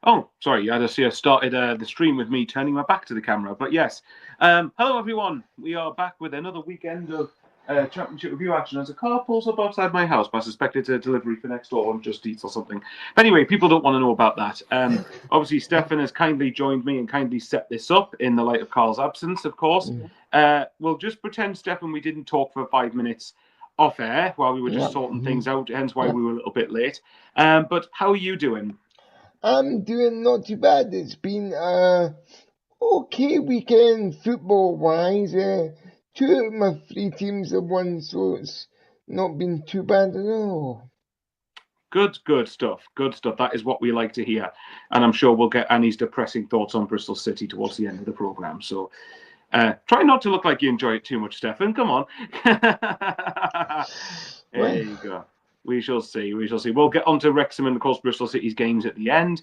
Oh, sorry, I just started the stream with me turning my back to the camera. But yes, hello everyone. We are back with another weekend of championship review action as a car pulls up outside my house. But I suspect it's a delivery for next door on Just Eats or something. But anyway, people don't want to know about that. Obviously, Stephan has kindly joined me and kindly set this up in the light of Carl's absence, of course. We'll just pretend, Stephan, we didn't talk for 5 minutes off air while we were just sorting things out, hence why we were a little bit late. But how are you doing? I'm doing not too bad. It's been a okay weekend football wise. Two of my three teams have won, so it's not been too bad at all. Good stuff. Good stuff. That is what we like to hear. And I'm sure we'll get Annie's depressing thoughts on Bristol City towards the end of the programme. So try not to look like you enjoy it too much, Stephan. Come on. There you go. We shall see. We shall see. We'll get on to Wrexham and, of course, Bristol City's games at the end.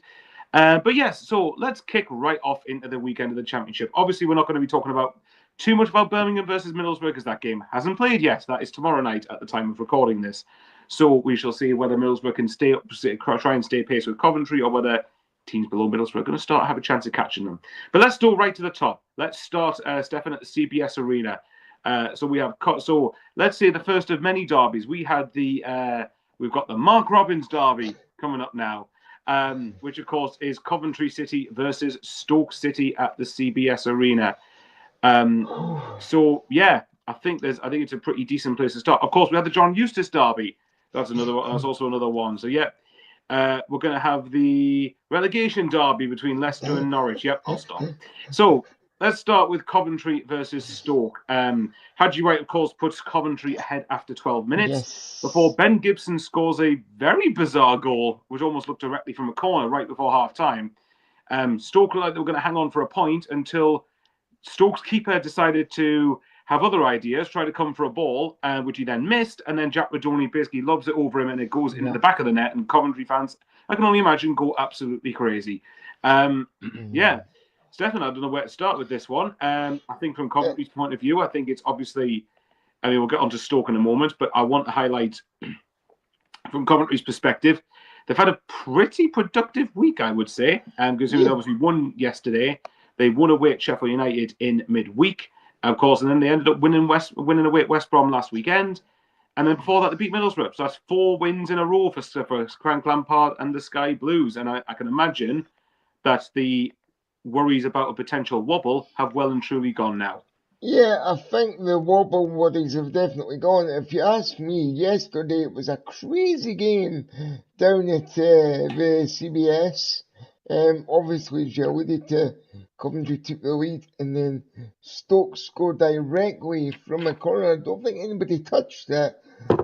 But yes, so let's kick right off into the weekend of the Championship. Obviously, we're not going to be talking about too much about Birmingham versus Middlesbrough because that game hasn't played yet. That is tomorrow night at the time of recording this. So we shall see whether Middlesbrough can try and stay pace with Coventry, or whether teams below Middlesbrough are going to have a chance of catching them. But let's go right to the top. Let's start, Stephan, at the CBS Arena. So let's say the first of many derbies. We've got the Mark Robbins derby coming up now, which of course is Coventry City versus Stoke City at the CBS Arena. So yeah, I think it's a pretty decent place to start. Of course, we had the John Eustace derby. That's also another one. So yeah, we're going to have the relegation derby between Leicester and Norwich. Yep, I'll stop. So let's start with Coventry versus Stoke. Haji Wright, of course, puts Coventry ahead after 12 minutes before Ben Gibson scores a very bizarre goal, which almost looked directly from a corner right before half-time. Stoke looked like they were going to hang on for a point until Stoke's keeper decided to have other ideas, try to come for a ball, which he then missed, and then Jack Redoni basically lobs it over him and it goes into the back of the net, and Coventry fans, I can only imagine, go absolutely crazy. Yeah. Stephan, I don't know where to start with this one. I think from Coventry's point of view, I think it's obviously, we'll get on to Stoke in a moment, but I want to highlight from Coventry's perspective, they've had a pretty productive week, I would say, because they obviously won yesterday. They won away at Sheffield United in midweek, of course, and then they ended up winning away at West Brom last weekend. And then before that, they beat Middlesbrough. So that's 4 wins in a row for Frank Lampard and the Sky Blues. And I can imagine that the worries about a potential wobble have well and truly gone now. Yeah, I think the wobble worries have definitely gone. If you ask me, yesterday it was a crazy game down at the CBS. Obviously, as you alluded to, Coventry took the lead, and then Stoke scored directly from a corner. I don't think anybody touched it.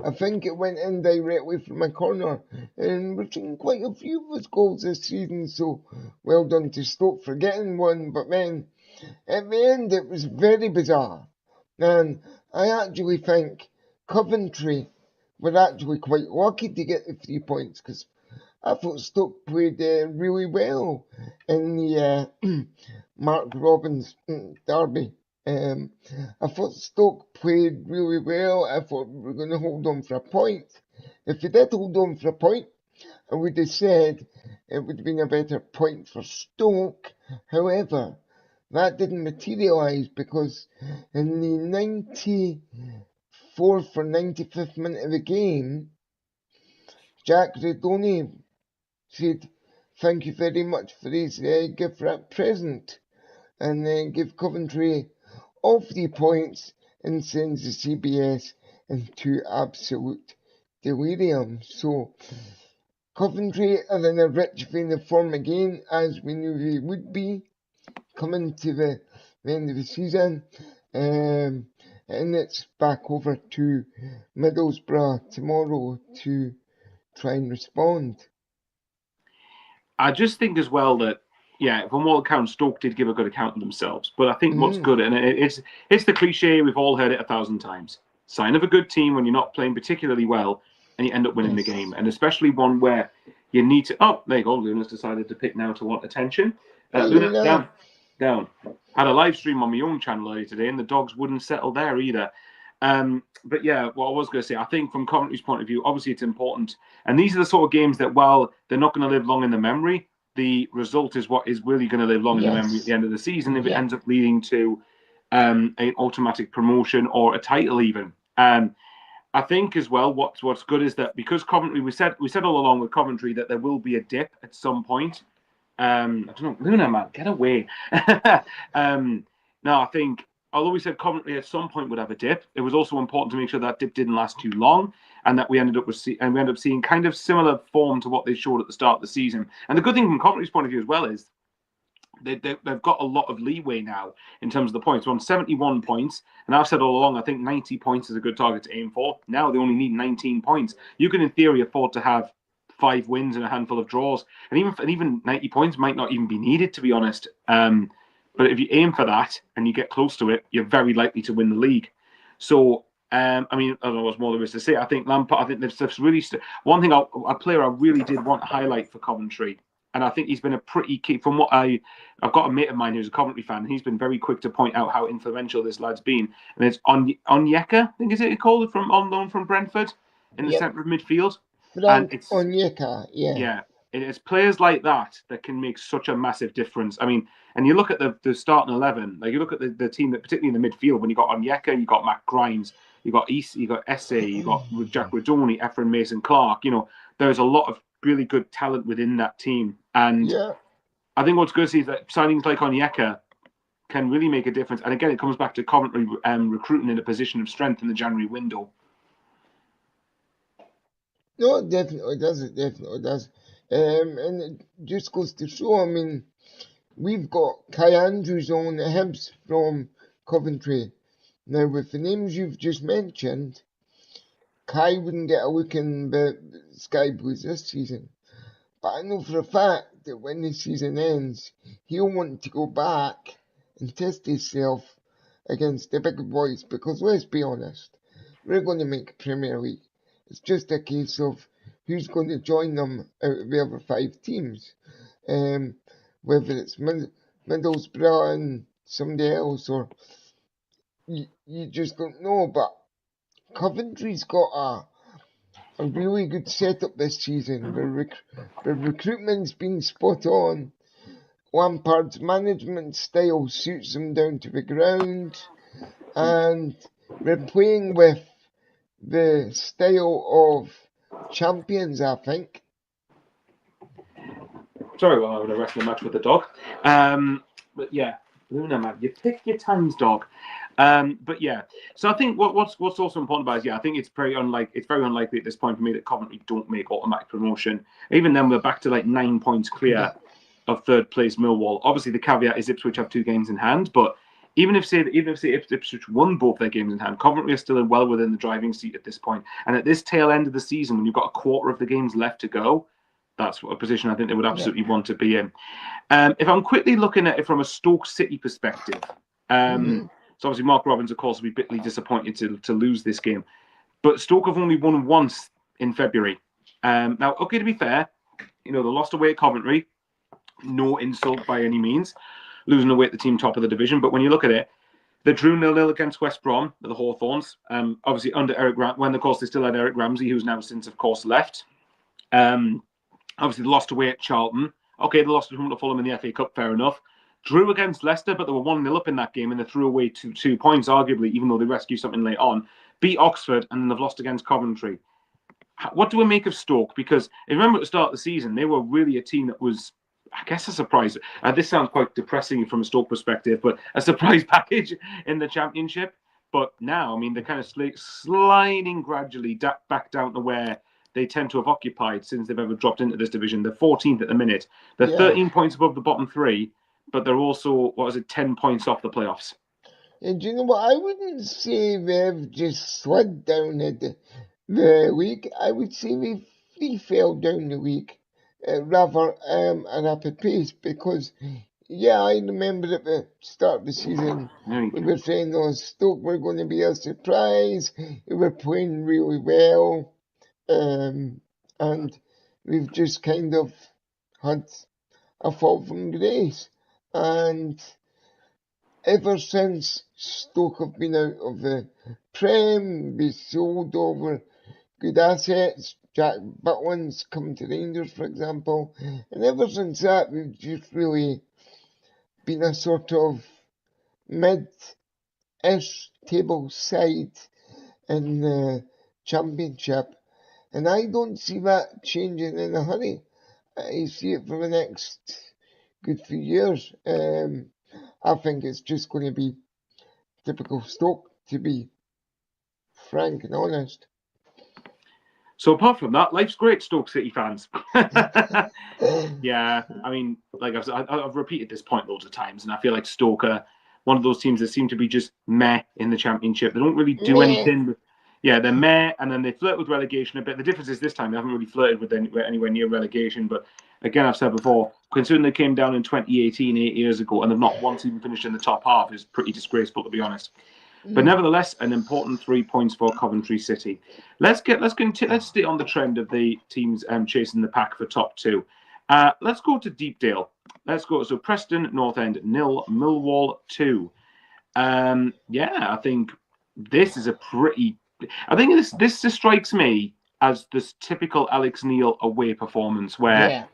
I think it went in directly from a corner, and we're seeing quite a few of those goals this season, so well done to Stoke for getting one. But then, at the end, it was very bizarre, and I actually think Coventry were actually quite lucky to get the 3 points, because I thought Stoke played really well in the Mark Robbins derby. I thought Stoke played really well. I thought we were going to hold on for a point. If we did hold on for a point, I would have said it would have been a better point for Stoke. However, that didn't materialise, because in the 94th or 95th minute of the game, Jack Redoni said thank you very much for his gift wrap present, and then give Coventry all 3 points and sends the CBS into absolute delirium. So Coventry are in a rich vein of form again, as we knew they would be coming to the end of the season. And it's back over to Middlesbrough tomorrow to try and respond. I just think as well that, from all accounts, Stoke did give a good account of themselves. But I think what's good, and it's the cliche, we've all heard it 1,000 times. Sign of a good team when you're not playing particularly well and you end up winning the game. And especially one where you need to... Oh, there you go. Luna's decided to pick now to want attention. Luna, down. Had a live stream on my own channel earlier today, and the dogs wouldn't settle there either. But yeah, what I was going to say, I think from Coventry's point of view, obviously it's important. And these are the sort of games that, while they're not going to live long in the memory, the result is what is really going to live long in the memory at the end of the season if it ends up leading to an automatic promotion or a title even. I think as well what's good is that because Coventry, we said all along with Coventry that there will be a dip at some point. I don't know, Luna, man, get away. No, I think although we said Coventry at some point would have a dip, it was also important to make sure that dip didn't last too long, and that we ended up seeing kind of similar form to what they showed at the start of the season. And the good thing from Coventry's point of view as well is they've got a lot of leeway now in terms of the points. We're on 71 points, and I've said all along I think 90 points is a good target to aim for. Now they only need 19 points. You can, in theory, afford to have 5 wins and a handful of draws, and even 90 points might not even be needed, to be honest. But if you aim for that and you get close to it, you're very likely to win the league. So, I mean, I don't know what's more there is to say. I think Lampard. I think they've really one thing. A player I really did want to highlight for Coventry. And I think he's been a pretty key. From what I've got a mate of mine who's a Coventry fan, and he's been very quick to point out how influential this lad's been. And it's Onyeka, I think is it called, from on loan from Brentford in the centre of midfield. Frank Onyeka, yeah. It's players like that can make such a massive difference. I mean, and you look at the starting 11, like you look at the team that, particularly in the midfield, when you got Onyeka, you got Matt Grimes, you got Isse, you got Esse, you got Jack Redoni, Ephraim Mason-Clark. You know, there's a lot of really good talent within that team. And I think what's good to see is that signings like Onyeka can really make a difference. And again, it comes back to Coventry recruiting in a position of strength in the January window. No, it definitely does. It definitely does. And it just goes to show, I mean, we've got Kai Andrews on the Hibs from Coventry. Now, with the names you've just mentioned, Kai wouldn't get a look in the Sky Blues this season. But I know for a fact that when the season ends, he'll want to go back and test himself against the big boys, because let's be honest, we're going to make Premier League. It's just a case of who's going to join them out of the other 5 teams. Whether it's Middlesbrough and somebody else, or you just don't know. But Coventry's got a really good setup this season. The recruitment's been spot on. Lampard's management style suits them down to the ground, and they're playing with the style of champions, I think. Sorry, well, I'm having a wrestling match with the dog. But yeah, Luna, man, you pick your times, dog. But yeah, so I think what's also important about it is, I think it's very unlikely at this point for me that Coventry don't make automatic promotion. Even then, we're back to like 9 points clear of third place Millwall. Obviously, the caveat is Ipswich have 2 games in hand, but even if Ipswich won both their games in hand, Coventry are still well within the driving seat at this point. And at this tail end of the season, when you've got a quarter of the games left to go, that's a position I think they would absolutely want to be in. If I'm quickly looking at it from a Stoke City perspective, so obviously Mark Robbins, of course, will be bitterly disappointed to lose this game. But Stoke have only won once in February. Now, okay, to be fair, they lost away at Coventry. No insult by any means, losing away at the team top of the division. But when you look at it, they drew 0-0 against West Brom, the Hawthorns. Obviously under Eric when of course they still had Eric Ramsey, who's now since, of course, left. Obviously, they lost away at Charlton. Okay, they lost to Fulham in the FA Cup, fair enough. Drew against Leicester, but they were 1-0 up in that game, and they threw away 2 points, arguably, even though they rescued something late on. Beat Oxford, and then they've lost against Coventry. What do we make of Stoke? Because if you remember at the start of the season, they were really a team that was, I guess, a surprise. This sounds quite depressing from a Stoke perspective, but a surprise package in the Championship. But now, I mean, they're kind of sliding gradually back down to where they tend to have occupied since they've ever dropped into this division. They're 14th at the minute. They're 13 points above the bottom 3, but they're also, 10 points off the playoffs. And you know what? I wouldn't say they've just slid down the league. I would say they free fell down the league rather a rapid pace, because I remember at the start of the season we were saying, Stoke were going to be a surprise. They were playing really well. And we've just kind of had a fall from grace. And ever since Stoke have been out of the Prem, we sold over good assets, Jack Butlin's come to Rangers, for example, and ever since that, we've just really been a sort of mid-ish table side in the Championship, and I don't see that changing in a hurry. I see it for the next good few years. I think it's just going to be typical Stoke, to be frank and honest. So apart from that, life's great, Stoke City fans. Yeah, I mean, like I've repeated this point loads of times, and I feel like Stoke are one of those teams that seem to be just meh in the Championship. They don't really do Meh. anything. Yeah, they're meh, and then they flirt with relegation a bit. The difference is this time they haven't really flirted with anywhere near relegation. But again, I've said before, considering they came down in 2018, 8 years ago, and they've not once even finished in the top half, is pretty disgraceful, to be honest. But nevertheless, an important 3 points for Coventry City. Let's stay on the trend of the teams chasing the pack for top two. Let's go to Deepdale. Let's go. So Preston North End 0, Millwall 2. I think this is a pretty. I think this just strikes me as this typical Alex Neil away performance where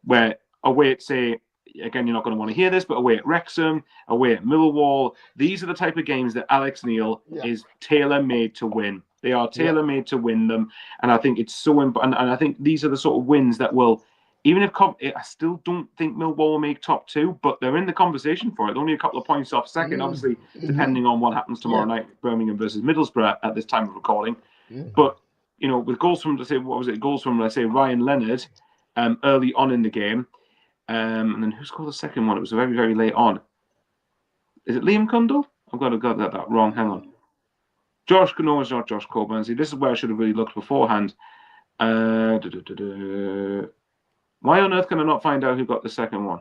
where away at, say, again, you're not going to want to hear this, but away at Wrexham, away at Millwall, these are the type of games that Alex Neil is tailor-made to win. They are tailor-made to win them, and I think it's so important. And I think these are the sort of wins that will, even if I still don't think Millwall will make top two, but they're in the conversation for it. They're only a couple of points off second, obviously, depending on what happens tomorrow night, Birmingham versus Middlesbrough at this time of recording. But with goals from, let's say Ryan Leonard early on in the game. And then who scored the second one? It was very, very late on. Is it Liam Cundle? I've got that wrong. Hang on. No, it's not Josh Coburn. See, this is where I should have really looked beforehand. Why on earth can I not find out who got the second one?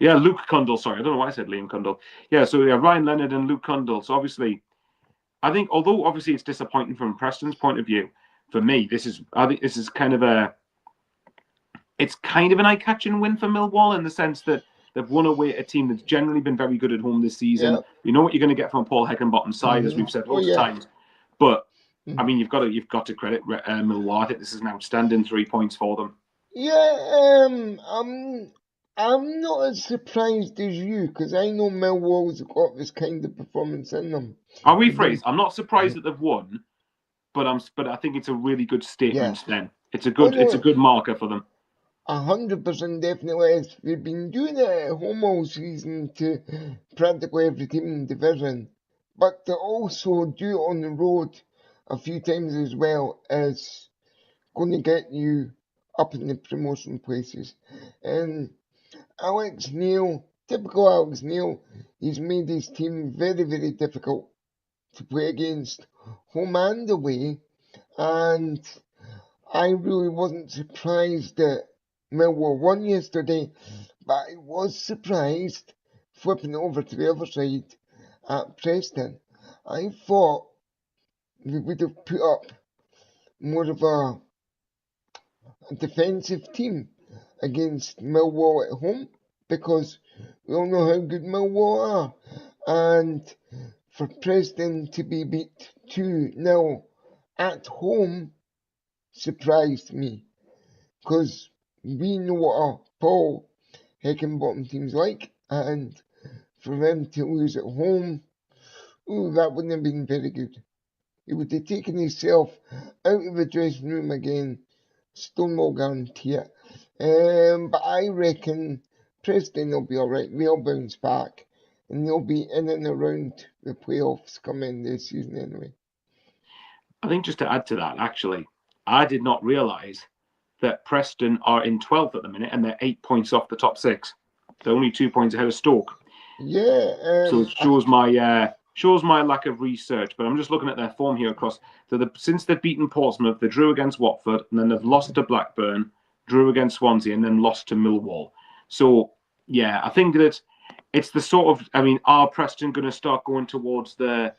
Yeah, Luke Cundle. Sorry, I don't know why I said Liam Cundle. Yeah, so Ryan Leonard and Luke Cundle. So obviously, I think although obviously it's disappointing from Preston's point of view, for me, I think this is kind of an eye-catching win for Millwall in the sense that they've won away at a team that's generally been very good at home this season. Yep. You know what you're going to get from Paul Heckingbottom's side, as we've said loads of times. But I mean, you've got to credit Millwall. I think this is an outstanding 3 points for them. Yeah, I'm not as surprised as you because I know Millwall's got this kind of performance in them. I'll rephrase. I'm not surprised that they've won, but I think it's a really good statement. Then it's a good marker for them. 100% definitely is. They've been doing it at home all season to practically every team in the division, but to also do it on the road a few times as well is going to get you up in the promotion places. And Alex Neil, typical Alex Neil, he's made his team very, very difficult to play against home and away, and I really wasn't surprised that Millwall won yesterday, but I was surprised flipping over to the other side at Preston. I thought they would have put up more of a defensive team against Millwall at home because we all know how good Millwall are. And for Preston to be beat 2-0 at home surprised me because we know what a Paul Heckingbottom team's like, and for them to lose at home, that wouldn't have been very good. He would have taken himself out of the dressing room again, Stonewall guarantee it. But I reckon Preston will be alright, they'll bounce back, and they'll be in and around the playoffs coming this season anyway. I think just to add to that, actually, I did not realise that Preston are in 12th at the minute and they're 8 points off the top six. They're only 2 points ahead of Stoke. Yeah. So it shows my lack of research. But I'm just looking at their form here across. So since they've beaten Portsmouth, they drew against Watford, and then they've lost to Blackburn, drew against Swansea, and then lost to Millwall. So yeah, I think that it's the sort of. I mean, are Preston going to start going towards the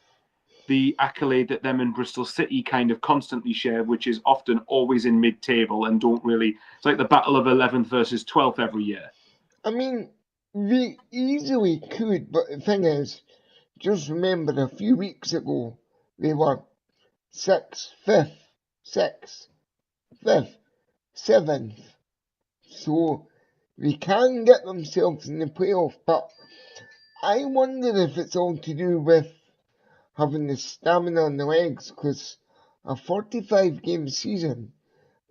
accolade that them and Bristol City kind of constantly share, which is often always in mid-table and don't really... It's like the battle of 11th versus 12th every year. I mean, they easily could, but the thing is, just remember a few weeks ago, they were 6th, 5th, 6th, 5th, 7th. So they can get themselves in the playoff, but I wonder if it's all to do with having the stamina on the legs, because a 45-game season,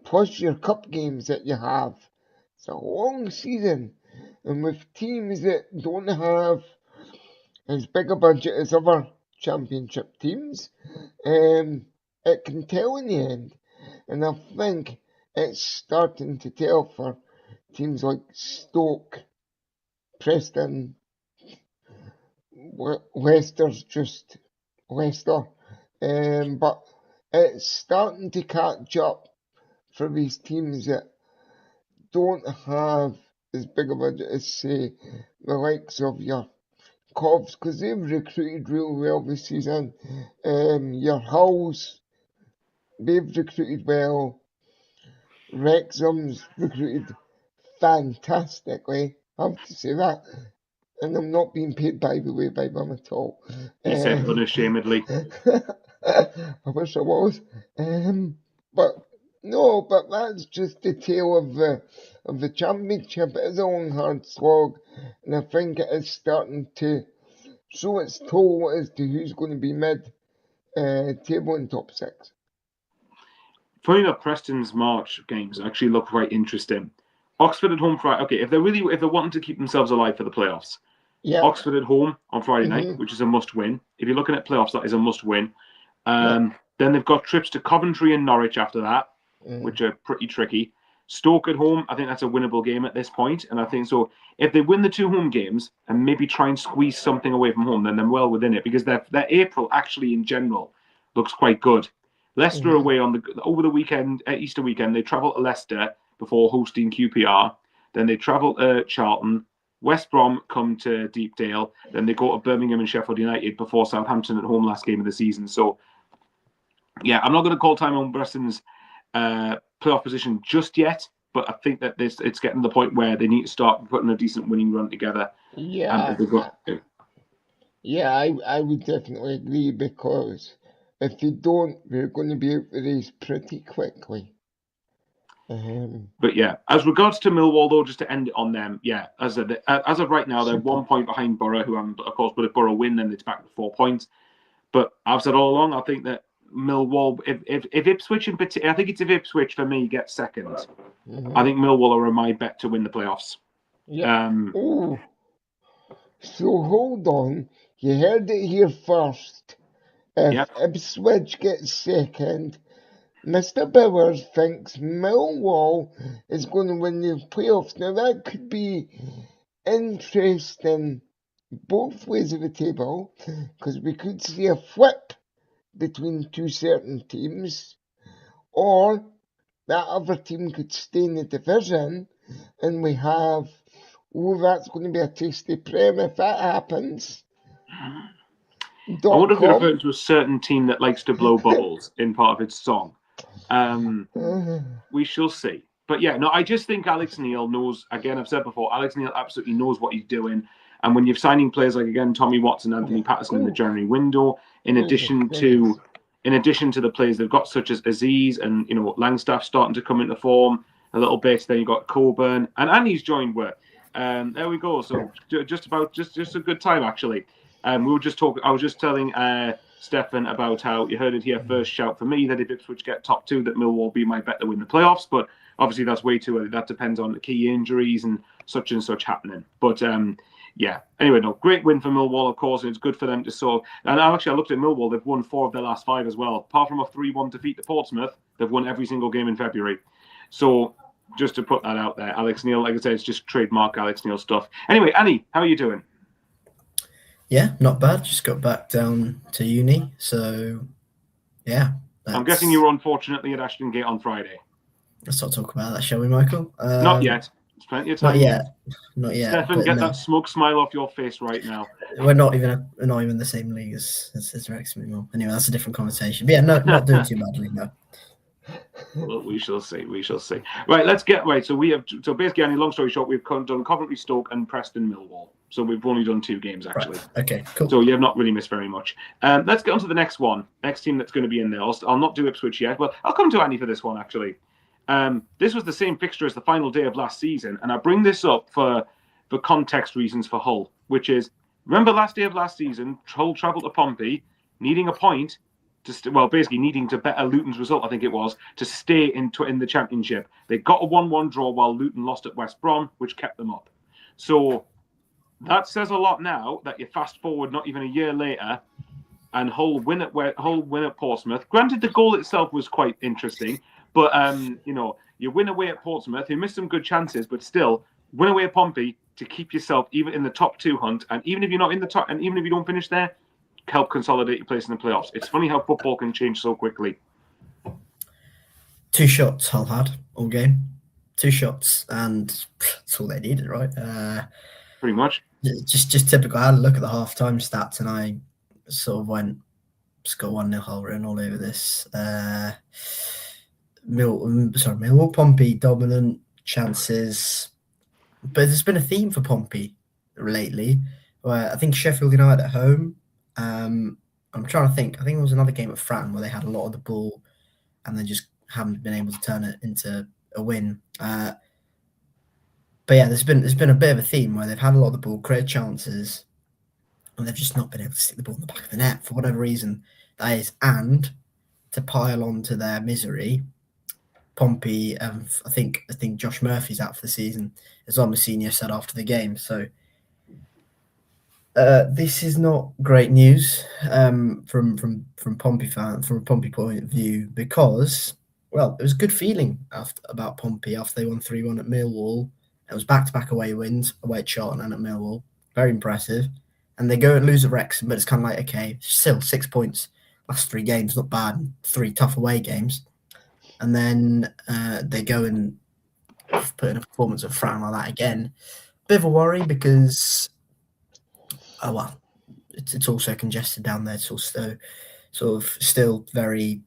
plus your cup games that you have, it's a long season. And with teams that don't have as big a budget as other championship teams, it can tell in the end. And I think it's starting to tell for teams like Stoke, Preston, Leicester's just Leicester. But it's starting to catch up for these teams that don't have as big a budget as, say, the likes of your Covs, because they've recruited real well this season. Your Hulls, they've recruited well. Wrexham's recruited fantastically. I have to say that. And I'm not being paid, by the way, by them at all. He said unashamedly. I wish I was. But that's just the tale of the championship. It is a long, hard slog, and I think it is starting to show its toll as to who's going to be mid-table in top 6. Funny enough, Preston's March games actually look quite interesting. Oxford at home Friday. Okay, if they're wanting to keep themselves alive for the playoffs, yeah. Oxford at home on Friday night, which is a must-win. If you're looking at playoffs, that is a must-win. Then they've got trips to Coventry and Norwich after that, which are pretty tricky. Stoke at home, I think that's a winnable game at this point, and I think so. If they win the 2 home games and maybe try and squeeze something away from home, then they're well within it, because their April actually in general looks quite good. Leicester away over the weekend, Easter weekend, they travel to Leicester before hosting QPR. Then they travel to Charlton. West Brom come to Deepdale. Then they go to Birmingham and Sheffield United before Southampton at home last game of the season. So, yeah, I'm not going to call time on Preston's playoff position just yet, but I think that it's getting to the point where they need to start putting a decent winning run together. Yeah, I would definitely agree, because if they don't, they're going to be out the race pretty quickly. But yeah, as regards to Millwall, though, just to end it on them, yeah, as of right now, they're 1 point behind Borough, who of course, but if Borough win, then it's back to 4 points. But I've said all along, I think that Millwall, if Ipswich in particular, I think it's if Ipswich for me gets second, I think Millwall are my bet to win the playoffs. Yeah. So hold on, you heard it here first. If Ipswich gets second, Mr. Bowers thinks Millwall is going to win the playoffs. Now that could be interesting both ways of the table, because we could see a flip between 2 certain teams, or that other team could stay in the division, and we have, that's going to be a tasty prem if that happens. I wonder if you're referring to a certain team that likes to blow bubbles in part of its song. We shall see. But yeah, no, I just think Alex Neil knows, again, I've said before, Alex Neil absolutely knows what he's doing. And when you're signing players like, again, Tommy Watson, Anthony Patterson in the January window, in addition to the players they've got, such as Aziz and, Langstaff starting to come into form a little bit. Then you've got Coburn and Annie's joined with. There we go. So just a good time, actually. We were just talking. I was just telling Stephan about how you heard it here first. Shout for me that if Ipswich get top 2, that Millwall will be my bet to win the playoffs. But obviously that's way too early. That depends on the key injuries and such happening. But yeah. Anyway, no, great win for Millwall, of course, and it's good for them to sort. And I looked at Millwall; they've won 4 of their last 5 as well. Apart from a 3-1 defeat to Portsmouth, they've won every single game in February. So just to put that out there, Alex Neil, like I said, it's just trademark Alex Neil stuff. Anyway, Annie, how are you doing? Yeah, not bad. Just got back down to uni, so yeah. I'm guessing you were unfortunately at Ashton Gate on Friday. Let's not talk about that, shall we, Michael? Not yet. There's plenty of time. Not yet. Stephan, get that smug smile off your face right now. We're not even in the same league as Wrexham anymore. Anyway, that's a different conversation. But yeah, not doing too badly, no. Well, we shall see. Right, let's get right. So basically, Annie, long story short, we've done Coventry, Stoke, and Preston, Millwall. So we've only done 2 games, actually. Right. Okay, cool. So you have not really missed very much. Let's get on to the next one. Next team that's going to be in there. I'll not do Ipswich yet. Well, I'll come to Andy for this one, actually. This was the same fixture as the final day of last season. And I bring this up for context reasons for Hull, which is, remember last day of last season, Hull travelled to Pompey, needing a point, basically needing to better Luton's result, I think it was, to stay in the Championship. They got a 1-1 draw while Luton lost at West Brom, which kept them up. So that says a lot now that you fast forward not even a year later and Hull win at Portsmouth. Granted, the goal itself was quite interesting, but you win away at Portsmouth, who missed some good chances, but still win away at Pompey to keep yourself even in the top 2 hunt. And even if you're not in the top, and even if you don't finish there, help consolidate your place in the playoffs. It's funny how football can change so quickly. 2 shots Hull had all game. 2 shots, and that's all they needed, right? Pretty much. Just typical. I had a look at the halftime stats, and I sort of went, "Just got 1-0 Hull written all over this." Millwall, Pompey dominant chances, but there's been a theme for Pompey lately. Where I think Sheffield United at home. I'm trying to think. I think it was another game at Fratton where they had a lot of the ball, and they just haven't been able to turn it into a win. But yeah, there's been a bit of a theme where they've had a lot of the ball, created chances, and they've just not been able to stick the ball in the back of the net for whatever reason that is. And to pile on to their misery, Pompey, I think Josh Murphy's out for the season, as Omar Senior said after the game. So this is not great news from Pompey from a Pompey point of view, because it was a good feeling about Pompey after they won 3-1 at Millwall. It was back-to-back away wins, away at Charlton and at Millwall. Very impressive. And they go and lose at Wrexham, but it's kind of like, okay, still 6 points. Last 3 games, not bad. 3 tough away games. And then they go and put in a performance of Fran like that again. Bit of a worry because, it's also congested down there. It's also sort of still very...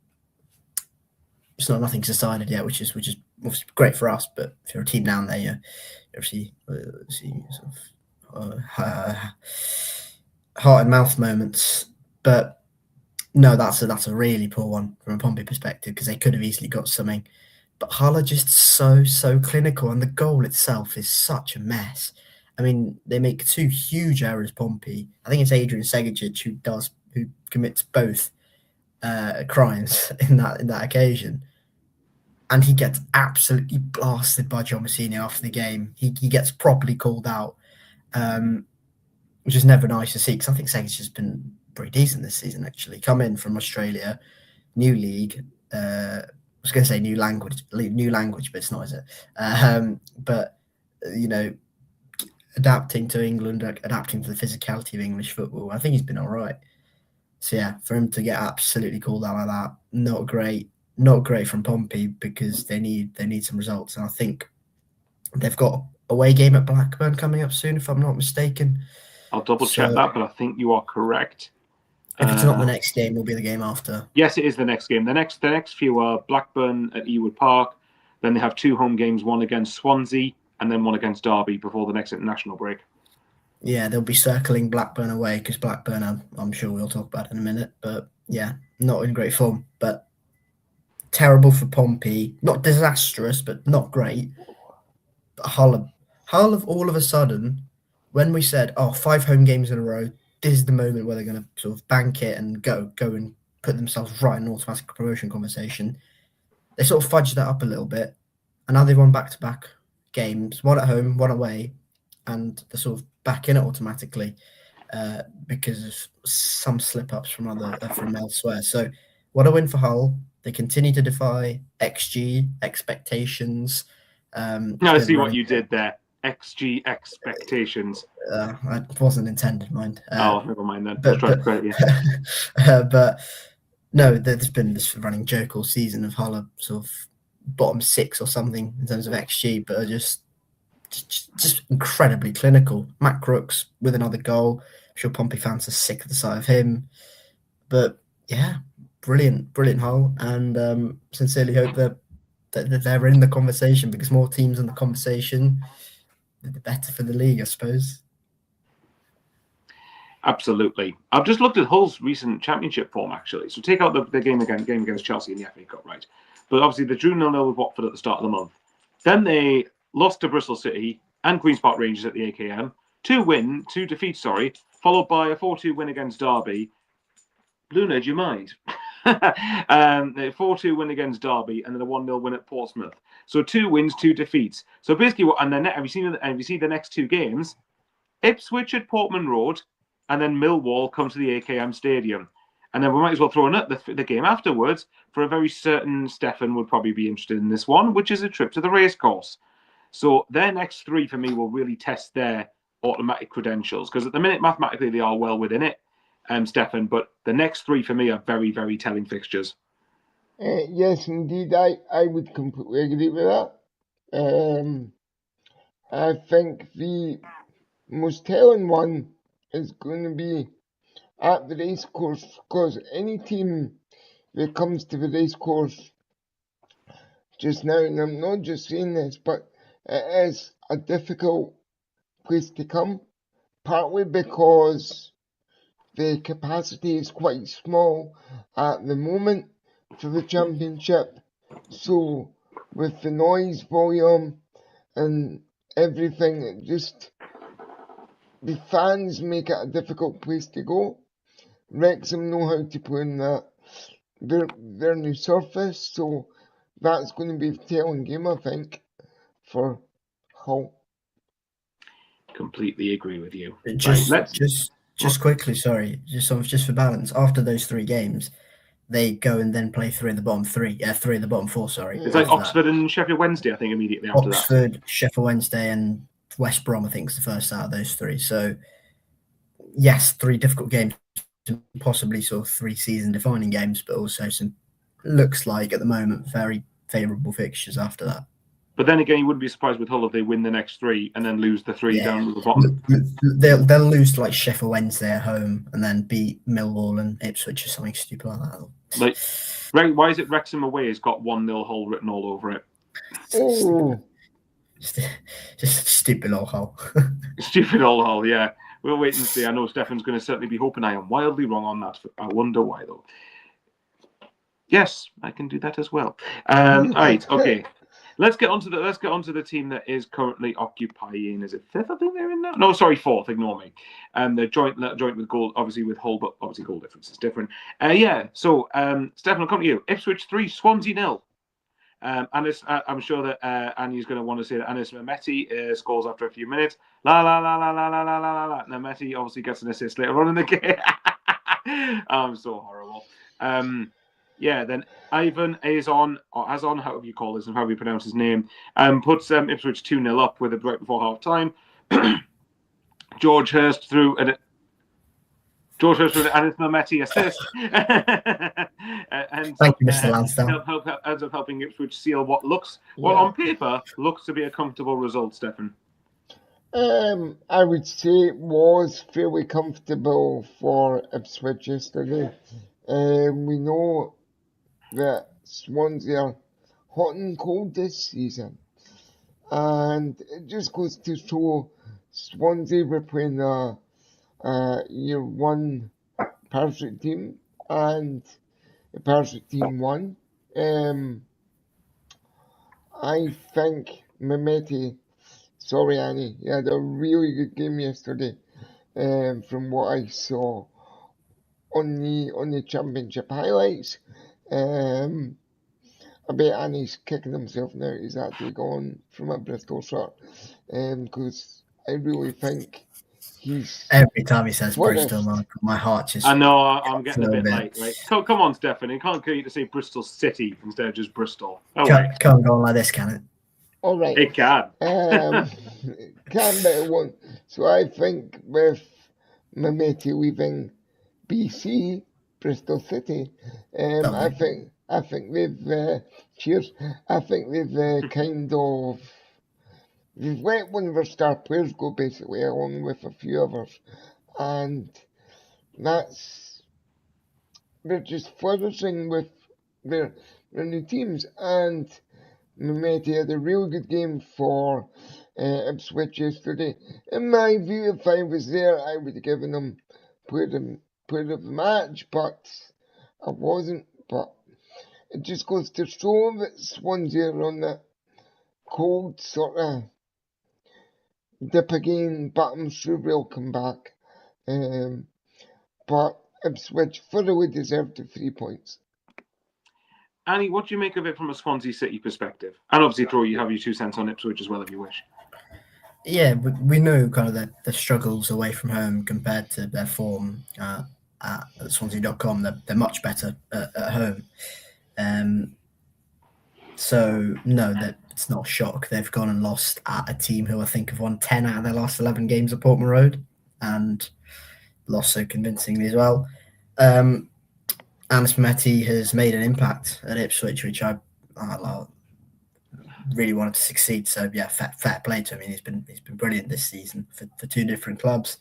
It's not nothing's decided yet, which is obviously great for us. But if you're a team down there, you obviously see sort of heart and mouth moments. But no, that's a really poor one from a Pompey perspective, because they could have easily got something. But Hull are just so clinical, and the goal itself is such a mess. I mean, they make 2 huge errors. Pompey. I think it's Adrian Segic who commits both crimes in that occasion. And he gets absolutely blasted by John Messina after the game. He gets properly called out, which is never nice to see, because I think Segic has been pretty decent this season, actually. Come in from Australia, new league. I was going to say new language, but it's not, is it? But, adapting to England, adapting to the physicality of English football, I think he's been all right. So, yeah, for him to get absolutely called out like that, not great from Pompey, because they need some results. And I think they've got an away game at Blackburn coming up soon, if I'm not mistaken. I'll double check that, but I think you are correct. If it's not the next game, it'll be the game after. Yes, it is the next game. The next few are Blackburn at Ewood Park. Then they have 2 home games, one against Swansea and then one against Derby before the next international break. Yeah, they'll be circling Blackburn away, because Blackburn, I'm sure we'll talk about in a minute. But yeah, not in great form. But terrible for Pompey. Not disastrous, but not great. But Hull have all of a sudden, when we said, 5 home games in a row, this is the moment where they're going to sort of bank it and go and put themselves right in an automatic promotion conversation. They sort of fudged that up a little bit, and now they've won back-to-back games, one at home, one away, and they're sort of back in it automatically because of some slip-ups from elsewhere. So what a win for Hull. They continue to defy XG expectations. I see what you did there. XG expectations. It wasn't intended, mind. Never mind then. But no, there's been this running joke all season of Hull sort of bottom 6 or something in terms of XG, but are just incredibly clinical. Matt Crooks with another goal. I'm sure Pompey fans are sick of the sight of him. But yeah, brilliant Hull, and sincerely hope that they're in the conversation, because more teams in the conversation, the better for the league, I suppose. Absolutely. I've just looked at Hull's recent championship form, actually. So take out the game against Chelsea in the FA Cup, right? But obviously they drew 0-0 with Watford at the start of the month. Then they lost to Bristol City and Queen's Park Rangers at the AKM. 2 defeats, followed by a 4-2 win against Derby. Luna, do you mind? 4-2 win against Derby and then a 1-0 win at Portsmouth. So 2 wins, 2 defeats. So basically, and then have you seen the next 2 games? Ipswich at Portman Road, and then Millwall come to the AKM Stadium. And then we might as well throw in the game afterwards for a very certain Stephan would probably be interested in this one, which is a trip to the racecourse. So their next 3 for me will really test their automatic credentials, because at the minute, mathematically, they are well within it, Stephan, but the next 3 for me are very, very telling fixtures. Yes, indeed, I would completely agree with that. I think the most telling one is going to be at the racecourse, because any team that comes to the racecourse just now, and I'm not just saying this, but it is a difficult place to come, partly because the capacity is quite small at the moment for the championship. So with the noise volume and everything, it just, the fans make it a difficult place to go. Wrexham know how to play on their new surface, so that's going to be a telling game, I think, for Hull. Completely agree with you. Just quickly, sorry, just for balance. After those 3 games, they go and then play 3 of the bottom 4. Sorry, it's like Oxford and Sheffield Wednesday, I think, immediately after that. Oxford, Sheffield Wednesday, and West Brom, I think, is the first out of those 3. So yes, 3 difficult games, possibly sort of 3 season-defining games, but also some looks like at the moment very favourable fixtures after that. But then again, you wouldn't be surprised with Hull if they win the next 3 and then lose the 3 down to the bottom. They'll lose to like Sheffield Wednesday at home and then beat Millwall and Ipswich or something stupid like that. Like, why is it Wrexham away has got 1-0 Hull written all over it? Oh, just stupid old Hull. Stupid old Hull, yeah. We'll wait and see. I know Stephan's going to certainly be hoping. I am wildly wrong on that. I wonder why, though. Yes, I can do that as well. Right, okay. Let's get onto the team that is currently occupying. Is it 5th? I think they're in now. No, sorry, 4th. Ignore me. They're joint with goal, obviously with Hull, but obviously goal difference is different. So Stephan, I'll come to you. Ipswich 3, Swansea 0. Anis, I'm sure that Annie's going to want to say that Anis Mehmeti scores after a few minutes. La la la la la la la la la. Mehmeti obviously gets an assist later on in the game. I'm so horrible. Then Ivan Azon, however you call this and however you pronounce his name, puts Ipswich 2-0 up with right before half time. George Hurst through an Anis Mehmeti assist. And thank you, Mr. Lansdowne. Ends up helping Ipswich seal what on paper looks to be a comfortable result, Stephan. I would say it was fairly comfortable for Ipswich yesterday. We know that Swansea are hot and cold this season, and it just goes to show Swansea were playing a year 1 parachute team, and the parachute team won. I think Mehmeti, sorry Annie, he had a really good game yesterday. From what I saw on the championship highlights. I bet Annie's kicking himself now he's actually gone from a Bristol shirt, because I really think he's... Every time he says Bristol, my heart just... I know, I'm getting a bit late. Right? Come on, Stephan. It can't get you to say Bristol City instead of just Bristol. Can't go on like this, can it? All right. It can. Can, but it won't. So I think with Mehmeti leaving BC, Bristol City, I think they've cheers. I think they've kind of they've let one of their star players go basically, along with a few others, and they're just flourishing with their new teams. And Mehmeti had a really good game for Ipswich yesterday. In my view, if I was there, I would have given him player of the match, but I wasn't. But it just goes to show that Swansea are on that cold sort of dip again, but I'm sure they'll come back. But Ipswich thoroughly deserved the 3 points. Annie, what do you make of it from a Swansea City perspective? And obviously, throw you have your 2 cents on Ipswich as well if you wish. Yeah, we know kind of the struggles away from home compared to their form at Swansea.com. They're much better at home. So, no, it's not a shock. They've gone and lost at a team who I think have won 10 out of their last 11 games at Portman Road and lost so convincingly as well. Anis Mehmeti has made an impact at Ipswich, which I really wanted to succeed. So, yeah, fair play to him. I mean, he's been brilliant this season for 2 different clubs.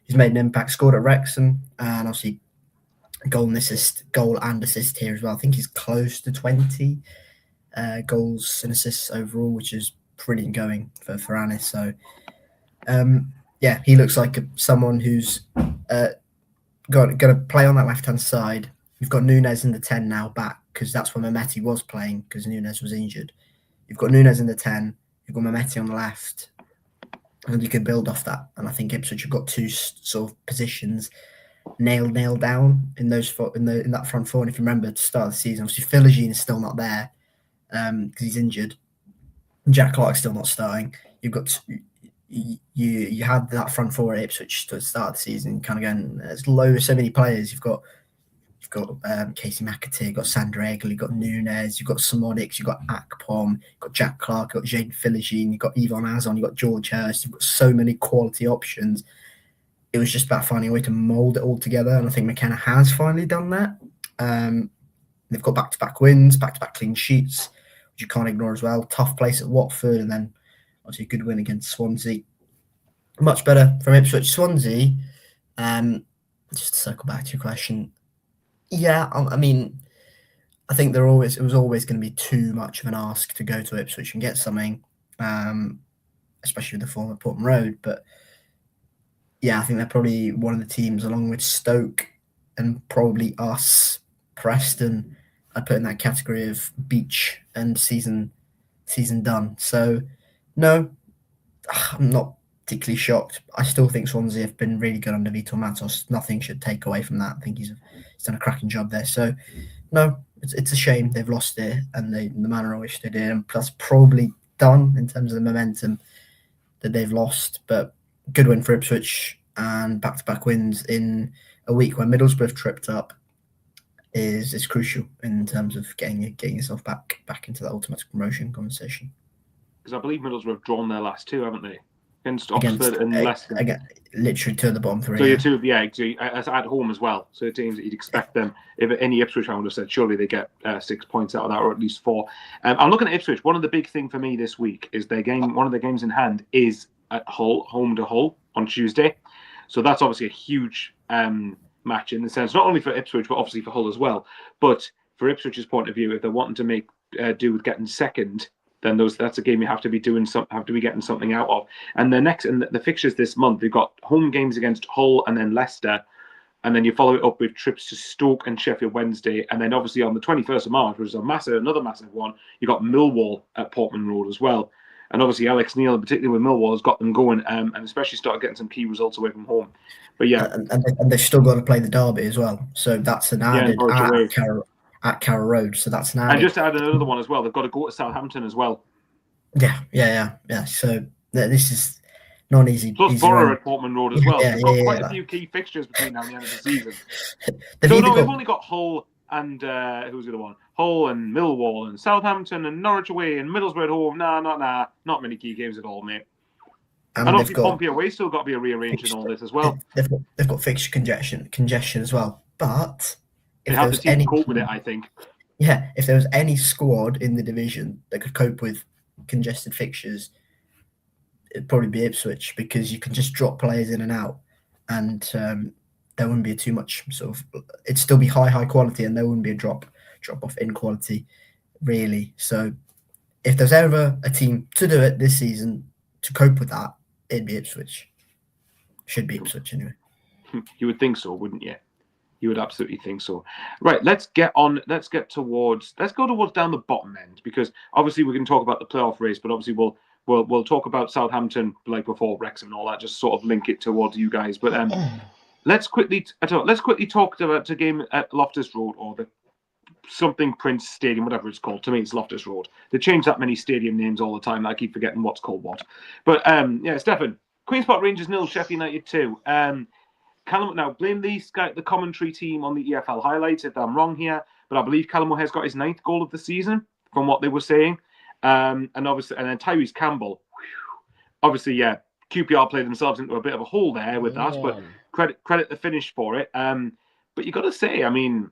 He's made an impact, scored at Wrexham, and obviously goal and assist here as well. I think he's close to 20 goals and assists overall, which is brilliant going for Anis. So, yeah, he looks like someone who's going to play on that left-hand side. You've got Nunes in the 10 now back because that's where Mehmeti was playing because Nunes was injured. You've got Nunes in the 10, you've got Mehmeti on the left, and you can build off that. And I think Ipswich have got 2 sort of positions nailed down in that front 4. And if you remember at the start of the season, obviously Philogene is still not there because he's injured. Jack Clark's still not starting. You've got you had that front 4 at Ipswich to start the season, kind of going as low as so many players. You've got Casey McAteer, you've got Sandra Eggley, you've got Nunes, you've got Simonics, you've got Akpom, you've got Jack Clark, you've got Jane Philogene, you've got Yvonne Azon, you've got George Hurst. You've got so many quality options. It was just about finding a way to mould it all together, and I think McKenna has finally done that. They've got back-to-back wins, back-to-back clean sheets, which you can't ignore as well. Tough place at Watford, and then obviously a good win against Swansea. Much better from Ipswich. Swansea, just to circle back to your question, yeah, I mean, I think it was always going to be too much of an ask to go to Ipswich and get something, especially with the form of Portman Road, but yeah, I think they're probably one of the teams, along with Stoke and probably us, Preston, I put in that category of beach and season done. So, no, I'm not particularly shocked. I still think Swansea have been really good under Vitor Matos. Nothing should take away from that. I think he's done a cracking job there. So, no, it's a shame they've lost it and the manner in which they did. And that's probably done in terms of the momentum that they've lost. But good win for Ipswich and back-to-back wins in a week where Middlesbrough tripped up is crucial in terms of getting yourself back into the ultimate promotion conversation. Because I believe Middlesbrough have drawn their last 2, haven't they? Against Oxford and Leicester. Literally 2 of the bottom 3. So you're 2, at home as well. So the teams that you'd expect them, if any Ipswich fan would have said, surely they get 6 points out of that, or at least 4. I'm looking at Ipswich. One of the big thing for me this week is one of their games in hand is at Hull, home to Hull on Tuesday. So that's obviously a huge match in the sense, not only for Ipswich, but obviously for Hull as well. But for Ipswich's point of view, if they're wanting to make do with getting second, then that's a game you have to be getting something out of. And the fixtures this month, we've got home games against Hull and then Leicester, and then you follow it up with trips to Stoke and Sheffield Wednesday, and then obviously on the 21st of March, which is another massive one, you've got Millwall at Portman Road as well. And obviously Alex Neil, particularly with Millwall, has got them going, and especially started getting some key results away from home. But yeah, and they've still got to play the derby as well, so that's an added at Carrow Road. So that's an added. And just to add another one as well, they've got to go to Southampton as well. Yeah. So this is not an easy. Plus Borough at Portman Road as well. Yeah, they've got quite a few key fixtures between now and the end of the season. We've only got Hull and who's the other one? Hull and Millwall and Southampton and Norwich away and Middlesbrough at home. Not many key games at all, mate. And obviously Pompey away still got to be rearranged in all this as well. They've got fixture congestion as well. But they have the team to cope with it, I think. Yeah, if there was any squad in the division that could cope with congested fixtures, it'd probably be Ipswich, because you can just drop players in and out, and there wouldn't be too much it'd still be high quality, and there wouldn't be a drop off in quality, really. So if there's ever a team to do it this season to cope with that, it'd be Ipswich. Should be Ipswich anyway. You would think so, wouldn't you? You would absolutely think so. Right, let's go towards down the bottom end, because obviously we can talk about the playoff race, but obviously we'll talk about Southampton like before Wrexham and all that, just sort of link it towards you guys. But let's quickly talk about the game at Loftus Road, or the something Prince Stadium, whatever it's called. To me, it's Loftus Road. They change that many stadium names all the time that I keep forgetting what's called what. But yeah, Stephan, Queen's Park Rangers 0, Sheffield United 2. Callum, now blame the commentary team on the EFL highlights if I'm wrong here, but I believe Callum O'Hare's got his 9th goal of the season from what they were saying, and obviously, and then Tyrese Campbell. Obviously, yeah, QPR played themselves into a bit of a hole there with that, but credit the finish for it. But you got to say, I mean,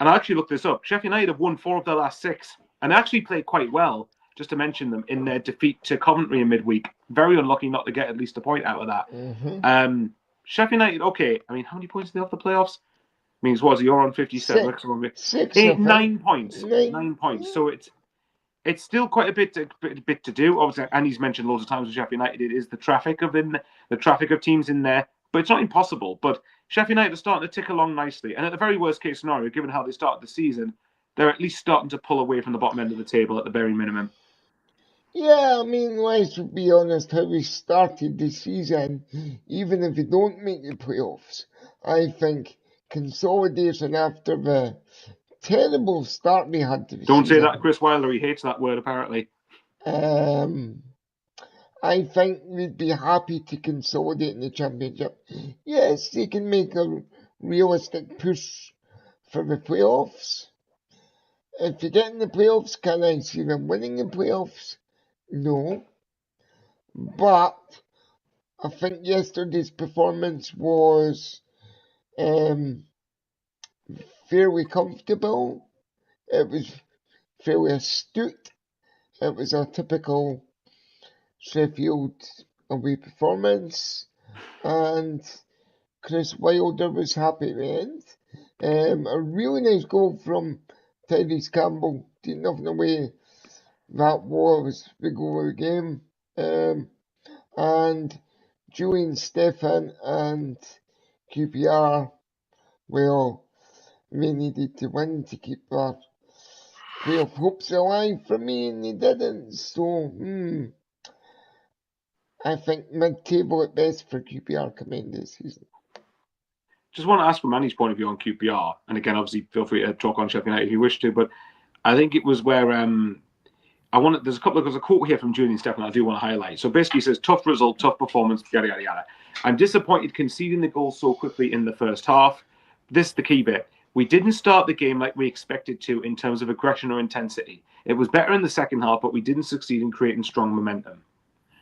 and I actually looked this up. Sheffield United have won 4 of their last 6, and they actually played quite well. Just to mention them in their defeat to Coventry in midweek. Very unlucky not to get at least a point out of that. Mm-hmm. Sheffield United, okay. I mean, how many points are they off the playoffs? Means you're on 57. 6, 9 points. 9 points. So it's still quite a bit to do. Obviously, and he's mentioned loads of times with Sheffield United, it is the traffic of teams in there, but it's not impossible. But Sheffield United are starting to tick along nicely, and at the very worst case scenario, given how they started the season, they're at least starting to pull away from the bottom end of the table at the very minimum. Yeah, I mean, let's be honest, how we started the season, even if we don't make the playoffs, I think consolidation after the terrible start we had to the Don't season. say that, Chris Wilder. He hates that word, apparently. I think we'd be happy to consolidate in the Championship. Yes, they can make a realistic push for the playoffs. If you get in the playoffs, can I see them winning the playoffs? No. But I think yesterday's performance was fairly comfortable. It was fairly astute. It was a typical Sheffield away performance, and Chris Wilder was happy at the end. A really nice goal from Tyrese Campbell. Did nothing away. That was the goal of the game. And Julian, Stephan and QPR, well, they needed to win to keep their playoff hopes alive for me, and they didn't. So, I think mid-table at best for QPR coming this season. Just want to ask from Manny's point of view on QPR, and again, obviously, feel free to talk on Sheffield United if you wish to, but I think it was where there's a quote here from Julian Stephan I do want to highlight. So basically he says, tough result, tough performance, yada, yada, yada. I'm disappointed conceding the goal so quickly in the first half. This is the key bit. We didn't start the game like we expected to in terms of aggression or intensity. It was better in the second half, but we didn't succeed in creating strong momentum.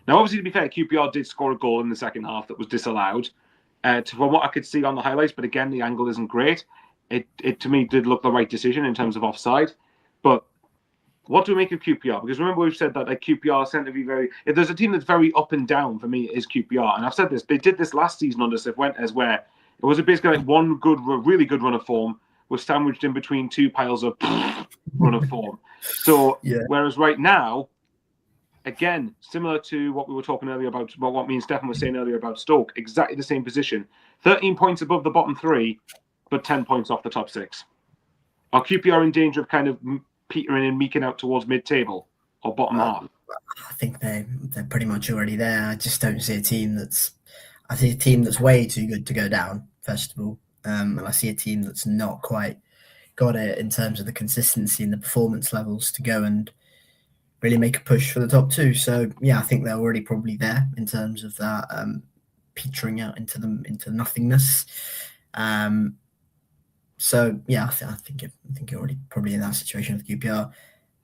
Now, obviously, to be fair, QPR did score a goal in the second half that was disallowed. From what I could see on the highlights, but again, the angle isn't great. It to me did look the right decision in terms of offside. But what do we make of QPR? Because remember we've said that like QPR tend to be if there's a team that's very up and down for me, it is QPR. And I've said this, they did this last season under Cifuentes where it was basically like one really good run of form was sandwiched in between 2 piles of run of form. So whereas right now, again, similar to what we were talking earlier about what me and Stephan were saying earlier about Stoke, exactly the same position. 13 points above the bottom 3, but 10 points off the top 6. Are QPR in danger of kind of petering and meeking out towards mid-table or bottom half? I think they're pretty much already there. I just don't see a team that's way too good to go down, first of all. And I see a team that's not quite got it in terms of the consistency and the performance levels to go and really make a push for the top 2. So yeah, I think they're already probably there in terms of that petering out into nothingness. So yeah, I think you're already probably in that situation with QPR.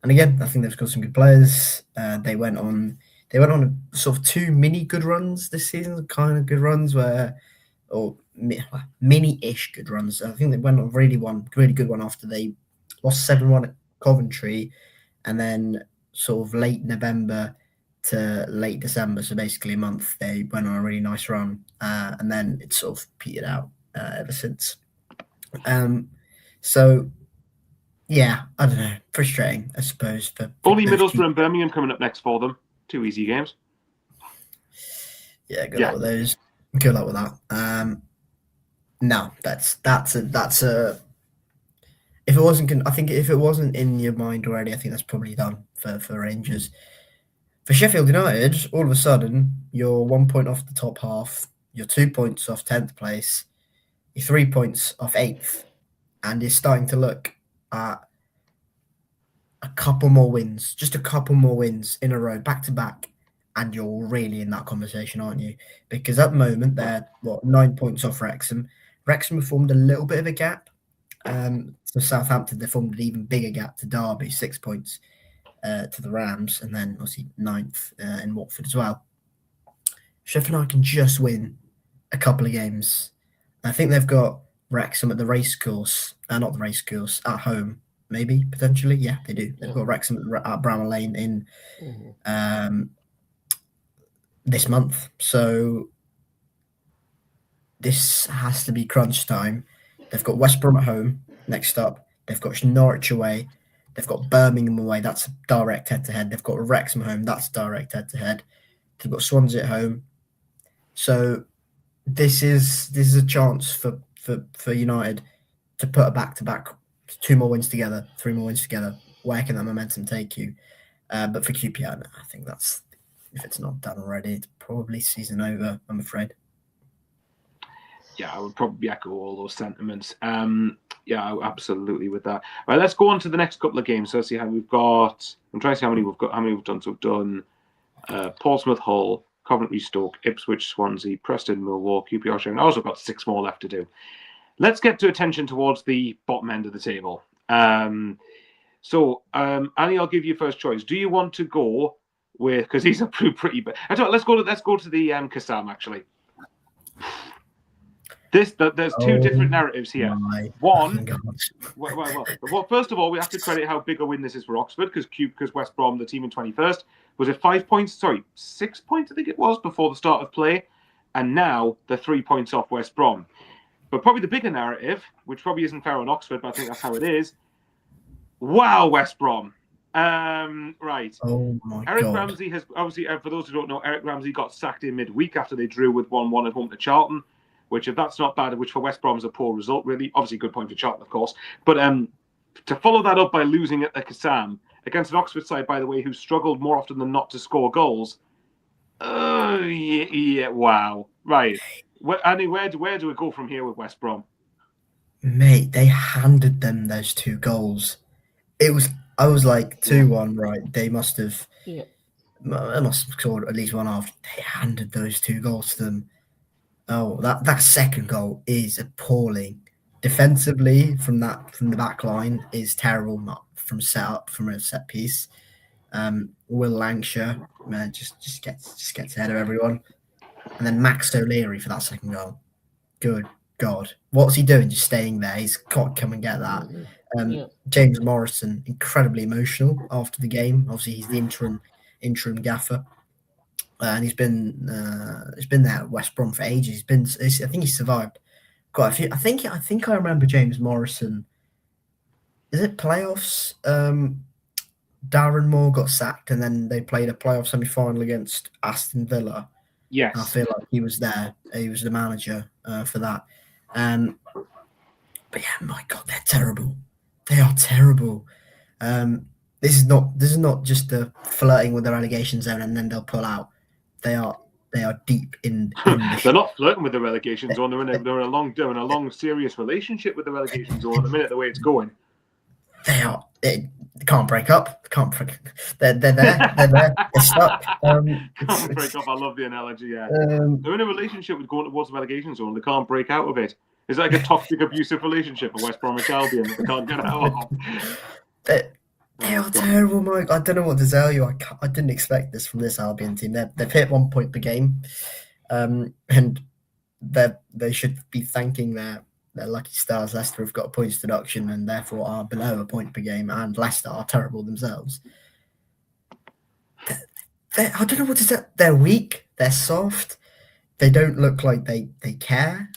And again, I think they've got some good players. They went on a sort of 2 mini good runs this season, kind of good runs mini-ish good runs. I think they went on really good one after they lost 7-1 at Coventry, and then sort of late November to late December, so basically a month, they went on a really nice run, and then it sort of petered out ever since. So yeah, I don't know, frustrating, I suppose. Only Middlesbrough and Birmingham coming up next for them. 2 easy games. Yeah, good luck with those. Good luck with that. No, that's a. If it wasn't, I think if it wasn't in your mind already, I think that's probably done for Rangers. For Sheffield United, all of a sudden, you're 1 point off the top half, you're 2 points off 10th place, you're 3 points off 8th, and you're starting to look at a couple more wins, just a couple more wins in a row, back to back, and you're really in that conversation, aren't you? Because at the moment, they're 9 points off Wrexham. Wrexham have formed a little bit of a gap. So Southampton, they formed an even bigger gap to Derby, 6 points to the Rams, and then obviously 9th in Watford as well. Sheffield United can just win a couple of games. I think they've got Wrexham at the racecourse, not the racecourse, at home, maybe, potentially. Yeah, they do. They've got Wrexham at Bramall Lane in this month. So this has to be crunch time. They've got West Brom at home next up. They've got Norwich away. They've got Birmingham away. That's a direct head-to-head. They've got Wrexham home. That's direct head-to-head. They've got Swansea at home. So this is a chance for United to put a back-to-back, 2 more wins together, 3 more wins together. Where can that momentum take you? But for QPR, I think that's, if it's not done already, it's probably season over, I'm afraid. Yeah, I would probably echo all those sentiments. Yeah, absolutely with that. All right, let's go on to the next couple of games. So let's see how we've got. I'm trying to see how many we've done. So we've done Portsmouth, Hull, Coventry, Stoke, Ipswich, Swansea, Preston, Millwall, QPR. I've also got 6 more left to do. Let's get to attention towards the bottom end of the table. So Annie, I'll give you first choice. Do you want to go with, because these are pretty bad. Let's go to the Kassam actually. There's 2 different narratives here. One, well, first of all, we have to credit how big a win this is for Oxford, because West Brom, the team in 21st, was it 5 points? Sorry, 6 points, I think it was, before the start of play, and now they're 3 points off West Brom. But probably the bigger narrative, which probably isn't fair on Oxford, but I think that's how it is. Wow, West Brom. Right. Oh my Eric God. Ramsey has, obviously, for those who don't know, Eric Ramsey got sacked in midweek after they drew with 1-1 at home to Charlton, which, if that's not bad, which for West Brom is a poor result, really. Obviously, good point for Charlton, of course. But to follow that up by losing at the Kassam against an Oxford side, by the way, who struggled more often than not to score goals. Yeah, wow. Right. Annie, where do we go from here with West Brom? Mate, they handed them those 2 goals. I was like 2-1, right? They must have scored at least one after. They handed those 2 goals to them. Oh, that second goal is appalling. Defensively, from the back line is terrible. Not from a set piece. Will Lancashire, man, just gets ahead of everyone, and then Max O'Leary for that second goal. Good God, what's he doing? Just staying there? He's got to come and get that. James Morrison, incredibly emotional after the game. Obviously, he's the interim gaffer. And he's been there at West Brom for ages. I think he's survived quite a few. I think I remember James Morrison. Is it playoffs? Darren Moore got sacked, and then they played a playoff semi-final against Aston Villa. Yes, and I feel like he was there. He was the manager for that. But yeah, my God, they're terrible. They are terrible. This is not just the flirting with the relegation zone and then they'll pull out. They are deep in the They're not flirting with the relegation zone. They're in a long serious relationship with the relegation zone at the minute. The way it's going, they can't break up. They're there. They're stuck. Can't break up. I love the analogy. Yeah, they're in a relationship with going towards the relegation zone. They can't break out of it. It's like a toxic, abusive relationship for West Bromwich Albion that they can't get out of. They are terrible, Mike. I don't know what to tell you. I didn't expect this from this Albion team. They've hit 1 point per game, and they should be thanking their lucky stars. Leicester have got a points deduction and therefore are below a point per game, and Leicester are terrible themselves. I don't know what to say. They're weak. They're soft. They don't look like they care.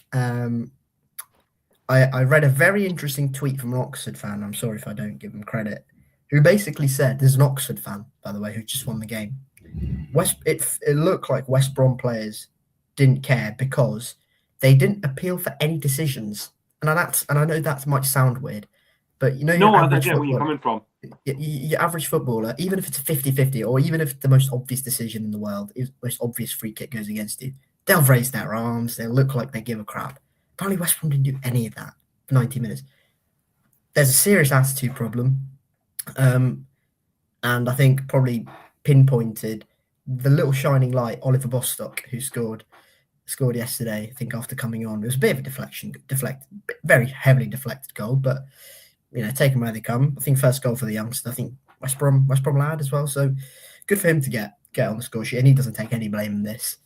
I read a very interesting tweet from an Oxford fan. I'm sorry if I don't give him credit. Who basically said, there's an Oxford fan, by the way, who just won the game. It looked like West Brom players didn't care because they didn't appeal for any decisions. And I know that might sound weird, but you know No, your I average get where you're footballer, coming from. your average footballer, even if it's a 50-50, or even if the most obvious decision in the world, the most obvious free kick goes against you, they'll raise their arms, they'll look like they give a crap. Apparently West Brom didn't do any of that for 90 minutes. There's a serious attitude problem. And I think probably pinpointed the little shining light, Oliver Bostock, who scored yesterday, I think after coming on. It was a bit of a very heavily deflected goal, but take them where they come. I think first goal for the youngster. I think West Brom lad as well. So good for him to get on the score sheet, and he doesn't take any blame in this.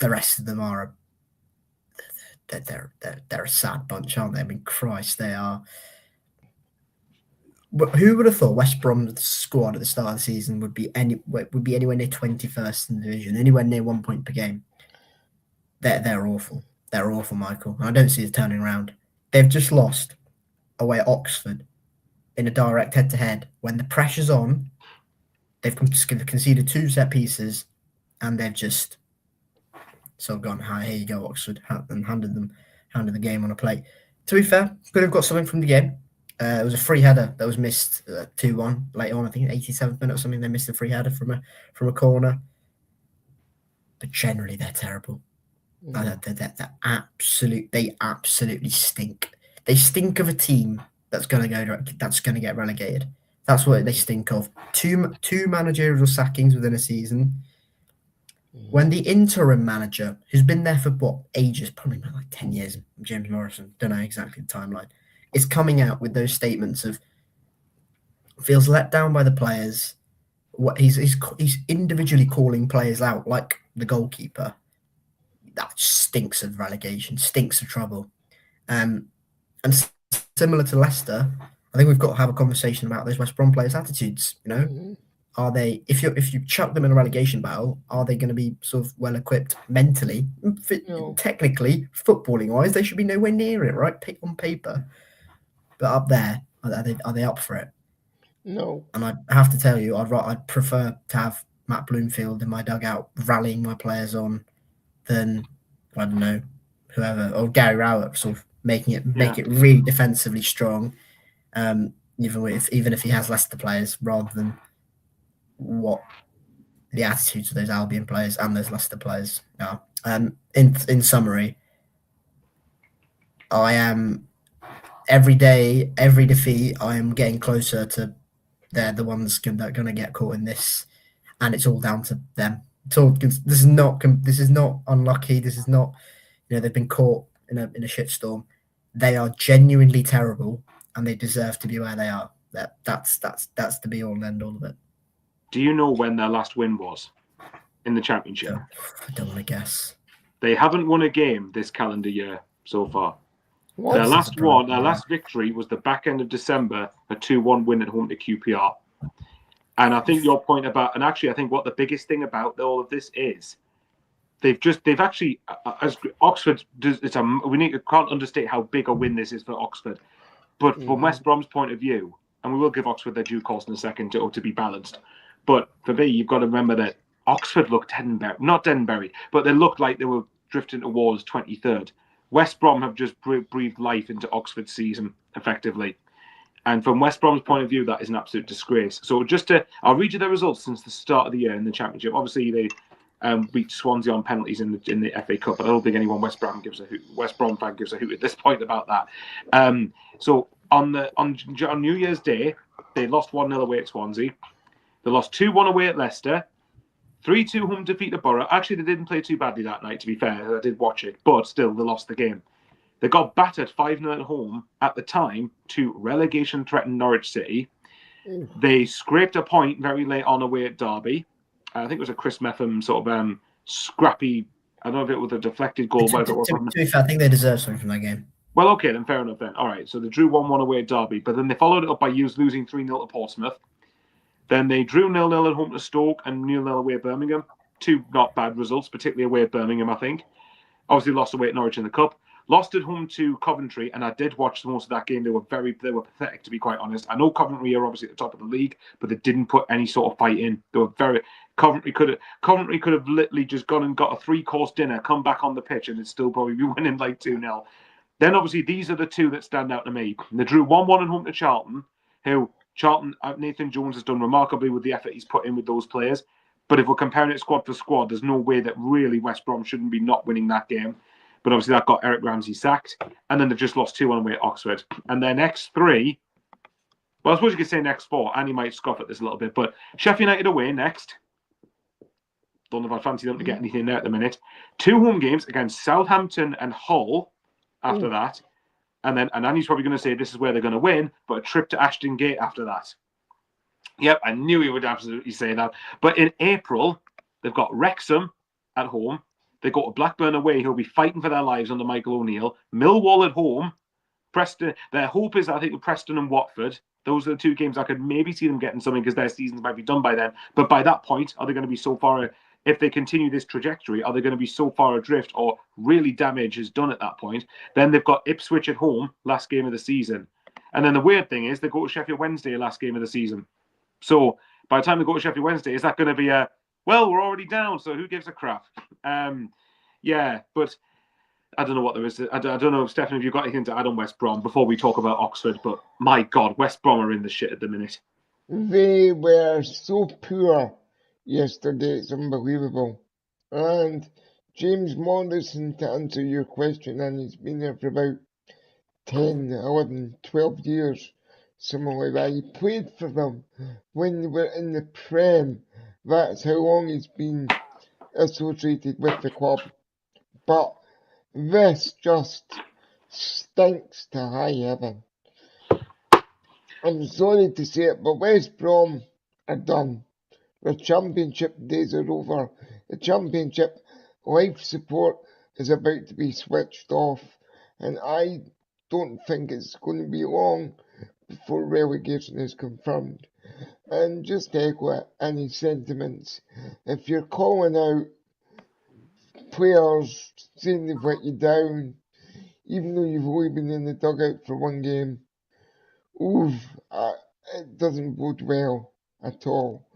The rest of them are they're a sad bunch, aren't they? I mean, Christ, they are. But who would have thought West Brom's squad at the start of the season would be anywhere near 21st in the division, anywhere near 1 point per game? They're awful. They're awful, Michael. And I don't see it turning around. They've just lost away at Oxford in a direct head-to-head. When the pressure's on, they've conceded 2 set pieces, and they've just sort of gone, "Hi, here you go, Oxford," and handed the game on a plate. To be fair, could have got something from the game. It was a free header that was missed 2-1 late on. I think 87th minute or something. They missed a free header from a corner. But generally, they're terrible. They absolutely stink. They stink of a team that's going to get relegated. That's what they stink of. Two managerial sackings within a season. When the interim manager, who's been there for ages, probably about like 10 years, James Morrison, don't know exactly the timeline, is coming out with those statements of feels let down by the players. What he's individually calling players out, like the goalkeeper. That stinks of relegation, stinks of trouble. And similar to Leicester, I think we've got to have a conversation about those West Brom players' attitudes. Are they, if you chuck them in a relegation battle, are they going to be sort of well equipped mentally? No. Technically, footballing wise, they should be nowhere near it, right? On paper, but up there, are they up for it? No. And I have to tell you, I'd prefer to have Matt Bloomfield in my dugout rallying my players on than, I don't know, whoever, or Gary Rowett sort of make it really defensively strong, even if he has Leicester players, rather than what the attitudes of those Albion players and those Leicester players are. In summary, I am every day, every defeat, I am getting closer to they're the ones that are going to get caught in this, and it's all down to them. This is not unlucky. This is not, they've been caught in a shitstorm. They are genuinely terrible, and they deserve to be where they are. That's the be all and end all of it. Do you know when their last win was in the Championship? I don't want to guess. They haven't won a game this calendar year so far. Their last victory was the back end of December, a 2-1 win at home to QPR. And I think your point about, and actually I think what the biggest thing about all of this is, they've actually, as Oxford does, can't understate how big a win this is for Oxford. But from West Brom's point of view, and we will give Oxford their due course in a second to be balanced. But for me, you've got to remember that Oxford looked not dead and buried, but they looked like they were drifting towards 23rd. West Brom have just breathed life into Oxford's season, effectively. And from West Brom's point of view, that is an absolute disgrace. So I'll read you the results since the start of the year in the Championship. Obviously, they beat Swansea on penalties in the FA Cup, but I don't think anyone West Brom fan gives a hoot at this point about that. So on New Year's Day, they lost 1-0 away at Swansea. They lost 2-1 away at Leicester. 3-2 home defeat at Borough. Actually, they didn't play too badly that night, to be fair. I did watch it, but still, they lost the game. They got battered 5-0 at home at the time to relegation-threatened Norwich City. They scraped a point very late on away at Derby. I think it was a Chris Metham sort of scrappy, I don't know if it was a deflected goal. To be fair, I think they deserve something from that game. Well, okay, then fair enough then. All right, so they drew 1-1 away at Derby, but then they followed it up by losing 3-0 to Portsmouth. Then they drew 0-0 at home to Stoke and 0-0 away at Birmingham. 2 not bad results, particularly away at Birmingham, I think. Obviously lost away at Norwich in the Cup. Lost at home to Coventry, and I did watch most of that game. They were pathetic, to be quite honest. I know Coventry are obviously at the top of the league, but they didn't put any sort of fight in. They were Coventry could have literally just gone and got a 3-course dinner, come back on the pitch, and it'd still probably be winning like 2-0. Then obviously these are the two that stand out to me. They drew 1-1 at home to Charlton, who Nathan Jones has done remarkably with the effort he's put in with those players. But if we're comparing it squad for squad, there's no way that really West Brom shouldn't be not winning that game. But obviously that got Eric Ramsey sacked. And then they've just lost 2-1 away at Oxford. And their next 3, well, I suppose you could say next 4. Annie might scoff at this a little bit. But Sheffield United away next. Don't know if I fancy them to get anything there at the minute. 2 home games against Southampton and Hull after that. And Annie's probably going to say this is where they're going to win, but a trip to Ashton Gate after that. Yep, I knew he would absolutely say that. But in April, they've got Wrexham at home. They go to Blackburn away, who'll be fighting for their lives under Michael O'Neill. Millwall at home. Preston. Their hope is, I think, with Preston and Watford. Those are the 2 games I could maybe see them getting something because their seasons might be done by then. But by that point, are they going to be so far... If they continue this trajectory, are they going to be so far adrift or really damage is done at that point? Then they've got Ipswich at home, last game of the season. And then the weird thing is they go to Sheffield Wednesday, last game of the season. So by the time they go to Sheffield Wednesday, is that going to be well, we're already down, so who gives a crap? Yeah, but I don't know what there is. I don't know, Stephan, if you've got anything to add on West Brom before we talk about Oxford, but my God, West Brom are in the shit at the minute. They were so poor yesterday, it's unbelievable. And James Morrison, to answer your question, and he's been there for about 10, 11, 12 years, something like that. He played for them when they were in the Prem. That's how long he's been associated with the club. But this just stinks to high heaven. I'm sorry to say it, but West Brom are done. The championship days are over. The championship life support is about to be switched off, and I don't think it's going to be long before relegation is confirmed. And just to echo any sentiments, if you're calling out players saying they've let you down, even though you've only been in the dugout for 1 game, it doesn't bode well at all.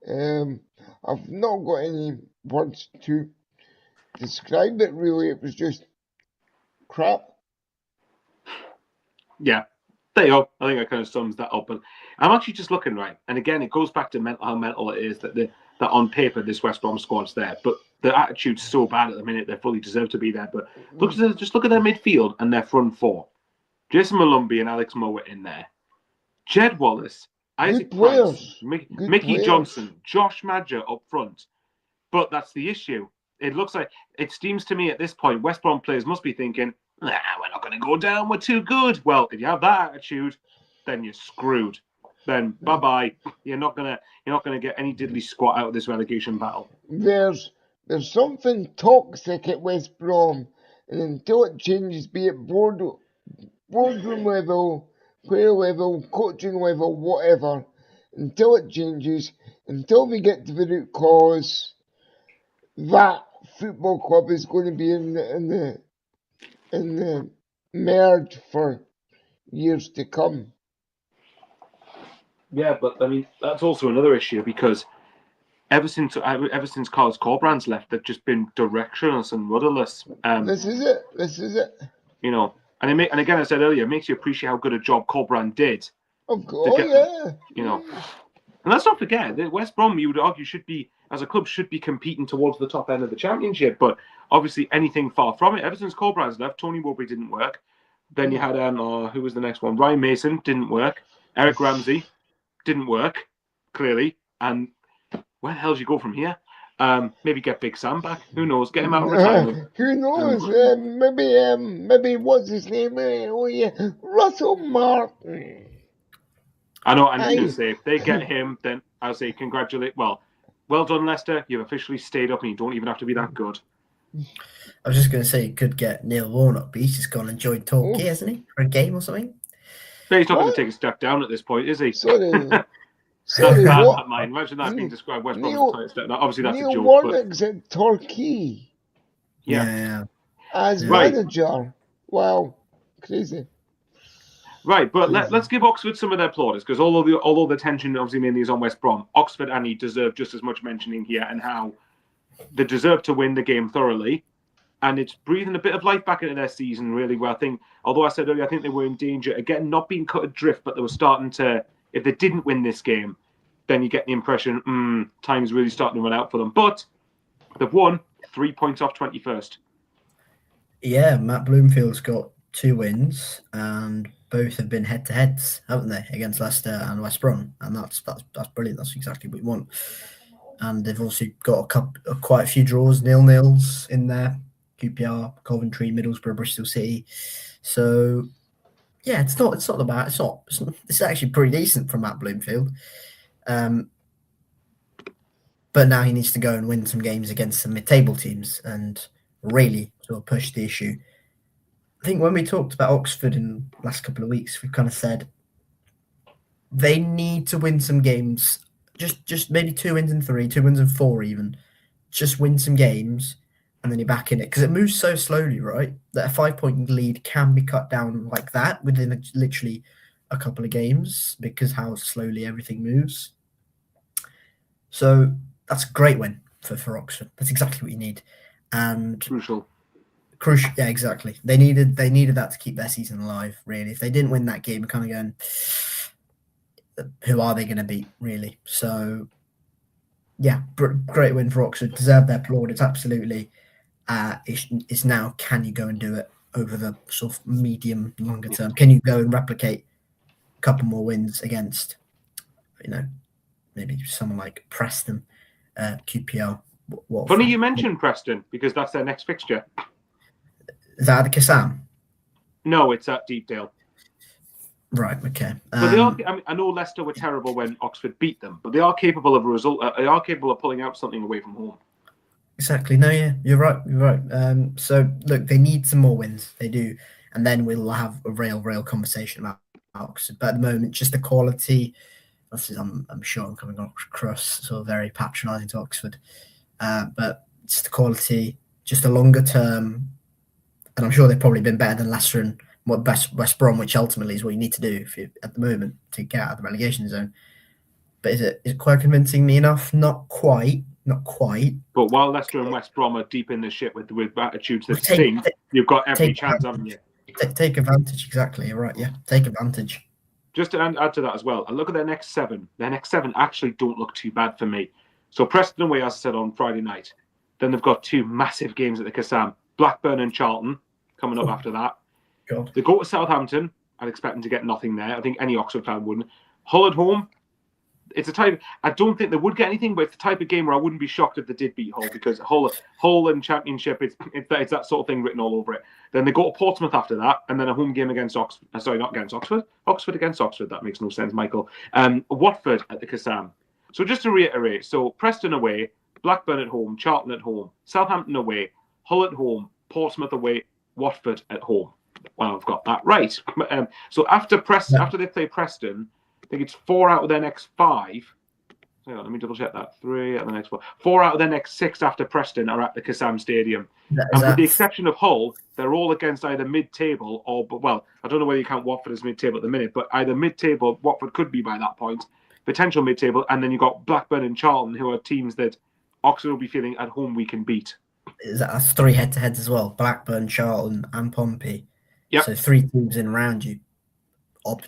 I've not got any words to describe it really. It was just crap. Yeah, there you go. I think that kind of sums that up. But I'm actually just looking, right, and again, it goes back to how mental it is that that on paper this West Brom squad's there, but the attitude's so bad at the minute they fully deserve to be there. But just look at their midfield and their front 4. Jason Malumbi and Alex Moore in there. Jed Wallace, Isaac Price, Mickey Johnson, Josh Madger up front. But that's the issue. It seems to me at this point, West Brom players must be thinking, we're not going to go down, we're too good. Well, if you have that attitude, then you're screwed. Then bye-bye. You're not gonna get any diddly squat out of this relegation battle. There's something toxic at West Brom, and until it changes, be it boardroom level, player level, coaching level, whatever, until it changes, until we get to the root cause, that football club is going to be in the merge for years to come. Yeah, but I mean that's also another issue because ever since Carlos Corbrand's left, they've just been directionless and rudderless. This is it. You know, and again, I said earlier, it makes you appreciate how good a job Corbrand did. Of course, yeah. You know, and let's not forget that West Brom, you would argue, as a club should be competing towards the top end of the championship, but obviously anything far from it. Ever since Corbrand's left, Tony Mowbray didn't work. Then you had who was the next one? Ryan Mason didn't work. Eric Ramsey didn't work, clearly. And where the hell do you go from here? Maybe get Big Sam back. Who knows? Get him out of retirement. Who knows? Maybe what's his name? Russell Martin. I know. I'm just going to say, if they get him, then I'll say congratulate. Well done, Leicester. You've officially stayed up, and you don't even have to be that good. I was just going to say, you could get Neil Warnock, but he's just gone and joined Torquay, hasn't he? For a game or something? But he's not going to take a step down at this point, is he? Sorry, what? Imagine that being described West Brom as a step down. Obviously, that's Neil a joke. Warnock's at Torquay. Yeah. As manager. Wow, crazy. Right, but let's give Oxford some of their plaudits, because although the tension obviously mainly is on West Brom, Oxford and he deserve just as much mentioning here, and how they deserve to win the game thoroughly. And it's breathing a bit of life back into their season, really. Where I think, although I said earlier, I think they were in danger again, not being cut adrift, but they were starting to. If they didn't win this game, then you get the impression time's really starting to run out for them. But they've won 3 points off 21st. Yeah, Matt Bloomfield's got 2 wins, and both have been head-to-heads, haven't they, against Leicester and West Brom? And that's brilliant. That's exactly what we want. And they've also got quite a few draws, 0-0s in there. QPR, Coventry, Middlesbrough, Bristol City. So yeah, it's actually pretty decent from Matt Bloomfield. But now he needs to go and win some games against some mid-table teams and really sort of push the issue. I think when we talked about Oxford in the last couple of weeks, we've kind of said they need to win some games. Just maybe 2 wins in 3, 2 wins in 4 even. Just win some games and then you're back in it. Because it moves so slowly, right? That a 5-point lead can be cut down like that within literally a couple of games because how slowly everything moves. So that's a great win for Oxford. That's exactly what you need. And Crucial. Yeah, exactly. They needed that to keep their season alive, really. If they didn't win that game, kind of going, who are they going to beat, really? So, yeah, great win for Oxford. Deserve their plaudits, absolutely. It's now, can you go and do it over the sort of medium, longer term? Can you go and replicate a couple more wins against, maybe someone like Preston, QPR? Funny you mentioned Preston, because that's their next fixture. Is that at the Kassam? No, it's at Deepdale. Right. Okay. But they are. I know Leicester were terrible when Oxford beat them, but they are capable of a result. They are capable of pulling out something away from home. Exactly. No, yeah, you're right. You're right. So look, they need some more wins. They do, and then we'll have a real conversation about Oxford. But at the moment, just the quality. I'm sure I'm coming across sort of very patronising to Oxford, but just the quality, just a longer term. And I'm sure they've probably been better than Leicester and West Brom, which ultimately is what you need to do at the moment to get out of the relegation zone. But is it quite convincing me enough? Not quite. But while Leicester and West Brom are deep in the shit with attitudes that stink, you've got every chance, haven't you? Take advantage, exactly. You're right, yeah. Take advantage. Just to add to that as well, and look at their next 7. Their next 7 actually don't look too bad for me. So Preston away, as I said, on Friday night. Then they've got 2 massive games at the Kassam. Blackburn and Charlton coming up after that. God. They go to Southampton. I'd expect them to get nothing there. I think any Oxford fan wouldn't. Hull at home. It's a type. I don't think they would get anything, but it's the type of game where I wouldn't be shocked if they did beat Hull, because Hull and Championship, it's that sort of thing written all over it. Then they go to Portsmouth after that, and then a home game against Oxford. Sorry, not against Oxford. Oxford against Oxford. That makes no sense, Michael. Watford at the Kassam. So just to reiterate, so Preston away, Blackburn at home, Charlton at home, Southampton away, Hull at home, Portsmouth away, Watford at home. Well, I've got that right. So after they play Preston, I think it's 4 out of their next 5. Hang on, let me double check that. 3 out of the next 4. 4 out of their next 6 after Preston are at the Kassam Stadium. And with the exception of Hull, they're all against either mid-table or, well, I don't know whether you count Watford as mid-table at the minute, but either mid-table, Watford could be by that point, potential mid-table, and then you've got Blackburn and Charlton, who are teams that Oxford will be feeling at home we can beat. That's 3 head-to-heads as well. Blackburn, Charlton, and Pompey. Yep. So 3 teams in around you.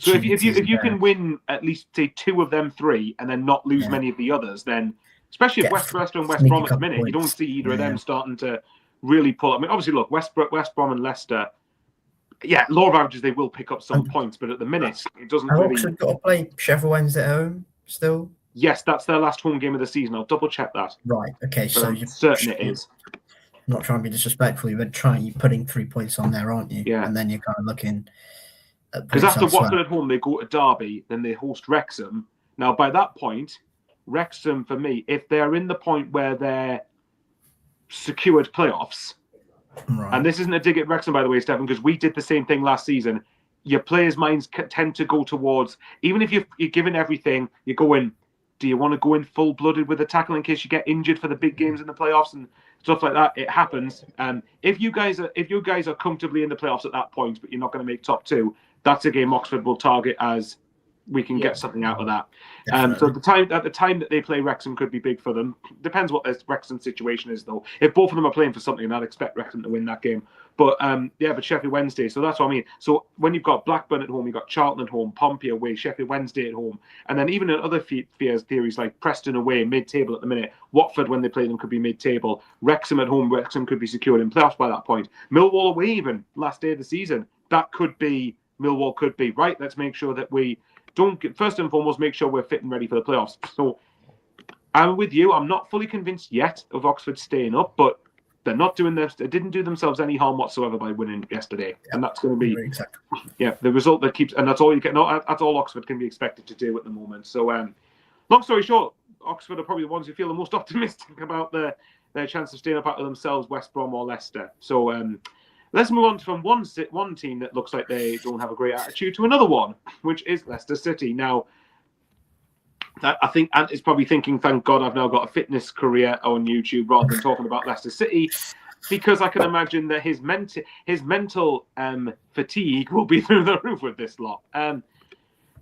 So if you can win at least say 2 of them 3 and then not lose many of the others, then especially if West Brom and West Brom at the minute, you don't see either of them starting to really pull. I mean, obviously, look, West Brom and Leicester, law of averages they will pick up some points, but at the minute it doesn't really. Oxford got to play Sheffield Wednesday at home still. Yes, that's their last home game of the season. I'll double check that. Right. Okay. So you're certain it is. I'm not trying to be disrespectful, you're putting 3 points on there, aren't you? Yeah. And then you're kind of looking. Because after Watford at home, they go to Derby, then they host Wrexham. Now, by that point, Wrexham, for me, if they're in the point where they're secured playoffs, right. And this isn't a dig at Wrexham, by the way, Stephan, because we did the same thing last season. Your players' minds tend to go towards, even if you're giving everything, you're going, Do you want to go in full-blooded with a tackle in case you get injured for the big games in the playoffs and stuff like that? It happens. If you guys are comfortably in the playoffs at that point, but you're not going to make top 2, that's a game Oxford will target as we can get something out of that. So at the time that they play Wrexham could be big for them. Depends what their Wrexham situation is, though. If both of them are playing for something, I'd expect Wrexham to win that game. But but Sheffield Wednesday. So that's what I mean. So when you've got Blackburn at home, you've got Charlton at home, Pompey away, Sheffield Wednesday at home, and then even in other theories like Preston away, mid-table at the minute. Watford when they play them could be mid-table. Wrexham at home, Wrexham could be secured in playoffs by that point. Millwall away even last day of the season. That could be Millwall could be right. Let's make sure that we don't first and foremost make sure we're fit and ready for the playoffs. So I'm with you. I'm not fully convinced yet of Oxford staying up, but they're not doing this. They didn't do themselves any harm whatsoever by winning yesterday, and that's going to be the result that keeps. And that's all you get. No, that's all Oxford can be expected to do at the moment. So, long story short, Oxford are probably the ones who feel the most optimistic about their chance of staying up out of themselves, West Brom or Leicester. So. Let's move on from one team that looks like they don't have a great attitude to another one, which is Leicester City. Now, I think Ant is probably thinking, thank God I've now got a fitness career on YouTube rather than talking about Leicester City, because I can imagine that his mental fatigue will be through the roof with this lot.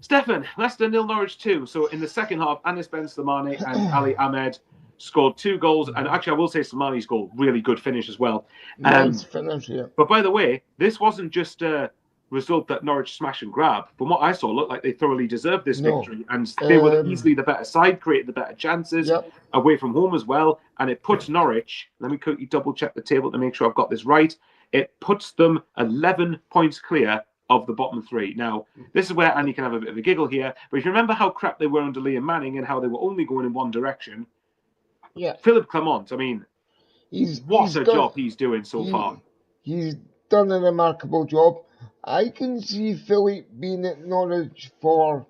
Stephan, Leicester 0 Norwich 2. So in the second half, Anis Ben Slimani and Ali Ahmed scored 2 goals, and actually I will say Slimani's goal, really good finish as well. Nice finish, yeah. But by the way, this wasn't just a result that Norwich smash and grab. From what I saw, looked like they thoroughly deserved this victory, and they were easily the better side, created the better chances away from home as well, and it puts Norwich, let me quickly double check the table to make sure I've got this right, it puts them 11 points clear of the bottom 3. Now, this is where Annie can have a bit of a giggle here, but if you remember how crap they were under Liam Manning and how they were only going in one direction, Philip Clement, I mean, what a job he's doing so far. He's done a remarkable job. I can see Philip being at Norwich for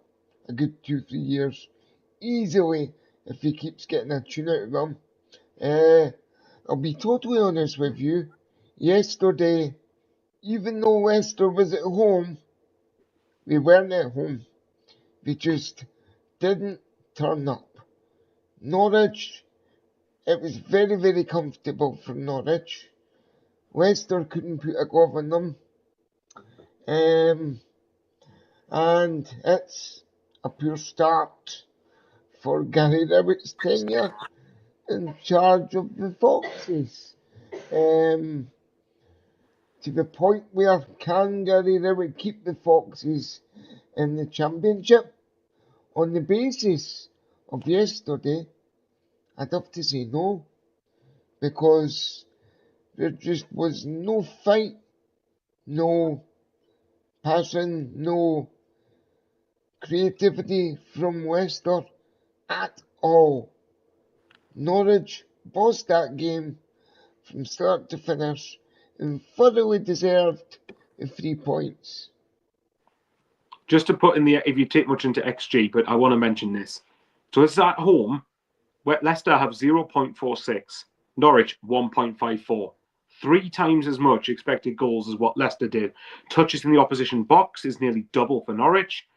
a good 2-3 years, easily, if he keeps getting a tune out of them. I'll be totally honest with you. Yesterday, even though Leicester was at home, they weren't at home. They just didn't turn up. Norwich, it was very, very comfortable for Norwich. Leicester couldn't put a glove on them. And it's a poor start for Gary Rowett's tenure in charge of the Foxes. To the point where can Gary Rowett keep the Foxes in the Championship? On the basis of yesterday, I'd have to say no, because there just was no fight, no passion, no creativity from Leicester at all. Norwich bossed that game from start to finish and thoroughly deserved the 3 points. Just to put in the, if you take much into XG, but I want to mention this. So it's at home, where Leicester have 0.46, Norwich 1.54. 3 times as much expected goals as what Leicester did. Touches in the opposition box is nearly double for Norwich.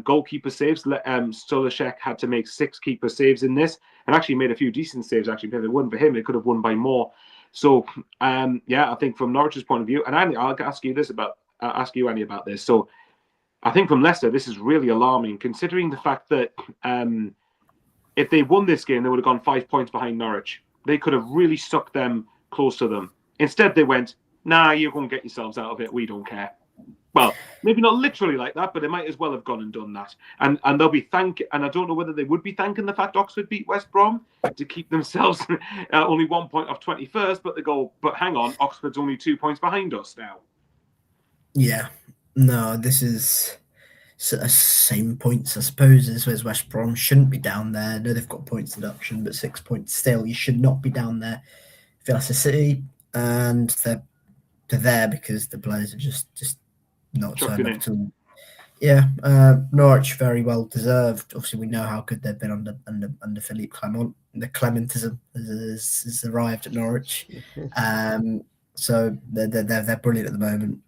Goalkeeper saves, Stolashek had to make 6 keeper saves in this, and actually made a few decent saves. Actually, if it wasn't for him, they could have won by more. So, I think from Norwich's point of view, and Andy, I'll ask you Andy, about this. So, I think from Leicester, this is really alarming, considering the fact that if they won this game, they would have gone 5 points behind Norwich. They could have really stuck them close to them. Instead, they went, nah, you're going to get yourselves out of it. We don't care. Well, maybe not literally like that, but they might as well have gone and done that. And they'll be and I don't know whether they would be thanking the fact Oxford beat West Brom to keep themselves only 1 point off 21st, but they go, but hang on, Oxford's only 2 points behind us now. Yeah. No, this is same points, I suppose, as West Brom. Shouldn't be down there. No, they've got points deduction, but 6 points still. You should not be down there. Leicester City, and they're there because the players are just not turned up to. Yeah, Norwich very well deserved. Obviously, we know how good they've been under Philippe Clement. The Clementism has arrived at Norwich, so they're brilliant at the moment.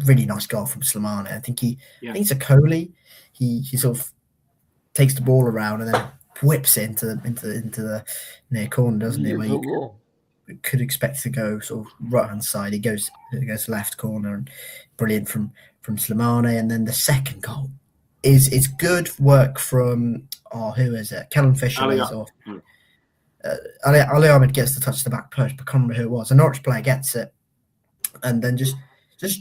Really nice goal from Slimani. I think he's a Coley. He sort of takes the ball around and then whips it into the near corner, doesn't he? Where you Beautiful. could expect to go sort of right hand side. He goes left corner, and brilliant from Slimane. And then the second goal is good work from who is it? Callum Fisher lays off. Ali Ahmed gets the touch to the back post, but I can't remember who it was. A Norwich player gets it and then just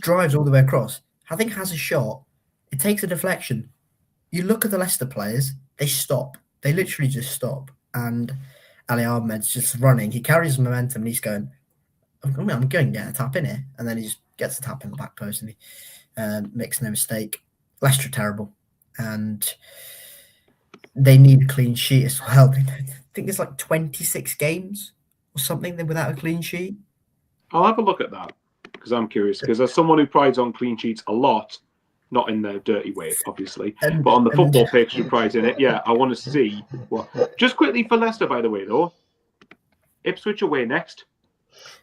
drives all the way across. I think has a shot. It takes a deflection. You look at the Leicester players, they stop. They literally just stop. And Ali Ahmed's just running. He carries momentum and he's going, I'm going to get a tap in here. And then he just gets the tap in the back post and he makes no mistake. Leicester are terrible. And they need a clean sheet as well. I think there's like 26 games or something without a clean sheet. I'll have a look at that because I'm curious. Because as someone who prides on clean sheets a lot, not in the dirty way, obviously, but on the football pitch who prides in it, yeah, I want to see what. Just quickly for Leicester, by the way, though, Ipswich away next.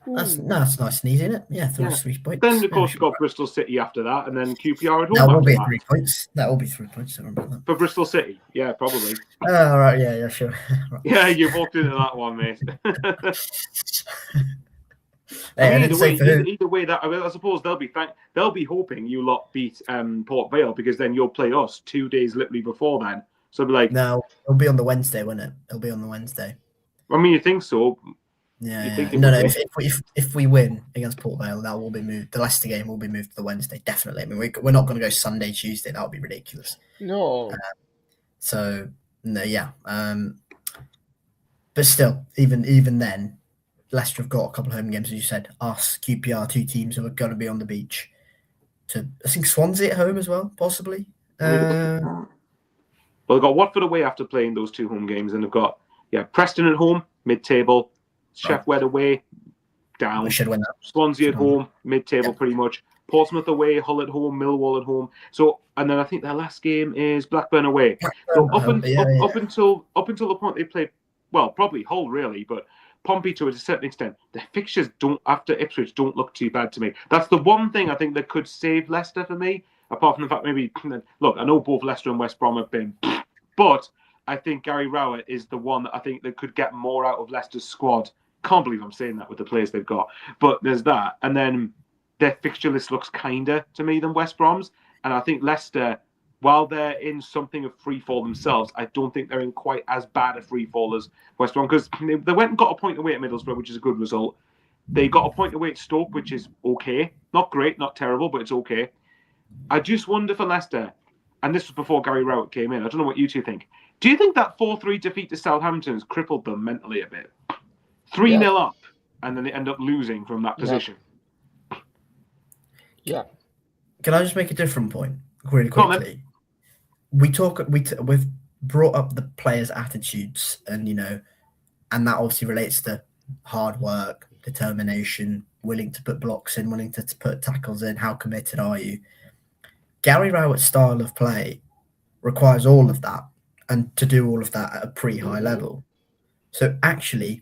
That's nice and easy, isn't it? Yeah, 3 points. Then, of course, you've got Bristol City after that, and then QPR at home. That will be 3 points. That will be 3 points. I remember that. For Bristol City, yeah, probably. All right, yeah, sure. Right. Yeah, you've walked into that one, mate. Either way, that I suppose they'll be hoping you lot beat Port Vale because then you'll play us 2 days literally before then. So it'll be like no, it'll be on the Wednesday, won't it? It'll be on the Wednesday. I mean, you think so? Yeah. No. If we win against Port Vale, that will be moved. The Leicester game will be moved to the Wednesday, definitely. I mean, we're not going to go Sunday, Tuesday. That would be ridiculous. No. So no, yeah. But still, even then, Leicester have got a couple of home games, as you said. Us, QPR, 2 teams who are going to be on the beach. I think Swansea at home as well, possibly. Well, they've got Watford away after playing those 2 home games, and they've got Preston at home, mid-table. Sheffield away, down. We should win that. Swansea at home, mid-table pretty much. Portsmouth away, Hull at home, Millwall at home. So, and then I think their last game is Blackburn away. So up until the point they played, well, probably Hull really, but Pompey to a certain extent, their fixtures after Ipswich don't look too bad to me. That's the one thing I think that could save Leicester for me. Apart from the fact maybe look, I know both Leicester and West Brom have been, but I think Gary Rowett is the one that I think that could get more out of Leicester's squad. Can't believe I'm saying that with the players they've got. But there's that. And then their fixture list looks kinder to me than West Brom's. And I think Leicester, while they're in something of free fall themselves, I don't think they're in quite as bad a free fall as West Brom. Because they went and got a point away at Middlesbrough, which is a good result. They got a point away at Stoke, which is okay. Not great, not terrible, but it's okay. I just wonder for Leicester, and this was before Gary Rowett came in, I don't know what you two think. Do you think that 4-3 defeat to Southampton has crippled them mentally a bit? 3-0 up, and then they end up losing from that position. Yeah. Can I just make a different point really quickly? We've brought up the players' attitudes, and and that obviously relates to hard work, determination, willing to put blocks in, willing to put tackles in. How committed are you? Gary Rowett's style of play requires all of that, and to do all of that at a pretty high level. So actually,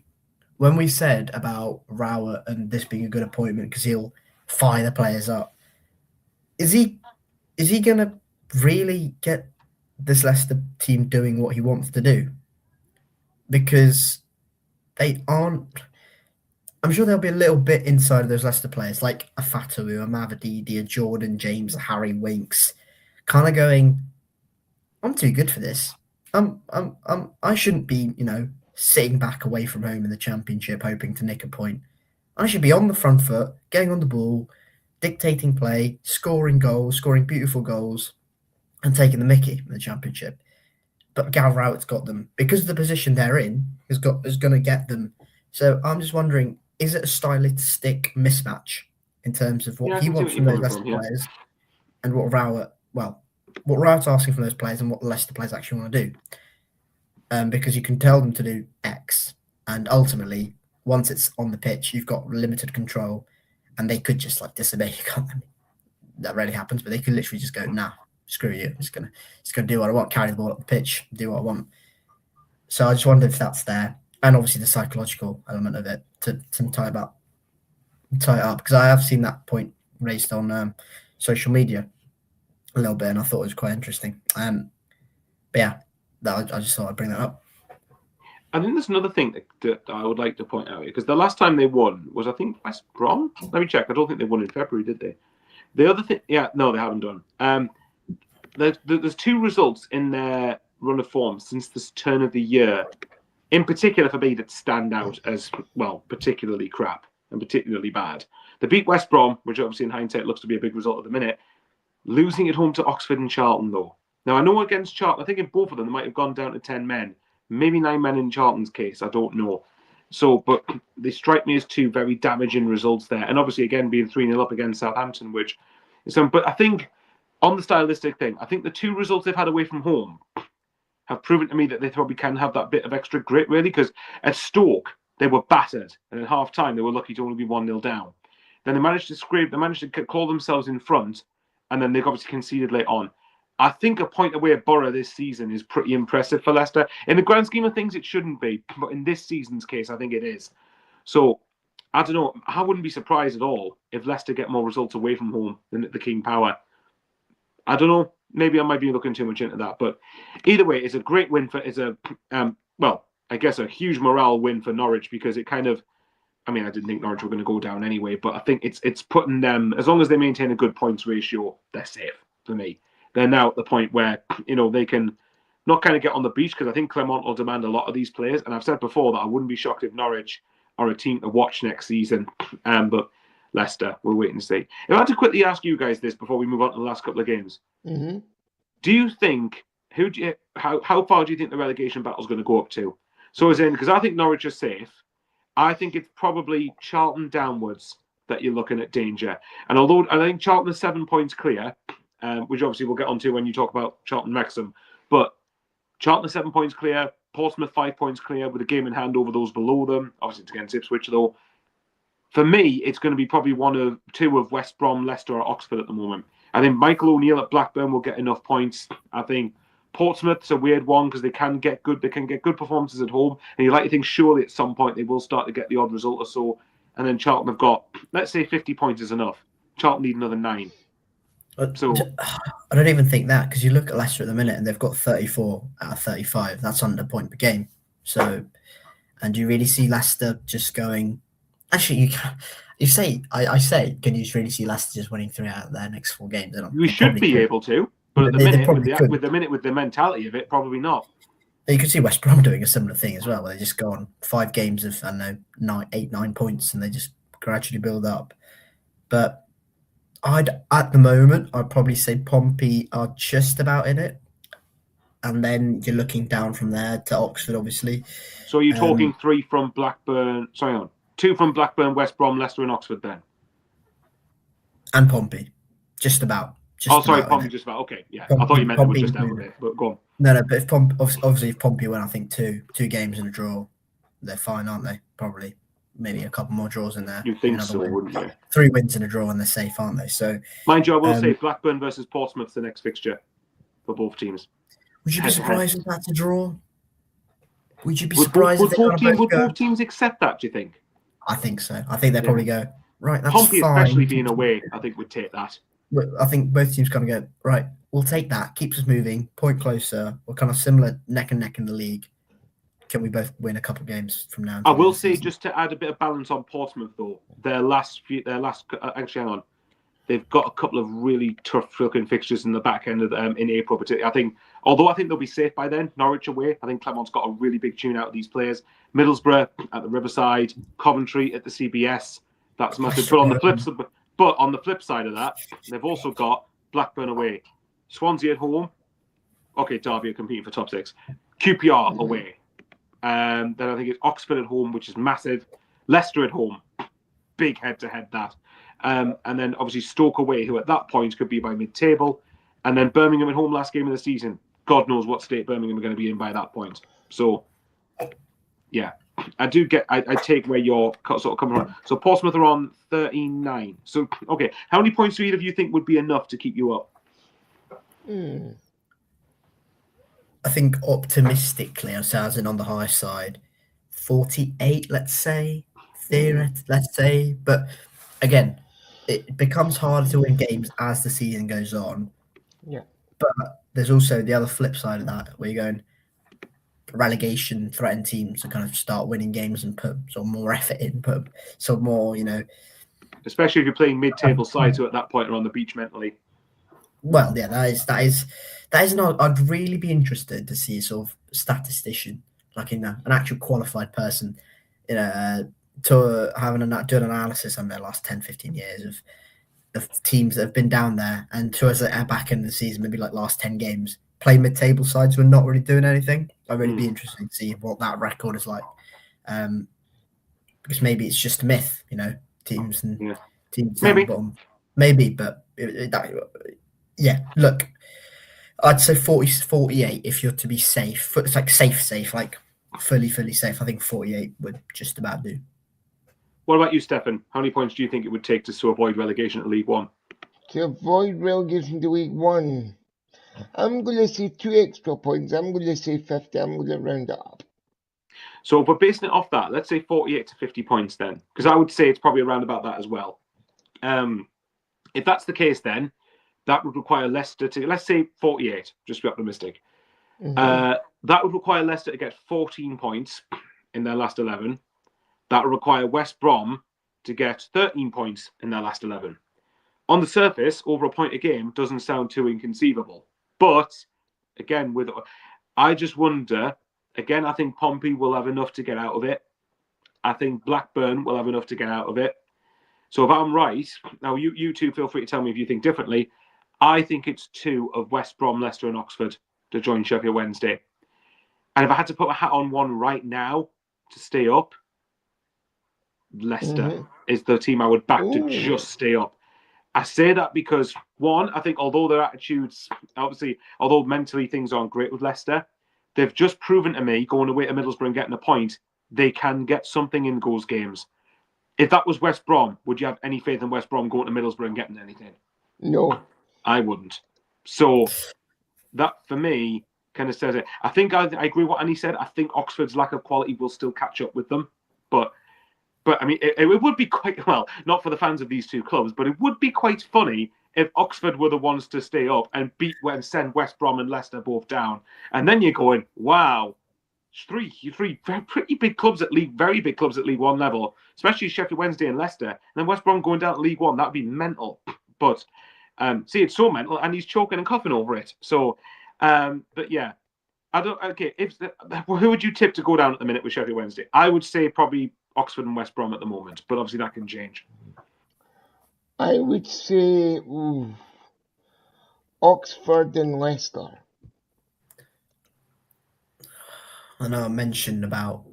when we said about Rowett and this being a good appointment because he'll fire the players up, is he going to really get this Leicester team doing what he wants to do? Because they aren't. I'm sure there'll be a little bit inside of those Leicester players, like a Fatawu, a Mavadidi, a Jordan James, a Harry Winks, kind of going, I'm too good for this. I shouldn't be, sitting back away from home in the Championship hoping to nick a point. I should be on the front foot, getting on the ball, dictating play, scoring goals, scoring beautiful goals, and taking the mickey in the Championship. But Gary Rowett's got them because of the position they're in. Is going to get them. So I'm just wondering, is it a stylistic mismatch in terms of what he wants from those Leicester players and what Rowett's asking from those players and what the Leicester players actually want to do? Because you can tell them to do X, and ultimately, once it's on the pitch, you've got limited control, and they could just disobey you, can't they? That rarely happens, but they could literally just go, nah, screw you. I'm just gonna do what I want, carry the ball up the pitch, do what I want. So I just wonder if that's there, and obviously the psychological element of it to tie it up, because I have seen that point raised on social media a little bit, and I thought it was quite interesting. But yeah. I just thought I'd bring that up. I think there's another thing that I would like to point out, because the last time they won was, I think, West Brom. Let me check. I don't think they won in February, did they? The other thing, no, they haven't done. There's two results in their run of form since this turn of the year, in particular for me, that stand out as, well, particularly crap and particularly bad. They beat West Brom, which obviously in hindsight looks to be a big result at the minute, losing at home to Oxford and Charlton, though. Now, I know against Charlton, I think in both of them, they might have gone down to 10 men. Maybe 9 men in Charlton's case, I don't know. So, but they strike me as two very damaging results there. And obviously, again, being 3-0 up against Southampton, which is but I think on the stylistic thing, I think the two results they've had away from home have proven to me that they probably can have that bit of extra grit, really, because at Stoke, they were battered. And at half time, they were lucky to only be 1-0 down. Then they managed to claw themselves in front, and then they obviously conceded late on. I think a point away at Borough this season is pretty impressive for Leicester. In the grand scheme of things, it shouldn't be, but in this season's case, I think it is. So, I don't know. I wouldn't be surprised at all if Leicester get more results away from home than at the King Power. I don't know. Maybe I might be looking too much into that, but either way, it's a great win for. It's a I guess a huge morale win for Norwich, because it kind of. I mean, I didn't think Norwich were going to go down anyway, but I think it's putting them, as long as they maintain a good points ratio, they're safe for me. They're now at the point where, they can not kind of get on the beach, because I think Clermont will demand a lot of these players. And I've said before that I wouldn't be shocked if Norwich are a team to watch next season. But Leicester, we'll wait and see. If I had to quickly ask you guys this before we move on to the last couple of games. Mm-hmm. Do you think, how far do you think the relegation battle is going to go up to? So as in, because I think Norwich are safe, I think it's probably Charlton downwards that you're looking at danger. And although I think Charlton is 7 points clear, which obviously we'll get onto when you talk about Charlton Wrexham, but Charlton is 7 points clear, Portsmouth 5 points clear with a game in hand over those below them. Obviously it's against Ipswich though. For me, it's going to be probably one of two of West Brom, Leicester, or Oxford at the moment. I think Michael O'Neill at Blackburn will get enough points. I think Portsmouth's a weird one because they can get good performances at home, and you like to think surely at some point they will start to get the odd result or so. And then Charlton have got, let's say 50 points is enough. Charlton need another 9. So I don't even think that, because you look at Leicester at the minute and they've got 34 out of 35. That's under a point per game. So, and you really see Leicester just going? Actually, I say, can you really see Leicester just winning 3 out of their next 4 games? We should be able to, but at the minute, with the mentality of it, probably not. You could see West Brom doing a similar thing as well, where they just go on 5 games of, I don't know, 9 points, and they just gradually build up. But at the moment, I'd probably say Pompey are just about in it. And then you're looking down from there to Oxford, obviously. So you're talking 3 from Blackburn, 2 from Blackburn, West Brom, Leicester and Oxford then? And Pompey. Just about. Pompey just about. Okay, yeah. I thought you meant Pompey, they were just out of it, but go on. No, but if Pompey win, I think two games and a draw, they're fine, aren't they? Probably. Maybe a couple more draws in there. You think so, wouldn't you? 3 wins and a draw and they're safe, aren't they? So, mind you, I will say Blackburn versus Portsmouth's the next fixture for both teams. Would you be surprised if that's a draw? Would you be surprised would both teams accept that, do you think? I think so. I think they'll probably go, right, that's Pompey, fine. especially being away, I think would take that. I think both teams kind of go, right, we'll take that, keeps us moving, point closer. We're kind of similar neck and neck in the league. Can we both win a couple of games from now? I will say, just to add a bit of balance on Portsmouth, though, actually, hang on. They've got a couple of really tough-looking fixtures in the back end of in April, particularly. Although I think they'll be safe by then. Norwich away. I think Clermont's got a really big tune out of these players. Middlesbrough at the Riverside, Coventry at the CBS. That's massive. But on the flip side of that, they've also got Blackburn away, Swansea at home. Okay, Derby are competing for top 6. QPR away. Then I think it's Oxford at home, which is massive. Leicester at home, big head-to-head that. And then obviously Stoke away, who at that point could be by mid-table. And then Birmingham at home, last game of the season. God knows what state Birmingham are going to be in by that point. So, yeah, I take where you're sort of coming from. So Portsmouth are on 39. So, okay, how many points do either of you think would be enough to keep you up? I think optimistically, as in on the high side, 48, let's say, let's say. But again, it becomes harder to win games as the season goes on. Yeah. But there's also the other flip side of that, where you're going, relegation threatened teams to kind of start winning games and put some more effort in, put some more, Especially if you're playing mid-table sides who at that point are on the beach mentally. Well, yeah, that is not. I'd really be interested to see a sort of statistician, like an actual qualified person, to having do an analysis on their last 10, 15 years of teams that have been down there, and to us at our back end of the season, maybe like last 10 games, play mid-table sides who are not really doing anything. I'd really be interested to see what that record is like, because maybe it's just a myth, teams and teams down the bottom, maybe, but yeah, look, I'd say 48 if you're to be safe. It's like safe, like fully safe. I think 48 would just about do. What about you, Stephan? How many points do you think it would take to avoid relegation to League One? To avoid relegation to League One, I'm going to say 2 extra points. I'm going to say 50. I'm going to round it up. So if we're basing it off that, let's say 48 to 50 points then, because I would say it's probably around about that as well. If that's the case, then that would require Leicester to, let's say 48, just to be optimistic. That would require Leicester to get 14 points in their last 11. That would require West Brom to get 13 points in their last 11. On the surface, over a point a game doesn't sound too inconceivable. But, again, I just wonder, again, I think Pompey will have enough to get out of it. I think Blackburn will have enough to get out of it. So if I'm right, now you two feel free to tell me if you think differently. I think it's 2 of West Brom, Leicester and Oxford to join Sheffield Wednesday. And if I had to put my hat on one right now to stay up, Leicester is the team I would back to just stay up. I say that because, one, I think although their attitudes, obviously, although mentally things aren't great with Leicester, they've just proven to me, going away to Middlesbrough and getting a point, they can get something in those games. If that was West Brom, would you have any faith in West Brom going to Middlesbrough and getting anything? No. I wouldn't. So that, for me, kind of says it. I think I agree with what Annie said. I think Oxford's lack of quality will still catch up with them. But I mean, it would be quite, well, not for the fans of these two clubs, but it would be quite funny if Oxford were the ones to stay up and send West Brom and Leicester both down. And then you're going, wow, three pretty big clubs very big clubs at League One level, especially Sheffield Wednesday and Leicester. And then West Brom going down to League One, that'd be mental. But see, it's so mental, and he's choking and coughing over it. So, but yeah, who would you tip to go down at the minute with Sheffield Wednesday? I would say probably Oxford and West Brom at the moment, but obviously that can change. I would say Oxford and Leicester. I know I mentioned about.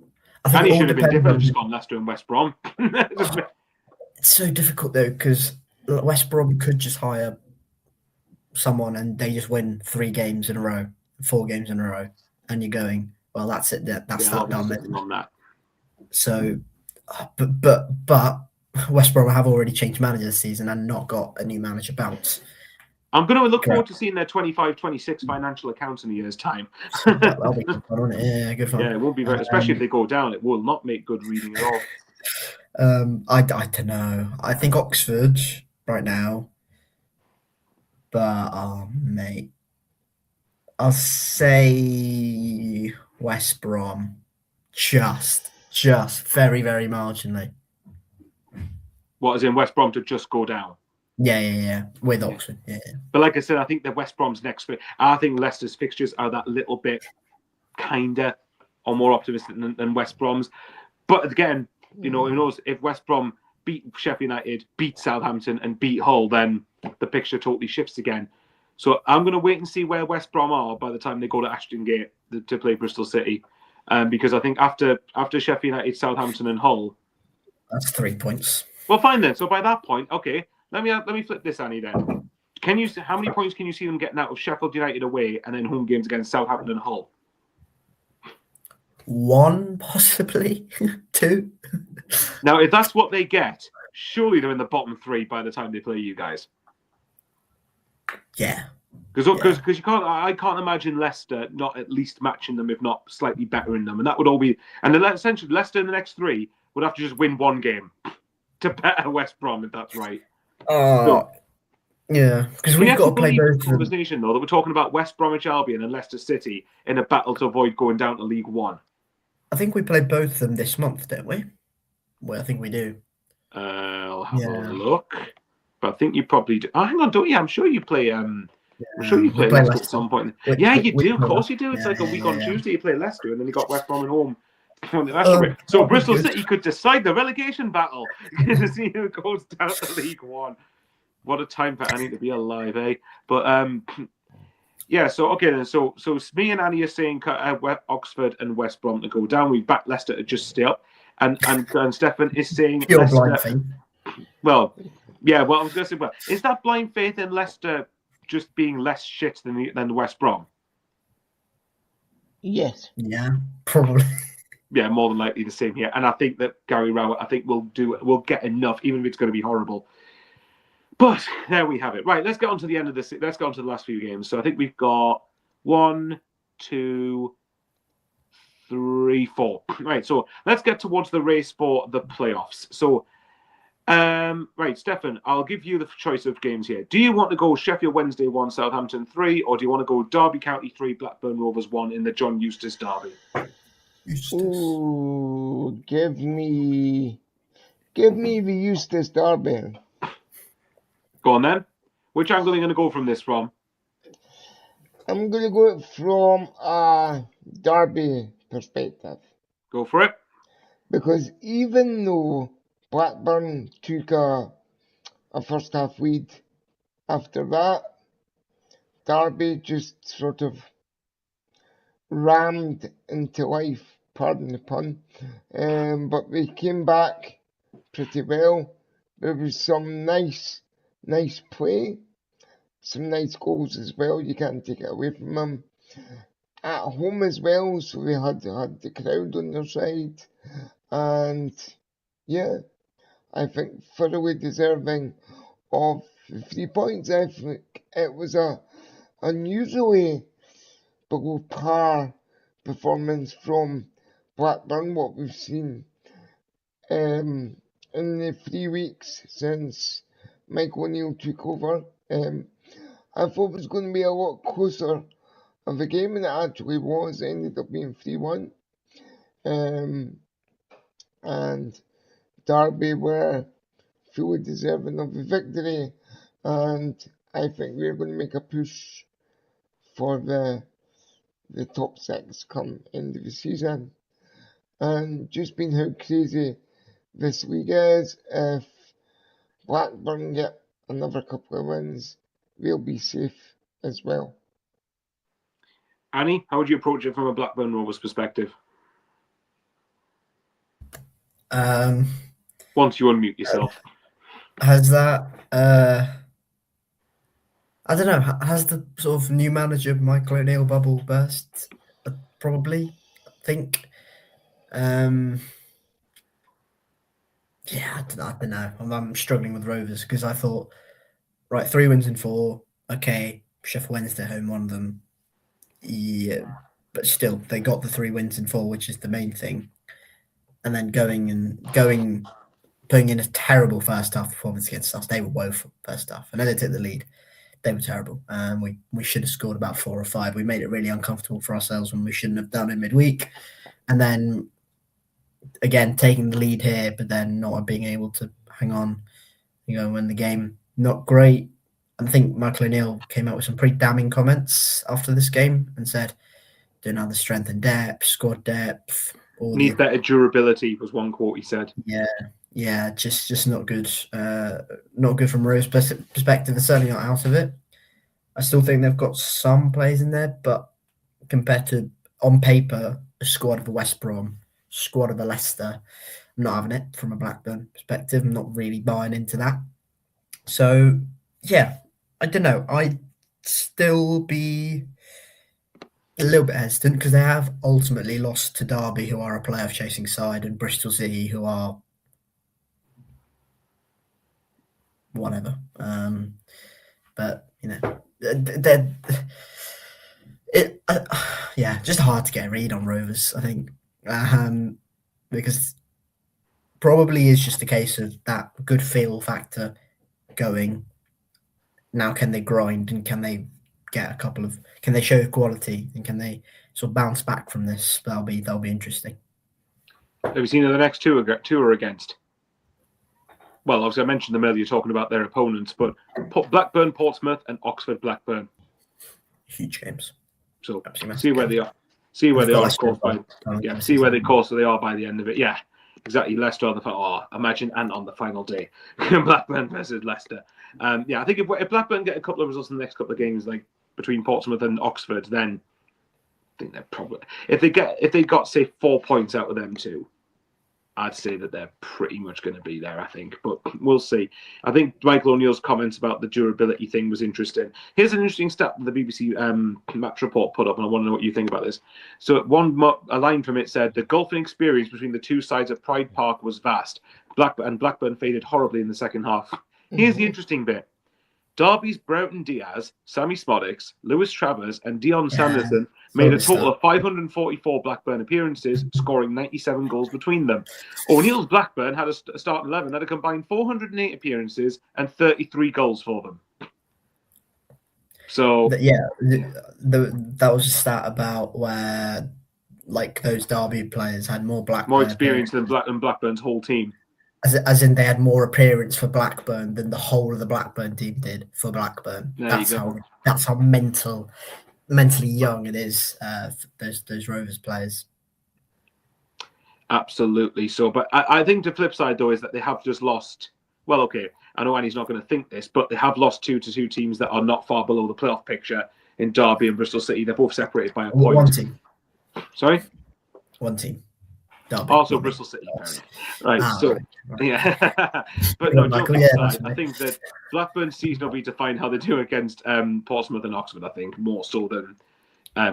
I think it should have been different. Just gone Leicester and West Brom. It's so difficult though, because West Brom could just hire someone and they just win 3 games in a row, 4 games in a row, and you're going, well, that's it. That's that done. On that. So, but West Brom have already changed managers this season and not got a new manager bounce. I'm going to look forward to seeing their 25-26 financial accounts in a year's time. That'll be good fun, won't it? Yeah, good fun. Yeah, it won't be very, especially if they go down. It will not make good reading at all. I don't know. I think Oxford right now, but mate, I'll say West Brom, just very marginally. What, as in West Brom to just go down? Yeah. With Oxford, yeah. But like I said, I think the West Brom's next. I think Leicester's fixtures are that little bit kinder or more optimistic than West Brom's. But again, who knows, if West Brom beat Sheffield United, beat Southampton and beat Hull, then the picture totally shifts again. So I'm going to wait and see where West Brom are by the time they go to Ashton Gate to play Bristol City. Because I think after Sheffield United, Southampton and Hull... That's 3 points. Well, fine then. So by that point, okay, let me flip this, Annie, then. How many points can you see them getting out of Sheffield United away and then home games against Southampton and Hull? 1, possibly 2. Now, if that's what they get, surely they're in the bottom 3 by the time they play you guys. Yeah. Because I can't imagine Leicester not at least matching them, if not slightly better in them, and that would all be. And then essentially, Leicester in the next 3 would have to just win 1 game to better West Brom, if that's right. Yeah, because Can you we've got actually to play believe this both of them. conversation, though, that we're talking about West Bromwich Albion and Leicester City in a battle to avoid going down to League One? I think we play both of them this month, don't we? Well, I think we do. I'll have a Yeah. look. But I think you probably do. Oh, hang on, don't you? I'm sure you play. I'm sure you We play play Leicester at Leicester. some point. Which, Yeah, which, you which do. Of colour? course you do. It's Yeah, like a week on Tuesday. You play Leicester, and then you got West Brom at home. Oh, So that'll be Bristol good. City could decide the relegation battle to see who goes down to League One. What a time for Annie to be alive, eh? But yeah. So okay, then. So me and Annie are saying Oxford and West Brom to go down. We back Leicester to just stay up, and Stephan is saying Pure Leicester. blind faith. Well, yeah. Well, I was going to say, well, is that blind faith in Leicester just being less shit than West Brom? Yes. Yeah, probably. Yeah, more than likely the same here. And I think that Gary Rowett, I think will get enough, even if it's going to be horrible. But there we have it. Right, let's get on to the end of this. Let's get on to the last few games. So I think we've got 1, 2, 3, 4. Right, so let's get towards the race for the playoffs. So, right, Stephan, I'll give you the choice of games here. Do you want to go Sheffield Wednesday 1, Southampton 3, or do you want to go Derby County 3, Blackburn Rovers 1 in the John Eustace Derby? Ooh, give me the Eustace Derby. Go on then. Which angle are you going to go from this from? I'm going to go from a Derby perspective. Go for it. Because even though Blackburn took a first half lead, after that, Derby just sort of rammed into life, pardon the pun. But they came back pretty well. There was some nice play, some nice goals as well. You can't take it away from them. At home as well, so they had the crowd on their side. And yeah, I think thoroughly deserving of the 3 points. I think it was a unusually below par performance from Blackburn, what we've seen in the 3 weeks since Michael O'Neill took over. I thought it was going to be a lot closer of a game, and it actually was. It ended up being 3-1. And Derby were fully deserving of the victory, and I think we're going to make a push for the top 6 come end of the season. And just being how crazy this league is, if Blackburn get another couple of wins, they'll be safe as well. Annie, how would you approach it from a Blackburn Rovers perspective? Once you unmute yourself. Has that I don't know, has the sort of new manager Michael O'Neill bubble burst? Probably, I think. Yeah, I don't know. I'm struggling with Rovers because I thought, right, 3 wins in 4. Okay, Sheffield Wednesday home, one of them. Yeah, but still, they got the 3 wins in 4, which is the main thing. And then putting in a terrible first half performance against us. They were woeful first half. I know they took the lead. They were terrible. We should have scored about 4 or 5. We made it really uncomfortable for ourselves when we shouldn't have done in midweek. And then again, taking the lead here, but then not being able to hang on, win the game. Not great. I think Michael O'Neill came out with some pretty damning comments after this game and said, don't have the strength and depth, squad depth. Need better durability was one quote he said. Yeah, just not good. Not good from Rowe's perspective, and certainly not out of it. I still think they've got some players in there, but compared to, on paper, a squad of a West Brom, squad of a Leicester, I'm not having it from a Blackburn perspective. I'm not really buying into that. So, yeah, I don't know. I'd still be a little bit hesitant because they have ultimately lost to Derby, who are a playoff chasing side, and Bristol City, who are whatever. But they're just hard to get a read on Rovers, I think, because probably is just a case of that good feel factor going. Now, can they grind and can they get can they show quality and can they sort of bounce back from this? That'll be interesting. Have you seen who the next two are against? Well, obviously I mentioned them earlier talking about their opponents, but Blackburn, Portsmouth, and Oxford, Blackburn. Huge games. So Absolutely see where they are. See where they are, of course. See where they course they are by the end of it. Yeah, exactly. Leicester on the imagine and on the final day, Blackburn versus Leicester. I think if Blackburn get a couple of results in the next couple of games, like between Portsmouth and Oxford, then I think they're probably if they got say 4 points out of them two, I'd say that they're pretty much going to be there, I think. But we'll see. I think Michael O'Neill's comments about the durability thing was interesting. Here's an interesting stat that the BBC match report put up, and I want to know what you think about this. So a line from it said, the golfing experience between the two sides of Pride Park was vast. Blackburn faded horribly in the second half. Here's the interesting bit. Derby's Broughton Diaz, Sammy Smodics, Lewis Travers, and Dion Sanderson made a total of 544 Blackburn appearances, scoring 97 goals between them. O'Neill's Blackburn had a starting 11 that had a combined 408 appearances and 33 goals for them. So that was a stat about where like those Derby players had more experience than Blackburn's whole team. As in they had more appearance for Blackburn than the whole of the Blackburn team did for Blackburn. That's how mentally young it is those Rovers players. Absolutely. So, but I think the flip side though is that they have just lost. Well, okay, I know Annie's not going to think this, but they have lost two teams that are not far below the playoff picture in Derby and Bristol City. They're both separated by a point. One team. Sorry? One team. Derby, also Bristol City. Right. Yeah. But no, joking aside, I think that Blackburn's season will be to find how they do against Portsmouth and Oxford, I think, more so than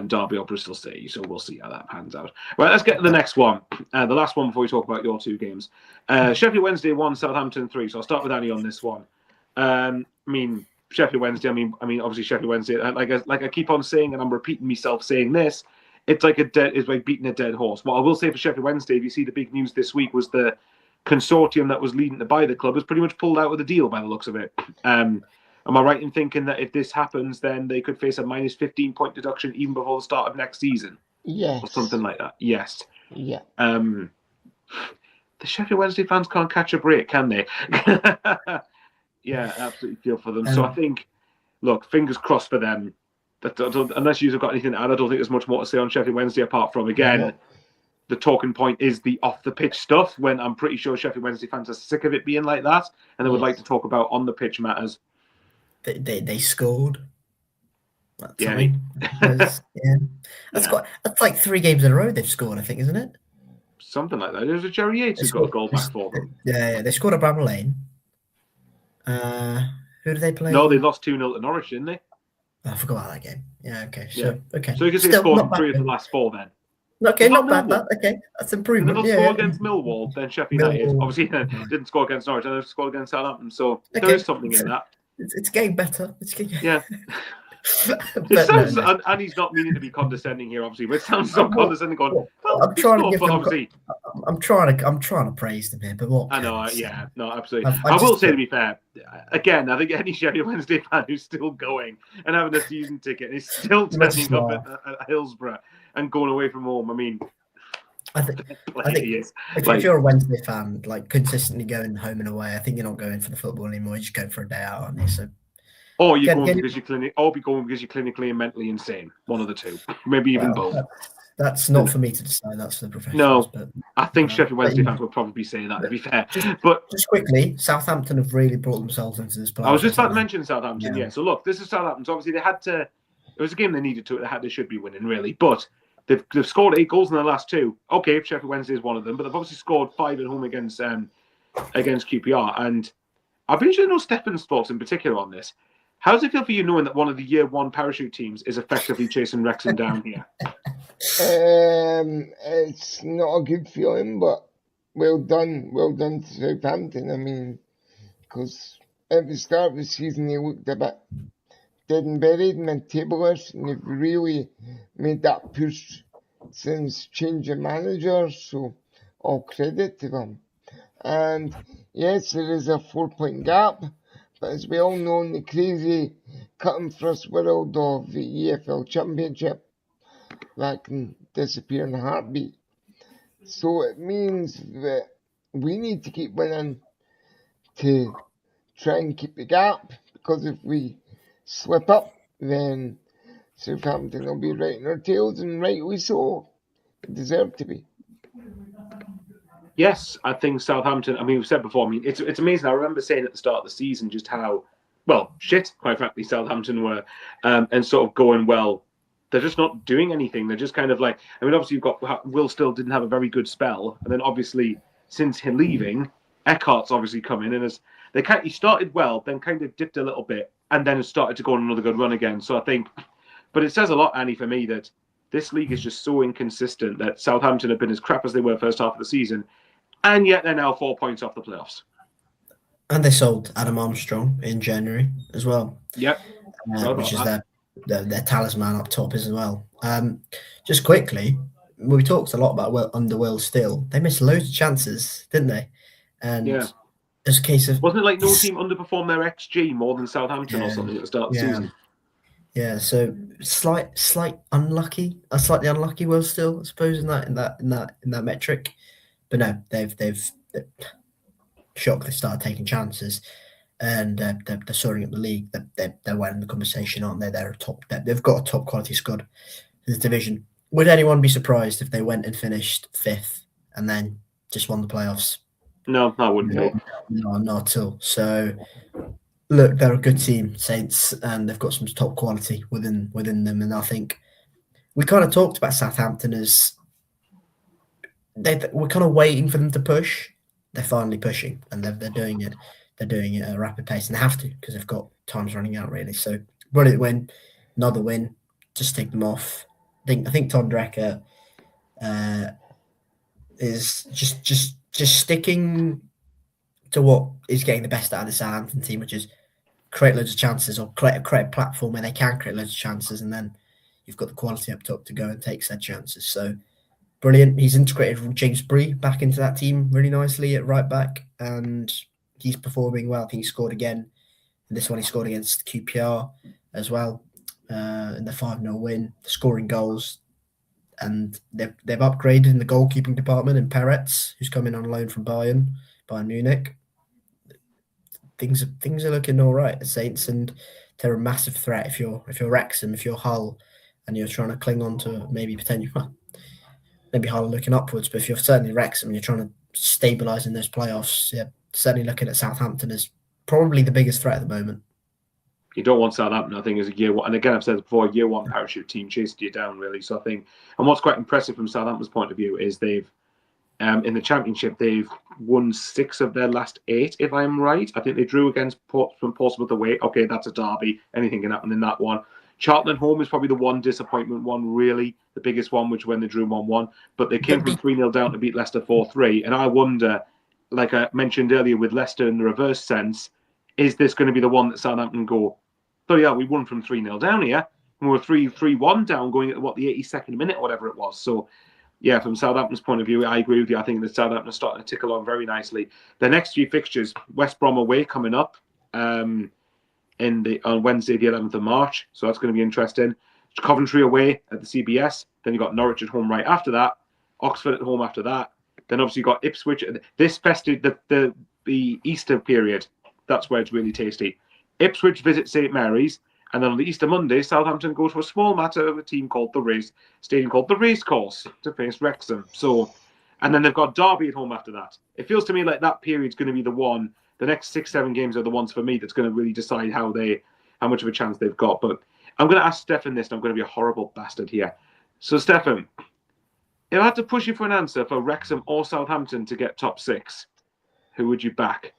Derby or Bristol City. So we'll see how that pans out. Right, let's get to the next one. The last one before we talk about your two games. Sheffield Wednesday 1, Southampton 3. So I'll start with Annie on this one. Sheffield Wednesday, obviously Sheffield Wednesday, like I keep on saying, and I'm repeating myself saying this, it's like beating a dead horse. What I will say for Sheffield Wednesday, if you see the big news this week, was the consortium that was leading to buy the club has pretty much pulled out of the deal by the looks of it. Am I right in thinking that if this happens, then they could face a minus 15-point deduction even before the start of next season? Yes. Or something like that. Yes. Yeah. The Sheffield Wednesday fans can't catch a break, can they? Yeah, absolutely feel for them. So I think, look, fingers crossed for them. Unless you've got anything to add, I don't think there's much more to say on Sheffield Wednesday apart from, again, the talking point is the off-the-pitch stuff, when I'm pretty sure Sheffield Wednesday fans are sick of it being like that, and they would like to talk about on-the-pitch matters. They scored. That's like 3 games in a row they've scored, I think, isn't it? Something like that. There's a Jerry Yates who got a goal back for them. Yeah, they scored at Bramall Lane. Who did they play? No, they lost 2-0 to Norwich, didn't they? I forgot about that game. Yeah, okay. Okay. So you can say they scored 3 of the last 4 then. Okay, not bad. Okay, that's improvement. They score against Millwall, then Sheffield United. Obviously, didn't score against Norwich, and they scored against Southampton. So there is something in that. It's getting better. Yeah. It sounds, and he's not meaning to be condescending here, obviously, but it sounds so condescending. I'm trying to praise them here, but what? I know, no, absolutely. I will say, to be fair, again, I think any Sheffield Wednesday fan who's still going and having a season ticket is still turning up at Hillsborough and going away from home. I think if you're a Wednesday fan, like consistently going home and away, I think you're not going for the football anymore. You're just going for a day out, aren't you? So. Or you're going because you're clinically and mentally insane. One of the two, maybe even both. That's not for me to decide. That's for the professionals. No, but I think Sheffield Wednesday fans would probably say that. To be fair, just quickly, Southampton have really brought themselves into this play. I was just about to mention Southampton. Yeah. So look, this is Southampton. So obviously they had to. It was a game they needed to. They should be winning really, but they've scored 8 goals in the last 2. Okay, Sheffield Wednesday is one of them, but they've obviously scored 5 at home against QPR. And I've been interested to know Stephan's thoughts in particular on this. How does it feel for you knowing that one of the year 1 parachute teams is effectively chasing Wrexham down here? It's not a good feeling, but well done to Southampton. Because at the start of the season they looked a bit dead and buried, mid-tablers, and they've really made that push since changing managers. So all credit to them. And yes, there is a 4-point gap. But as we all know, in the crazy cut and thrust world of the EFL Championship, that can disappear in a heartbeat. So it means that we need to keep winning to try and keep the gap, because if we slip up, then Southampton will be right in our tails, and rightly so. They deserve to be. Yes, I think Southampton. I mean, we've said before. I mean, it's amazing. I remember saying at the start of the season just how shit, quite frankly, Southampton were, and sort of going well. They're just not doing anything. They're just kind of like. I mean, obviously you've got Will still didn't have a very good spell, and then obviously since him leaving, Eckhart's obviously come in, and he started well, then kind of dipped a little bit, and then started to go on another good run again. So I think, but it says a lot, Annie, for me that this league is just so inconsistent that Southampton have been as crap as they were first half of the season. And yet they're now 4 points off the playoffs. And they sold Adam Armstrong in January as well. Yep. Which is their talisman up top as well. Just quickly, we talked a lot about under Will Still. They missed loads of chances, didn't they? And it's a case of... Wasn't it like no team underperformed their XG more than Southampton or something at the start of the season? Yeah, so slightly unlucky Will Still, I suppose, in that metric. But no, they've shocked. They started taking chances, and they're soaring up the league. They're winning the conversation, aren't they? They're top. They've got a top quality squad in the division. Would anyone be surprised if they went and finished 5th and then just won the playoffs? No, I wouldn't be. No, not at all. So look, they're a good team, Saints, and they've got some top quality within them. And I think we kind of talked about Southampton as we're kind of waiting for them to push. They're finally pushing, and they're doing it. They're doing it at a rapid pace, and they have to because they've got time's running out really. So brilliant win, another win. Just take them off. I think Tom Drecker is just sticking to what is getting the best out of the Southampton team, which is create loads of chances or create a platform where they can create loads of chances, and then you've got the quality up top to go and take said chances. So brilliant. He's integrated James Bree back into that team really nicely at right back, and he's performing well. I think he scored again. And this one he scored against QPR as well in the 5-0 win, scoring goals. And they've upgraded in the goalkeeping department in Peretz, who's coming on loan from Bayern Munich. Things are looking all right at Saints, and they're a massive threat if you're Wrexham, if you're Hull, and you're trying to cling on to maybe Hull looking upwards, but if you're certainly Wrexham and you're trying to stabilise in those playoffs, certainly looking at Southampton as probably the biggest threat at the moment. You don't want Southampton, I think, as a year one. And again, I've said it before, year one parachute team chased you down, really. So I think, and what's quite impressive from Southampton's point of view is they've, in the Championship, they've won 6 of their last 8, if I'm right. I think they drew against Portsmouth away. Okay, that's a derby. Anything can happen in that one. Charlton at home is probably the one disappointment one, really, the biggest one, which when they drew 1-1. But they came from 3-0 down to beat Leicester 4-3. And I wonder, like I mentioned earlier with Leicester in the reverse sense, is this going to be the one that Southampton go, oh yeah, we won from 3-0 down here. And we were 3-1 down going at, the 82nd minute or whatever it was. So, yeah, from Southampton's point of view, I agree with you. I think that Southampton is starting to tick along very nicely. The next few fixtures, West Brom away coming up. On Wednesday, the 11th of March. So that's going to be interesting. Coventry away at the CBS. Then you've got Norwich at home right after that. Oxford at home after that. Then obviously you've got Ipswich. This festive, the Easter period, that's where it's really tasty. Ipswich visit St Mary's. And then on the Easter Monday, Southampton go to a small matter of a team called stadium called the Racecourse to face Wrexham. So, and then they've got Derby at home after that. It feels to me like that period's going to be the one. The next 6-7 games are the ones for me that's going to really decide how much of a chance they've got. But I'm going to ask Stephan this, and I'm going to be a horrible bastard here. So, Stephan, if I had to push you for an answer for Wrexham or Southampton to get top 6, who would you back?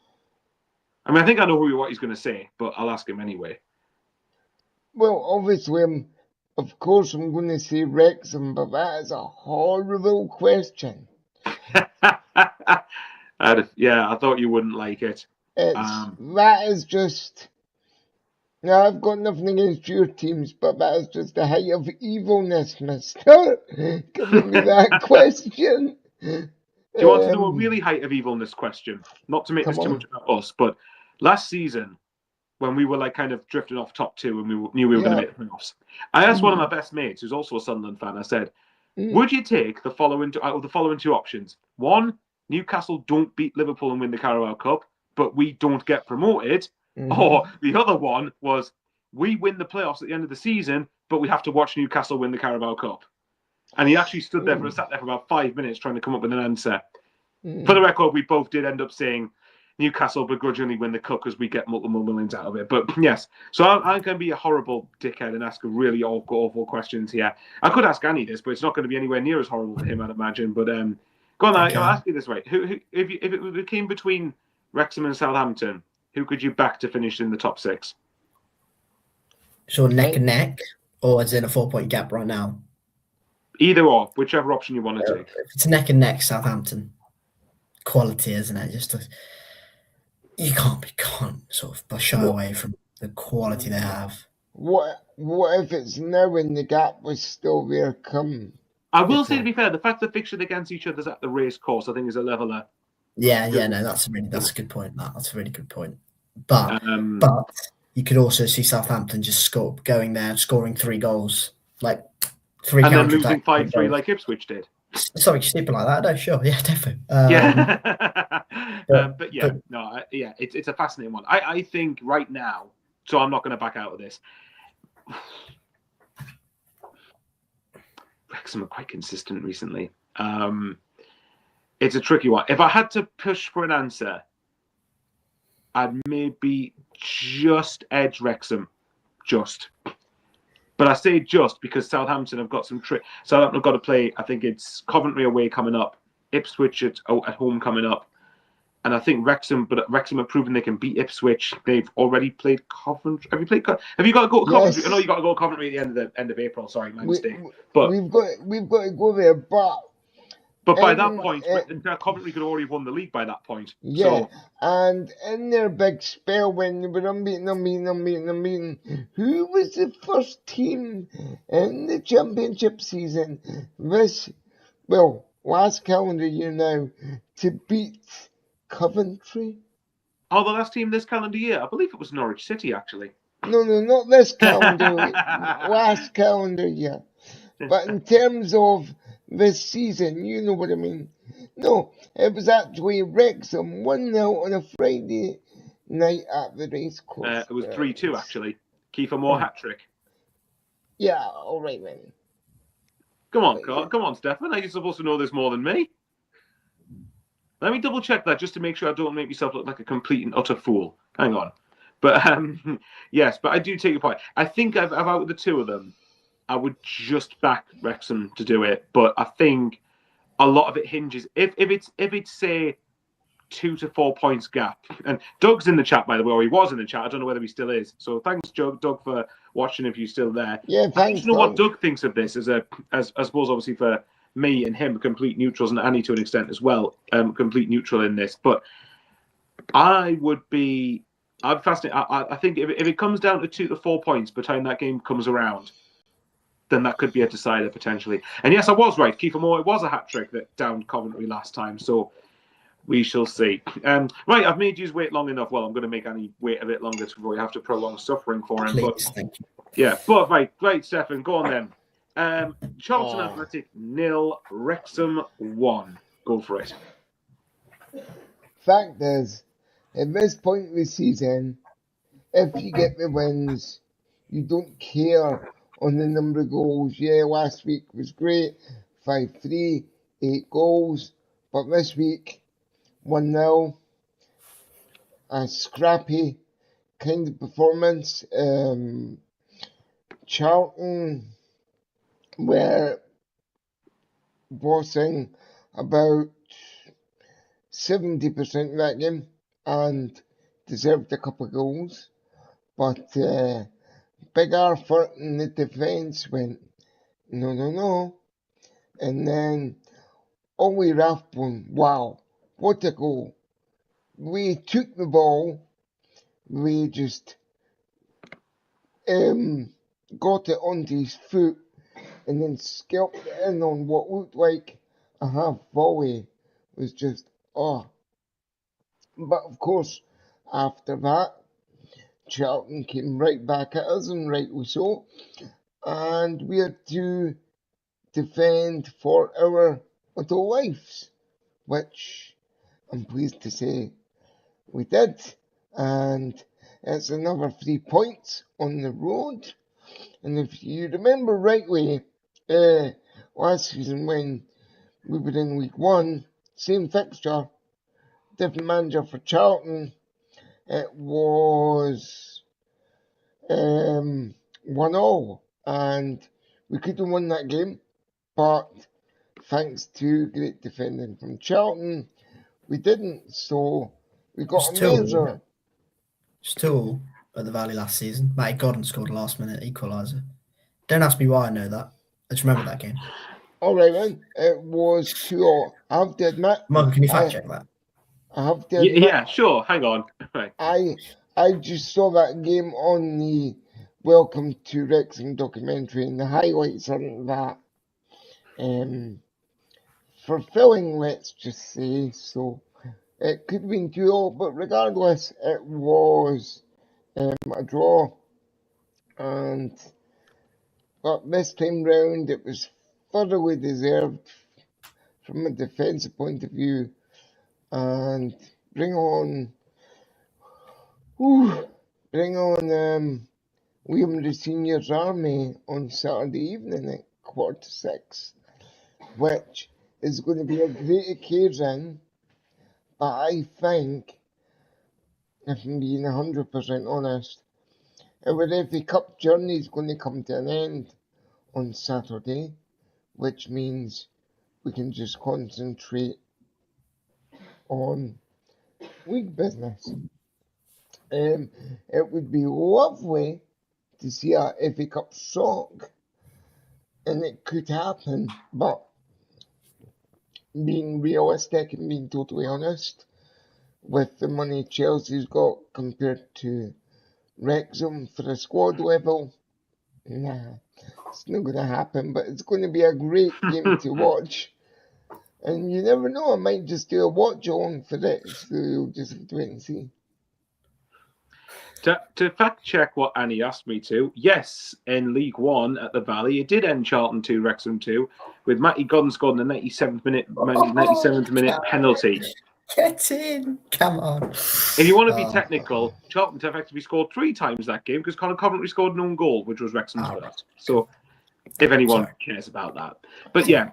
I mean, I think I know what he's going to say, but I'll ask him anyway. Well, obviously, of course, I'm going to say Wrexham, but that is a horrible question. I thought you wouldn't like it. That is just... Now, I've got nothing against your teams, but that is just the height of evilness, mister. Giving me that question. Do you want to know a really height of evilness question? Not to make this too much about us, but last season, when we were like kind of drifting off top two and we knew we were going to Yeah. make the playoffs. I asked one of my best mates, who's also a Sunderland fan, I said, would you take the following two options? One, Newcastle don't beat Liverpool and win the Carabao Cup, but we don't get promoted. Or the other one was, we win the playoffs at the end of the season, but we have to watch Newcastle win the Carabao Cup. And he actually sat there for about 5 minutes trying to come up with an answer. For the record, we both did end up saying Newcastle begrudgingly win the cup because we get multiple millions out of it. But yes, so I'm going to be a horrible dickhead and ask really awful questions here. I could ask Annie this, but it's not going to be anywhere near as horrible to him, I'd imagine. But go on, okay. I'll ask you this way: who if it came between Wrexham and Southampton, who could you back to finish in the top six? So neck and neck, or is it a 4-point gap right now? Either or, whichever option you want to take. If it's neck and neck, Southampton. Quality, isn't it? You can't sort of shy away from the quality they have. What if it's now and the gap was still there come? I will say, to be fair, the fact that fixtured against each other's at the race course, I think, is a leveler. Yeah, no, that's a good point. That's a really good point. But you could also see Southampton just going there, scoring 3 goals, like 3 and then losing 5-3 like Ipswich did. Something stupid like that, no, sure, yeah, definitely. It's a fascinating one. I think right now, so I'm not going to back out of this. Wrexham are quite consistent recently. It's a tricky one. If I had to push for an answer, I'd maybe just edge Wrexham, just. But I say just because Southampton have got some Southampton have got to play. I think it's Coventry away coming up, Ipswich at home coming up, and I think Wrexham have proven they can beat Ipswich. They've already played Coventry. Have you got to go to Coventry? Yes. I know you got to go to Coventry at the end of April. Sorry, my mistake. But we've got to go there. But by that point, Coventry could already have won the league by that point. Yeah, and in their big spell when they were unbeaten, who was the first team in the championship season last calendar year now, to beat Coventry? Oh, the last team this calendar year? I believe it was Norwich City, actually. No, not this calendar last calendar year. But in terms of this season, you know what I mean. No, it was actually Wrexham 1-0 on a Friday night at the racecourse. It was 3-2 actually. Kiefer Moore hat-trick. Yeah, all right then. Come on, Stephan. Are you supposed to know this more than me? Let me double check that just to make sure I don't make myself look like a complete and utter fool. Hang on. But yes, but I do take your point. I think I've out of the two of them, I would just back Wrexham to do it, but I think a lot of it hinges if it's say 2 to 4 points gap. And Doug's in the chat, by the way, or he was in the chat. I don't know whether he still is. So thanks, Doug, for watching. If you're still there, yeah, thanks. I don't know what Doug thinks of this as I suppose obviously for me and him, complete neutrals, and Annie to an extent as well, complete neutral in this. But I'm fascinated. I think if it comes down to 2 to 4 points by the time that game comes around, then that could be a decider potentially. And yes, I was right. Kiefer Moore, it was a hat-trick that downed Coventry last time. So we shall see. Right, I've made you wait long enough. Well, I'm going to make Annie wait a bit longer before we have to prolong suffering for him. Please, thank you. Yeah, but right, Stephan, go on then. Charlton Athletic 0, Wrexham 1. Go for it. Fact is, at this point in the season, if you get the wins, you don't care on the number of goals. Yeah, last week was great, 5-3, 8 goals, but this week, 1-0, a scrappy kind of performance. Charlton were bossing about 70% of that game and deserved a couple of goals, but Big Arthur in the defence went, no. And then Ollie Rathbone, wow, what a goal. We took the ball, we just got it onto his foot and then scalped it in on what looked like a half volley. It was just, But of course, after that, Charlton came right back at us, and rightly so. And we had to defend for our little lives, which I'm pleased to say we did. And it's another 3 points on the road. And if you remember rightly, last season when we were in League One, same fixture, different manager for Charlton, it was 1-1, and we could have won that game, but thanks to great defending from Charlton, we didn't. So we got a major. Still at the Valley last season. Matty Godden scored a last-minute equaliser. Don't ask me why I know that. I just remember that game. All right, man. It was 2-0. I have to admit. Mum, can you fact check that? I have to admit. Yeah, sure. Hang on. Right. I just saw that game on the Welcome to Wrexham documentary, and the highlights aren't that fulfilling, let's just say. So it could have been 2-0, but regardless, it was a draw. But this time round, it was thoroughly deserved from a defensive point of view. And bring on Liam the Senior's Army on Saturday evening at 5:45, which is going to be a great occasion. But I think, if I'm being 100% honest, our FA Cup journey is going to come to an end on Saturday, which means we can just concentrate on league business. It would be lovely to see a FA Cup shock, and it could happen, but being realistic and being totally honest, with the money Chelsea's got compared to Wrexham for a squad level, nah, it's not going to happen, but it's going to be a great game to watch. And you never know, I might just do a watch along for it, so you'll just have to wait and see. To fact check what Annie asked me to, yes, in League One at the Valley, it did end Charlton 2, Wrexham 2, with Matty Godden scoring the 97th minute penalty. Get in! Come on. If you want to be technical, Charlton effectively scored 3 times that game because Conor Coventry scored an own goal, which was Wrexham's first. So, if anyone cares about that. But yeah,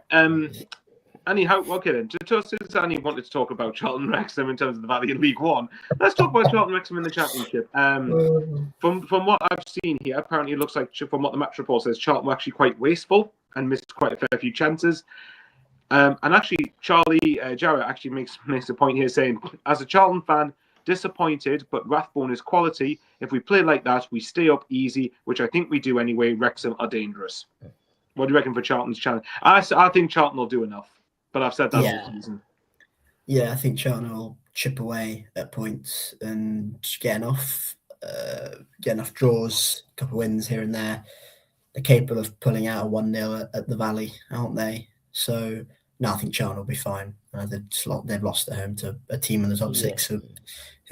Annie, okay then. Since Annie wanted to talk about Charlton Wrexham in terms of the Valley in League One, let's talk about Charlton Wrexham in the Championship. From what I've seen here, apparently it looks like, from what the match report says, Charlton were actually quite wasteful and missed quite a fair few chances. And actually, Charlie Jarrett actually makes a point here saying, as a Charlton fan, disappointed, but Rathbone is quality. If we play like that, we stay up easy, which I think we do anyway. Wrexham are dangerous. What do you reckon for Charlton's challenge? I think Charlton will do enough, but I've said that all season. Yeah, I think Charlton will chip away at points and get enough draws, a couple of wins here and there. They're capable of pulling out a 1-0 at the Valley, aren't they? So, no, I think Charlton will be fine. They've lost at home to a team in the top 6 who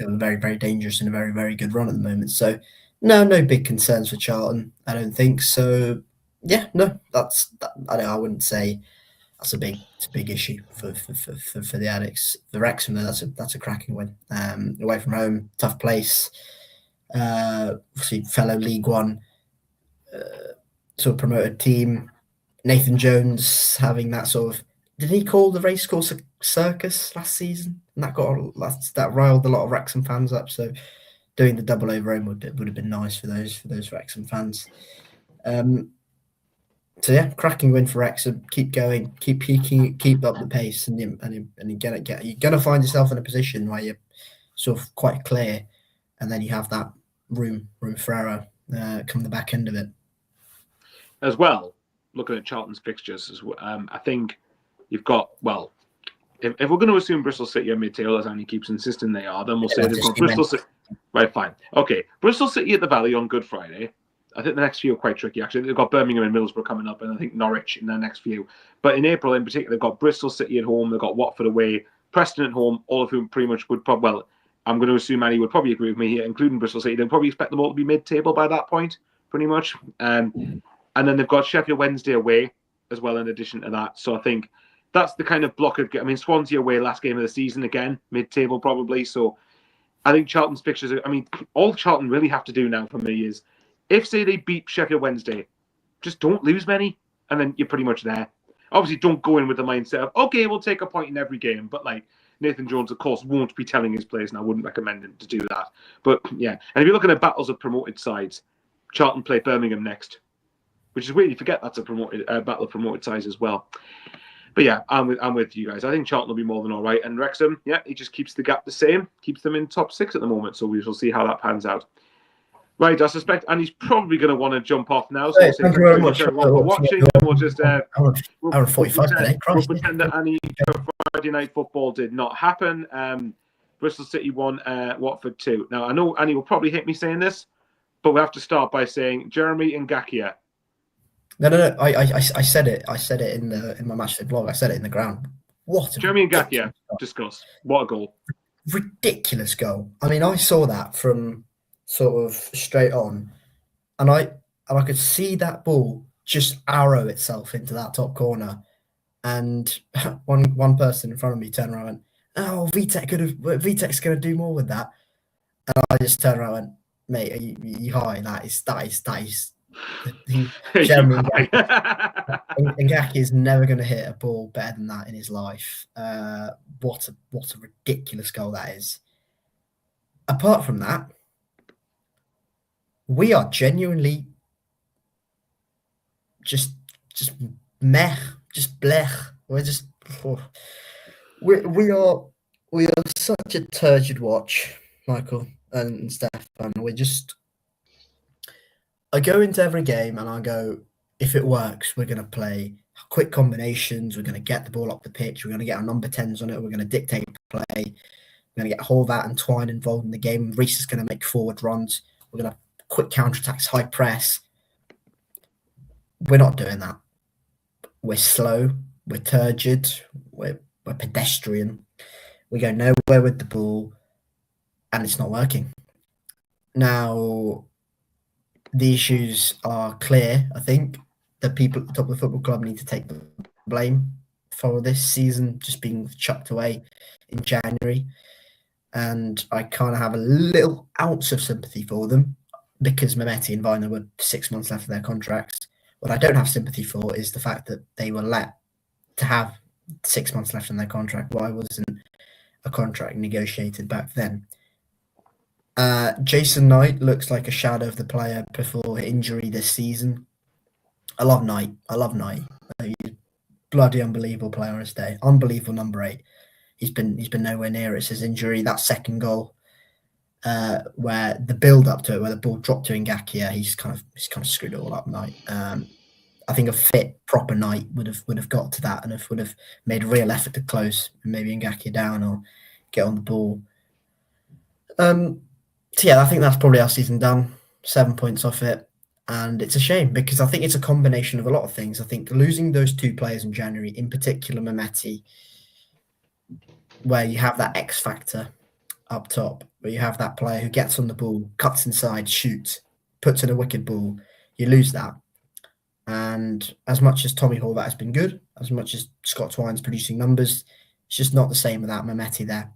are very, very dangerous and a very, very good run at the moment. So, no big concerns for Charlton, I don't think. So, yeah, no, I wouldn't say that's a big issue for the Addicts. The Wrexham, though, that's a cracking win. Away from home, tough place. Obviously, fellow League One sort of promoted team. Nathan Jones having that sort of, did he call the racecourse a circus last season? And that riled a lot of Wrexham fans up. So doing the double over home would have been nice for those Wrexham fans. So yeah, cracking win for Wrexham. Keep going, keep up the pace, and you're gonna find yourself in a position where you're sort of quite clear, and then you have that room for error come the back end of it. As well, looking at Charlton's fixtures, I think you've got, well, if we're going to assume Bristol City are mid-table, as Annie keeps insisting they are, then we'll say they've got Bristol City. Right, fine. Okay, Bristol City at the Valley on Good Friday. I think the next few are quite tricky, actually. They've got Birmingham and Middlesbrough coming up, and I think Norwich in their next few. But in April, in particular, they've got Bristol City at home, they've got Watford away, Preston at home, all of whom pretty much would probably, well, I'm going to assume Annie would probably agree with me here, including Bristol City. They'll probably expect them all to be mid-table by that point, pretty much. And then they've got Sheffield Wednesday away as well in addition to that. So I think that's the kind of block of... I mean, Swansea away last game of the season, again, mid-table probably. So I think Charlton's fixtures... I mean, all Charlton really have to do now for me is, if, say, they beat Sheffield Wednesday, just don't lose many, and then you're pretty much there. Obviously, don't go in with the mindset of, okay, we'll take a point in every game, but like, Nathan Jones, of course, won't be telling his players, and I wouldn't recommend him to do that. But yeah, and if you're looking at battles of promoted sides, Charlton play Birmingham next, which is weird. You forget that's a promoted battle of promoted sides as well. But yeah, I'm with you guys. I think Charlton will be more than all right, and Wrexham, yeah, he just keeps the gap the same, keeps them in top 6 at the moment. So we shall see how that pans out. Right, I suspect Annie's probably going to want to jump off now. So Thank you very much for watching, and we'll just hour 45 today. we'll pretend that Annie Friday Night Football did not happen. Bristol City won, Watford 2. Now I know Annie will probably hate me saying this, but we have to start by saying Jeremy Ngakia. No. I said it. I said it in my matchday blog. I said it in the ground. What? Jeremy Ngakia. Discuss. What a goal! Ridiculous goal. I mean, I saw that from sort of straight on, and I could see that ball just arrow itself into that top corner, and one person in front of me turned around and went, "Oh, Vitek's going to do more with that," and I just turned around and went, "Mate, are you high? That is Jeremy Ngakia is never going to hit a ball better than that in his life. What a ridiculous goal that is. Apart from that, we are genuinely just meh, just blech. We're just we are such a turgid watch, Michael and Stephan. I go into every game and I go, if it works, we're going to play quick combinations. We're going to get the ball up the pitch. We're going to get our number 10s on it. We're going to dictate play. We're going to get Horvat and Twine involved in the game. Reece is going to make forward runs. We're going to quick counterattacks, high press. We're not doing that. We're slow. We're turgid. We're pedestrian. We go nowhere with the ball, and it's not working. Now, the issues are clear. I think the people at the top of the football club need to take the blame for this season just being chucked away in January. And I kind of have a little ounce of sympathy for them because Mehmeti and Viner were 6 months left of their contracts. What I don't have sympathy for is the fact that they were let to have 6 months left in their contract. Why wasn't a contract negotiated back then? Jason Knight looks like a shadow of the player before injury this season. I love Knight. He's a bloody unbelievable player on his day. Unbelievable number 8. He's been nowhere near it since injury. That second goal, where the build up to it, where the ball dropped to Ngakia, he's kind of screwed it all up. Knight. I think a fit proper Knight would have got to that and would have made a real effort to close and maybe Ngakia down or get on the ball. So yeah, I think that's probably our season done. 7 points off it. And it's a shame because I think it's a combination of a lot of things. I think losing those 2 players in January, in particular Mehmeti, where you have that X factor up top, where you have that player who gets on the ball, cuts inside, shoots, puts in a wicked ball, you lose that. And as much as Tommy Horvat has been good, as much as Scott Twine's producing numbers, it's just not the same without Mehmeti there.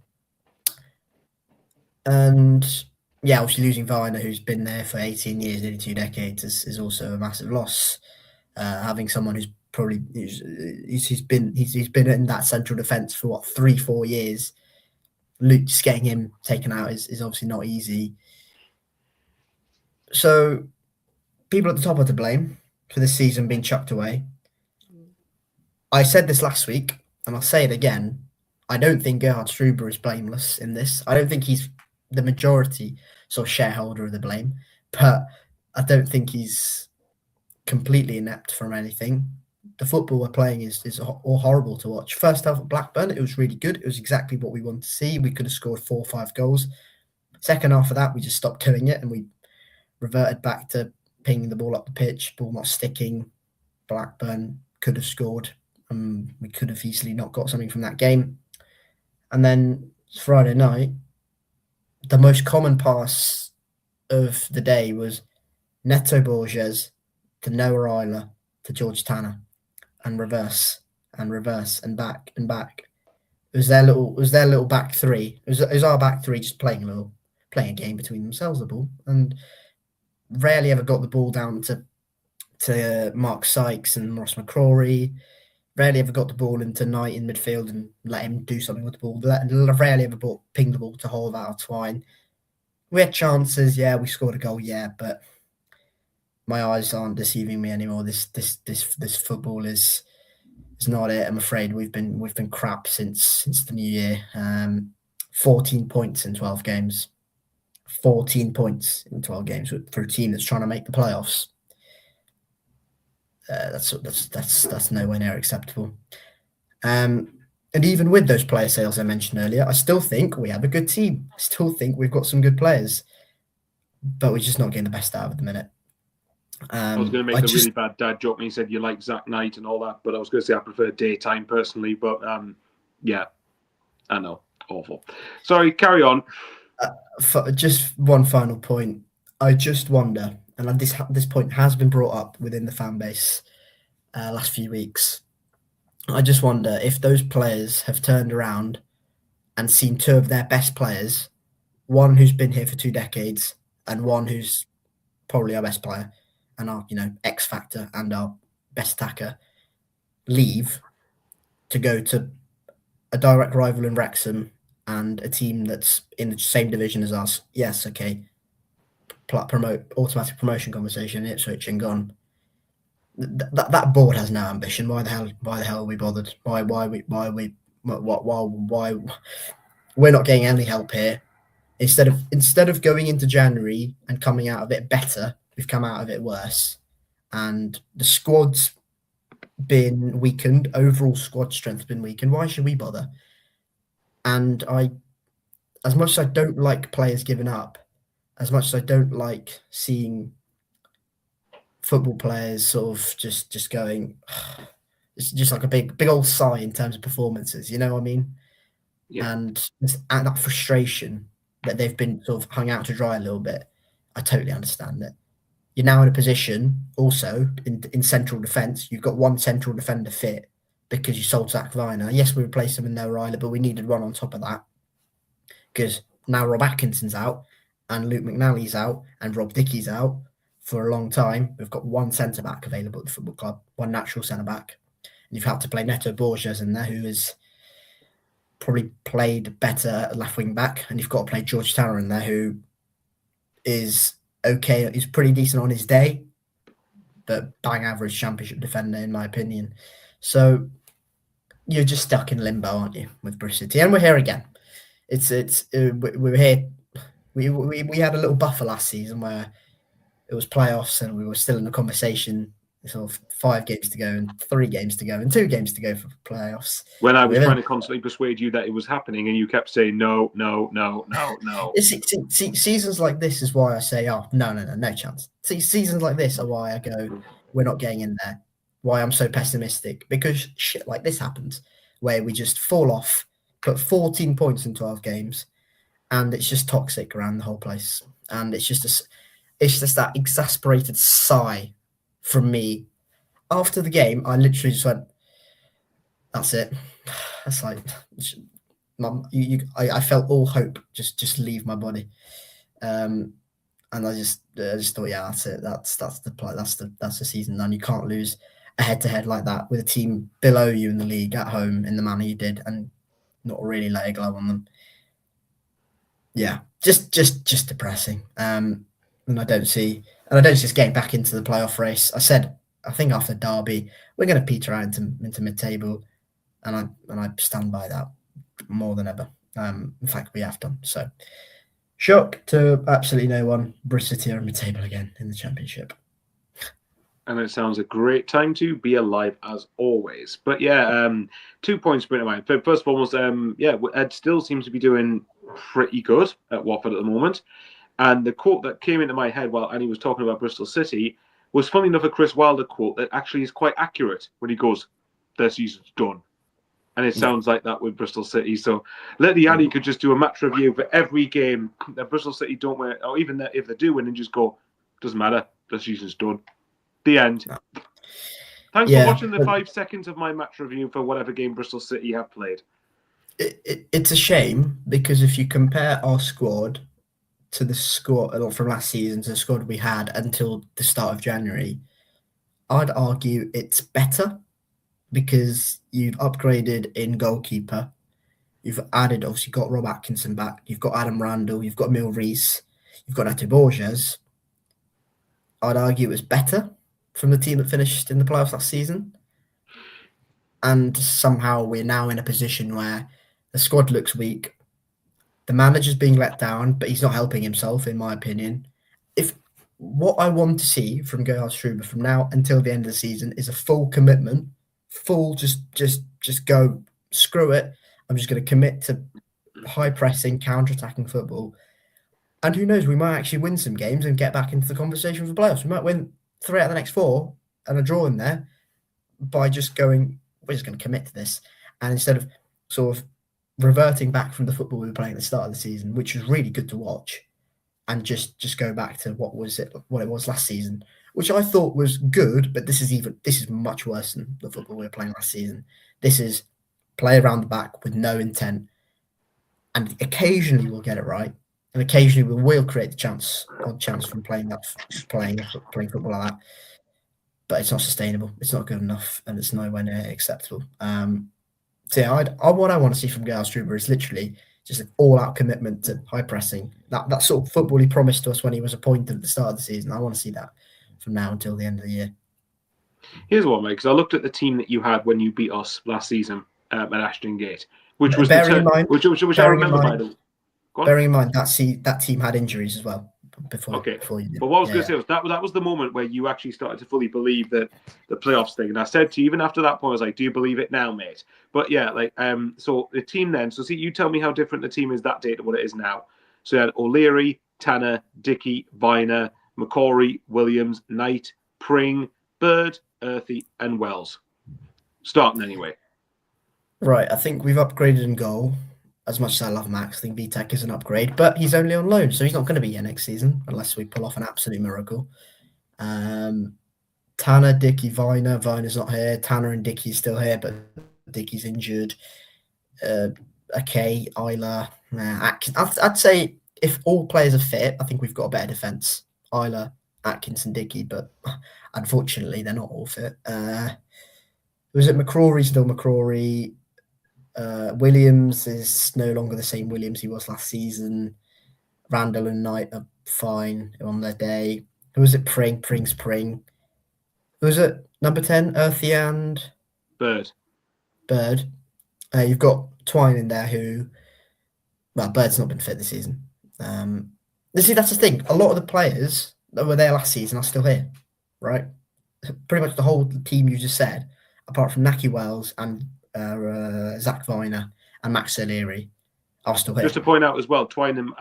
And yeah, obviously losing Viner, who's been there for 18 years, nearly 2 decades, is also a massive loss. Having someone who's probably he's been in that central defence for 3-4 years. Just getting him taken out is obviously not easy. So people at the top are to blame for this season being chucked away. I said this last week, and I'll say it again. I don't think Gerhard Struber is blameless in this. I don't think he's the majority sort of shareholder of the blame, but I don't think he's completely inept from anything. The football we're playing is all horrible to watch. First half at Blackburn, it was really good. It was exactly what we wanted to see. We could have scored 4 or 5 goals. Second half of that, we just stopped doing it and we reverted back to pinging the ball up the pitch, ball not sticking. Blackburn could have scored. We could have easily not got something from that game. And then Friday night, the most common pass of the day was Neto Borges to Noah Isla to George Tanner, and reverse and back and back. It was their little back three. It was our back three just playing a game between themselves, the ball, and rarely ever got the ball down to Mark Sykes and Ross McCrory. Rarely ever got the ball into Knight in midfield and let him do something with the ball. Rarely ever pinged the ball to Horvath or Twine. We had chances, yeah. We scored a goal, yeah, but my eyes aren't deceiving me anymore. This football is not it. I'm afraid we've been crap since the new year. 14 points in 12 games. 14 points in 12 games for a team that's trying to make the playoffs. That's nowhere near acceptable. And even with those player sales I mentioned earlier, I still think we have a good team. I still think we've got some good players, but we're just not getting the best out of it at the minute. I was going to make a really bad dad joke when you said you like Zach Knight and all that, but I was going to say I prefer daytime personally. But yeah, I know, awful. Sorry, carry on. Just one final point. I just wonder, and this point has been brought up within the fan base last few weeks. I just wonder if those players have turned around and seen two of their best players, one who's been here for 2 decades and one who's probably our best player and our X factor and our best attacker, leave to go to a direct rival in Wrexham and a team that's in the same division as us. Yes, okay. Automatic promotion conversation, Ipswich and gone. That board has no ambition. Why the hell are we bothered? Why we're not getting any help here? Instead of going into January and coming out of it better, we've come out of it worse. And the squad's been weakened. Overall squad strength's been weakened. Why should we bother? And as much as I don't like players giving up, as much as I don't like seeing football players sort of just going, it's just like a big old sigh in terms of performances, you know what I mean? Yeah. And that frustration that they've been sort of hung out to dry a little bit, I totally understand it. You're now in a position also in central defence, you've got one central defender fit because you sold Zach Viner. Yes, we replaced him with Noah Ryler, but we needed one on top of that because now Rob Atkinson's out and Luke McNally's out and Rob Dickey's out for a long time. We've got one centre-back available at the football club, one natural centre-back. And you've had to play Neto Borges in there, who has probably played better at left wing back. And you've got to play George Tanner in there, who is okay. He's pretty decent on his day, but bang average championship defender, in my opinion. So you're just stuck in limbo, aren't you, with Bristol City? And we're here again. We're here. We had a little buffer last season where it was playoffs and we were still in the conversation, sort of 5 games to go and 3 games to go and 2 games to go for playoffs. When I was trying to constantly persuade you that it was happening and you kept saying no. Seasons like this is why I say, no chance. Seasons like this are why I go, we're not getting in there. Why I'm so pessimistic, because shit like this happens where we just fall off, put 14 points in 12 games, and it's just toxic around the whole place. And it's just that exasperated sigh from me. After the game, I literally just went, that's it. That's like, I felt all hope just leave my body. And I just thought, yeah, that's it. That's the season. And you can't lose a head-to-head like that with a team below you in the league at home in the manner you did and not really lay a glove on them. Yeah, just depressing. And I don't see us getting back into the playoff race. I think after Derby, we're going to peter out into mid-table, and I stand by that more than ever. In fact, we have done. So, shock to absolutely no one. Bristol City are in mid-table again in the Championship. And it sounds a great time to be alive as always. But yeah, 2 points bring to mind. First of all, Ed still seems to be doing pretty good at Watford at the moment. And the quote that came into my head while Annie was talking about Bristol City was, funny enough, a Chris Wilder quote that actually is quite accurate when he goes, "Their season's done." And it sounds like that with Bristol City. So Yanni could just do a match review for every game that Bristol City don't win, or even that if they do win, and just go, doesn't matter, the season's done. The end. No. Thanks for watching the 5 seconds of my match review for whatever game Bristol City have played. It's a shame, because if you compare our squad to the squad from last season to the squad we had until the start of January, I'd argue it's better, because you've upgraded in goalkeeper. You've added, obviously, got Rob Atkinson back. You've got Adam Randall. You've got Emil Rees. You've got Nato Borges. I'd argue it was better from the team that finished in the playoffs last season. And somehow we're now in a position where the squad looks weak. The manager's being let down, but he's not helping himself, in my opinion. If what I want to see from Gerhard Struber from now until the end of the season is a full commitment, just go, screw it. I'm just going to commit to high pressing, counter-attacking football. And who knows, we might actually win some games and get back into the conversation for the playoffs. We might win 3 out of the next 4 and a draw in there by just going, we're just going to commit to this. And instead of sort of reverting back from the football we were playing at the start of the season, which was really good to watch, and just go back to what it was last season, which I thought was good, but this is much worse than the football we were playing last season. This is play around the back with no intent, and occasionally we'll get it right, and occasionally we will create the odd chance from playing football like that. But it's not sustainable. It's not good enough, and it's nowhere near acceptable. So yeah, what I want to see from Gerhard Struber is literally just an all-out commitment to high pressing. That sort of football he promised to us when he was appointed at the start of the season. I want to see that from now until the end of the year. Here's what, mate, because I looked at the team that you had when you beat us last season at Ashton Gate, which was which I remember, by the way. Bearing in mind that team had injuries as well before you did. But what I was going to say was that was the moment where you actually started to fully believe that the playoffs thing. And I said to you, even after that point, I was like, do you believe it now, mate? But yeah, so the team then, so see, you tell me how different the team is that day to what it is now. So you had O'Leary, Tanner, Dickey, Viner, McCrory, Williams, Knight, Pring, Bird, Earthy, and Wells. Starting anyway. Right, I think we've upgraded in goal. As much as I love Max, I think Vitek is an upgrade, but he's only on loan, so he's not going to be here next season unless we pull off an absolute miracle. Tanner, Dickey, Viner. Viner's not here. Tanner and Dickey's still here, but Dickey's injured. Isla. I'd say if all players are fit, I think we've got a better defence. Isla, Atkins, and Dickey, but unfortunately, they're not all fit. Was it McCrory? Still McCrory. Williams is no longer the same Williams he was last season. Randall and Knight are fine on their day. Who was it? Pring's Pring. Who was it? Number 10, Earthy and Bird. You've got Twine in there Bird's not been fit this season. See, that's the thing. A lot of the players that were there last season are still here, right? Pretty much the whole team you just said, apart from Naki Wells and Zach Viner and Max O'Leary, are still here. Just to point out as well, Twine and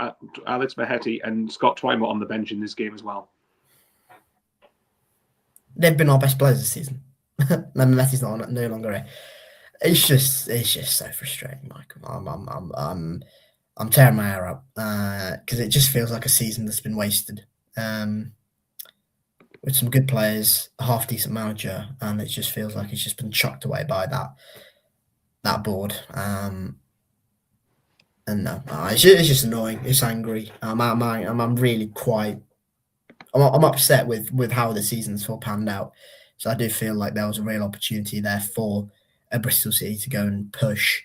Alex Mahetti and Scott Twine were on the bench in this game as well. They've been our best players this season. Mahetti's no longer here. It's just so frustrating, Michael. I'm tearing my hair up because it just feels like a season that's been wasted. With some good players, a half decent manager, and it just feels like it's just been chucked away by that board. And no, it's just annoying. It's angry. I'm really quite. I'm upset with how the season's all panned out. So I do feel like there was a real opportunity there for a Bristol City to go and push.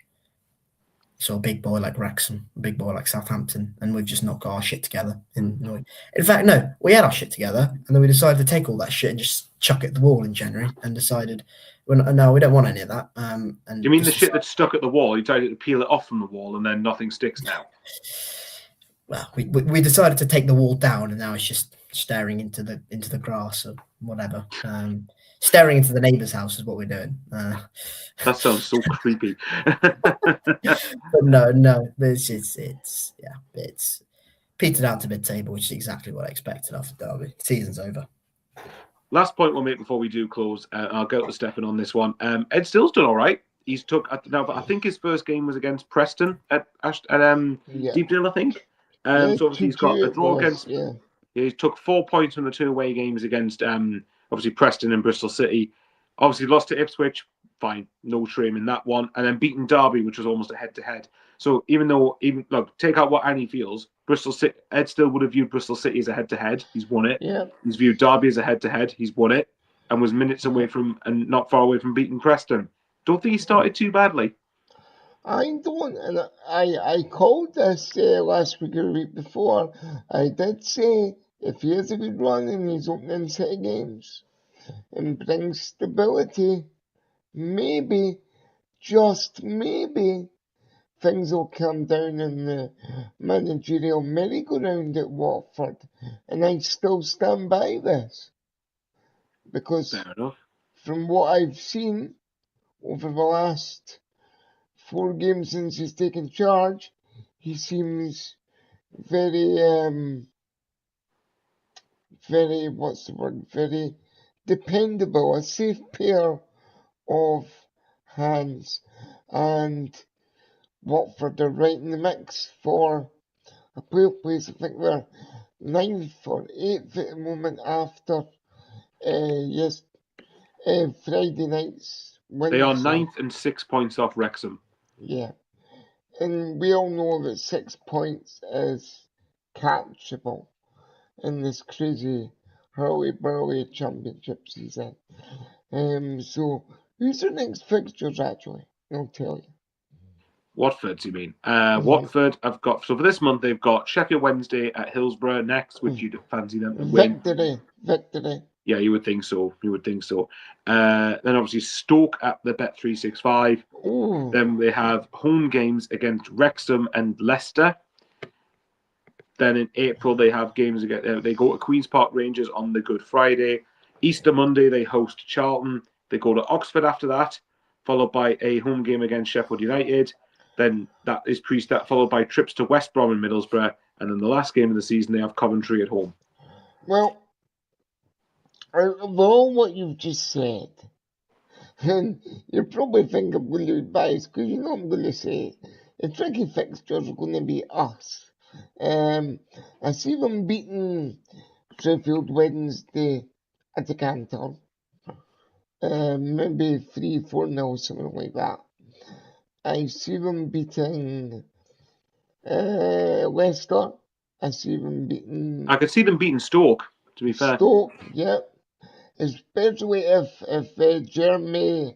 So a big boy like Wrexham, a big boy like Southampton, and we've just not got our shit together. In fact, no, we had our shit together, and then we decided to take all that shit and just chuck it at the wall in January, and decided, no, we don't want any of that. And you mean the shit that's stuck at the wall? You decided to peel it off from the wall, and then nothing sticks now. Well, we decided to take the wall down, and now it's just staring into the grass or whatever. Staring into the neighbour's house is what we're doing. That sounds so creepy. But no, it's petered out to mid-table, which is exactly what I expected after Derby. Season's over. Last point we'll make before we do close. I'll go to Stephan on this one. Ed Still's done all right. He's took now, but I think his first game was against Preston at Yeah. Deepdale, I think. Yeah, So obviously he's got 2-2 a it draw was, against. yeah. He took 4 points from the 2 away games against obviously Preston and Bristol City. Obviously lost to Ipswich, fine, no shame in that one, and then beaten Derby, which was almost a head-to-head. So even look, take out what Annie feels, Bristol City, Ed still would have viewed Bristol City as a head-to-head. He's won it. Yeah. He's viewed Derby as a head-to-head. He's won it, and was minutes away from and not far away from beating Preston. Don't think he started too badly. I don't, and I called this last week or the week before. I did say if he has a good run in his opening set of games and brings stability, maybe, just maybe, things will calm down in the managerial merry-go-round at Watford. And I still stand by this. Because Fair enough. from what I've seen over the last 4 games since he's taken charge, he seems very, very dependable, a safe pair of hands. And Watford are right in the mix for a playoff place. I think they're 9th or 8th at the moment after Friday night's win. They are 9th and 6 points off Wrexham. Yeah. And we all know that 6 points is catchable in this crazy hurly-burly championship season. So, who's their next fixtures, actually? I'll tell you. Watford, you mean? Watford have got, so for this month, they've got Sheffield Wednesday at Hillsborough next, which you'd fancy them to win. Victory. Yeah, you would think so. Then obviously Stoke at the Bet365. Ooh. Then they have home games against Wrexham and Leicester. Then in April, they have games again. They go to Queen's Park Rangers on the Good Friday. Easter Monday, they host Charlton. They go to Oxford after that, followed by a home game against Sheffield United. Then that is followed by trips to West Brom and Middlesbrough. And then the last game of the season, they have Coventry at home. Well, out of all what you've just said, and you're probably thinking I'm going to be biased because you know I'm going to say the tricky fixtures are going to be us. I see them beating Sheffield Wednesday at the Cantor. Maybe 3-4-0, something like that. I see them beating Leicester. I see them beating... I could see them beating Stoke, to be fair. Stoke, yeah. Especially if Jeremy,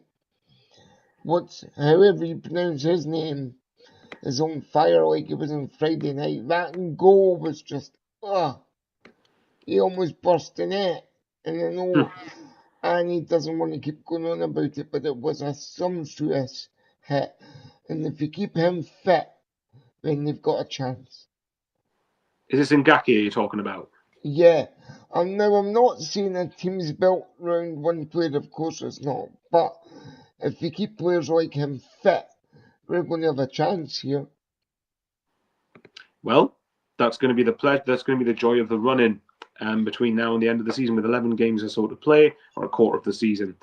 however you pronounce his name, is on fire like he was on Friday night. That goal was just, he almost burst the net. And I know Annie doesn't want to keep going on about it, but it was a sumptuous hit. And if you keep him fit, then they've got a chance. Is this Ngaki you're talking about? Yeah. Now, I'm not saying a team's built around one player, of course it's not. But if you keep players like him fit, we're going to have a chance here. Well, that's going to be the pledge. That's going to be the joy of the run-in between now and the end of the season, with 11 games or so to play, or a quarter of the season.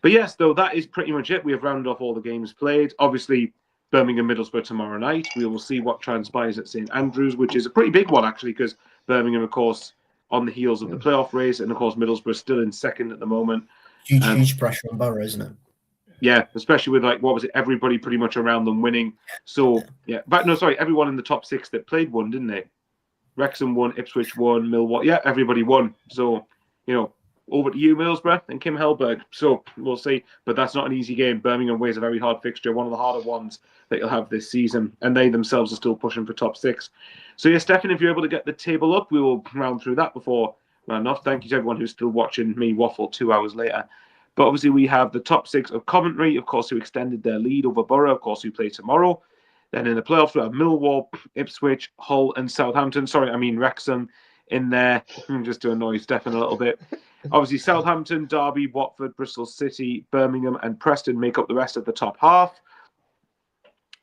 But yes, though, that is pretty much it. We have rounded off all the games played. Obviously, Birmingham Middlesbrough tomorrow night. We will see what transpires at St Andrews, which is a pretty big one, actually, because Birmingham, of course, on the heels of the playoff race, and of course, Middlesbrough still in second at the moment. Huge pressure on Borough, isn't it? Yeah, especially with everybody pretty much around them winning. So everyone in the top 6 that played won, didn't they? Wrexham won, Ipswich won, Millwall. Yeah, everybody won. So, over to you, Middlesbrough and Kim Hellberg. So we'll see. But that's not an easy game. Birmingham weighs a very hard fixture, one of the harder ones that you'll have this season. And they themselves are still pushing for top 6. So yeah, Stephan, if you're able to get the table up, we will round through that before round off. Thank you to everyone who's still watching me waffle 2 hours later. But obviously we have the top 6 of Coventry, of course, who extended their lead over Borough, of course, who play tomorrow. Then in the playoffs, we have Millwall, Ipswich, Hull, and Southampton. Wrexham in there, just to annoy Stephan a little bit. Obviously, Southampton, Derby, Watford, Bristol City, Birmingham, and Preston make up the rest of the top half.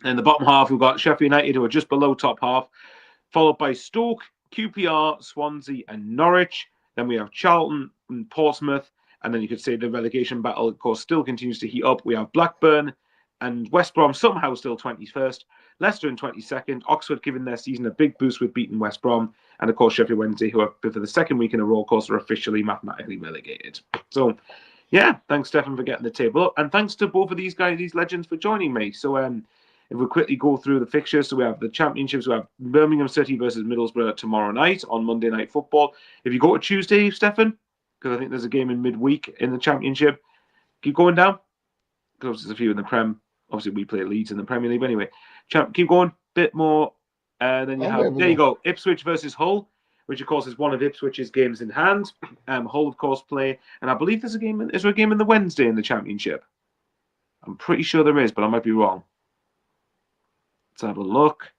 And the bottom half, we've got Sheffield United, who are just below top half, followed by Stoke, QPR, Swansea, and Norwich. Then we have Charlton and Portsmouth. And then you could say the relegation battle, of course, still continues to heat up. We have Blackburn, and West Brom somehow still 21st. Leicester in 22nd. Oxford giving their season a big boost with beating West Brom. And, of course, Sheffield Wednesday, who are, for the second week in a row, of course, are officially mathematically relegated. So, yeah, thanks, Stephan, for getting the table up. And thanks to both of these guys, these legends, for joining me. So, if we quickly go through the fixtures, so we have the championships. We have Birmingham City versus Middlesbrough tomorrow night on Monday Night Football. If you go to Tuesday, Stephan, because I think there's a game in midweek in the championship, keep going down. Because there's a few in the Prem. Obviously, we play Leeds in the Premier League. But anyway, keep going. Bit more. Then you have, there you go, Ipswich versus Hull, which, of course, is one of Ipswich's games in hand. Hull, of course, play. And I believe there's a game. Is there a game in the Wednesday in the championship? I'm pretty sure there is, but I might be wrong. Let's have a look.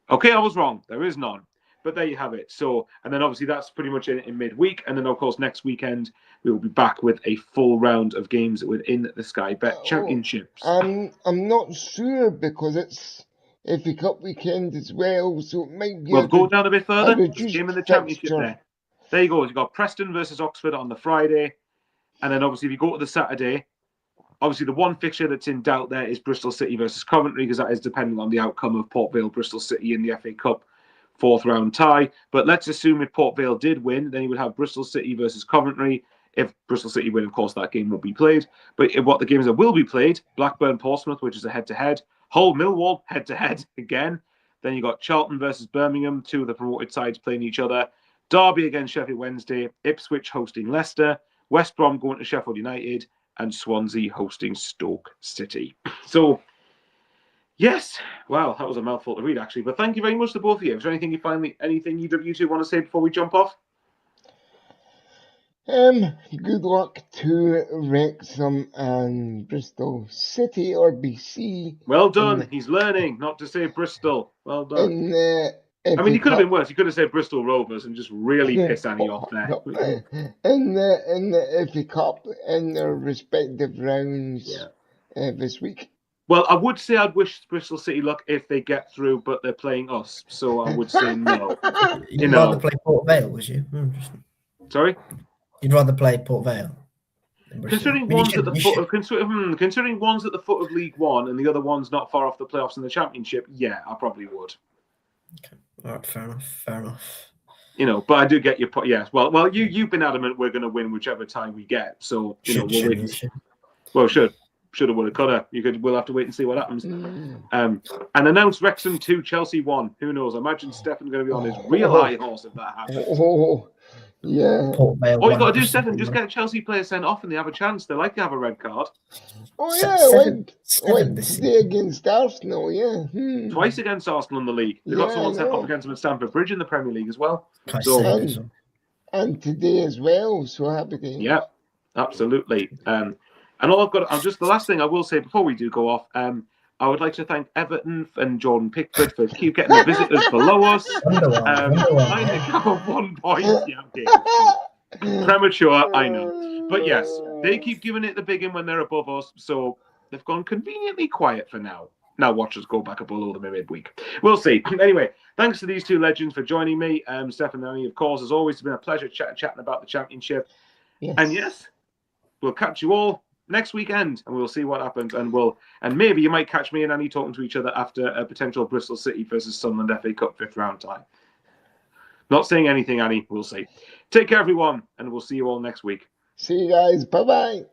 Okay, I was wrong. There is none. But there you have it. So, and then obviously that's pretty much in midweek. And then, of course, next weekend, we will be back with a full round of games within the Sky Bet Championships. I'm not sure because it's FA Cup weekend as well, so it might be. We'll go down a bit further. There's a game in the championship fixture. there. There you go. You've got Preston versus Oxford on the Friday. And then, obviously, if you go to the Saturday, obviously the one fixture that's in doubt there is Bristol City versus Coventry, because that is depending on the outcome of Port Vale Bristol City in the FA Cup fourth round tie. But let's assume if Port Vale did win, then you would have Bristol City versus Coventry. If Bristol City win, of course, that game will be played. But what the games that will be played, Blackburn Portsmouth, which is a head-to-head. Hull Millwall, head-to-head again. Then you got Charlton versus Birmingham, two of the promoted sides playing each other. Derby against Sheffield Wednesday. Ipswich hosting Leicester. West Brom going to Sheffield United. And Swansea hosting Stoke City. So, yes, wow, that was a mouthful to read, actually. But thank you very much to both of you. Is there anything either of you two want to say before we jump off? Good luck to Wrexham and Bristol City or BC. Well done. He's learning not to say Bristol. Well done. I mean, he could have been worse. He could have said Bristol Rovers and just really pissed Annie off there. In the FA Cup in their respective rounds this week. Well, I would say I'd wish Bristol City luck if they get through, but they're playing us, so I would say no. You'd rather play Port Vale, would you? Sorry? You'd rather play Port Vale? Considering one's at the foot of League One and the other one's not far off the playoffs in the Championship, yeah, I probably would. Okay. All right, fair enough. But I do get your point. Yes, well, you've been adamant we're going to win whichever tie we get. So we'll wait. Well, shoulda, woulda, coulda. We'll have to wait and see what happens. And announce Wrexham 2, Chelsea 1. Who knows? I imagine Stephan's going to be on his real high horse if that happens. Yeah. All you got to do, Stephan, just get a Chelsea player sent off and they have a chance. They like to have a red card. Like today against Arsenal, Twice against Arsenal in the league. They got someone sent off against them at Stamford Bridge in the Premier League as well. And today as well, so happy day. Yeah, absolutely. And all I've got, the last thing I will say before we do go off, I would like to thank Everton and Jordan Pickford for keep getting the visitors below us. I have 1 point. Premature, I know. But yes, they keep giving it the big one when they're above us, so they've gone conveniently quiet for now. Now watch us go back up below them in midweek. We'll see. Anyway, thanks to these two legends for joining me. Stephan and Annie, of course, as always, it's been a pleasure chatting about the championship. Yes. And yes, we'll catch you all next weekend, and we'll see what happens. And maybe you might catch me and Annie talking to each other after a potential Bristol City versus Sunderland FA Cup 5th round tie. Not saying anything, Annie. We'll see. Take care, everyone, and we'll see you all next week. See you guys. Bye-bye.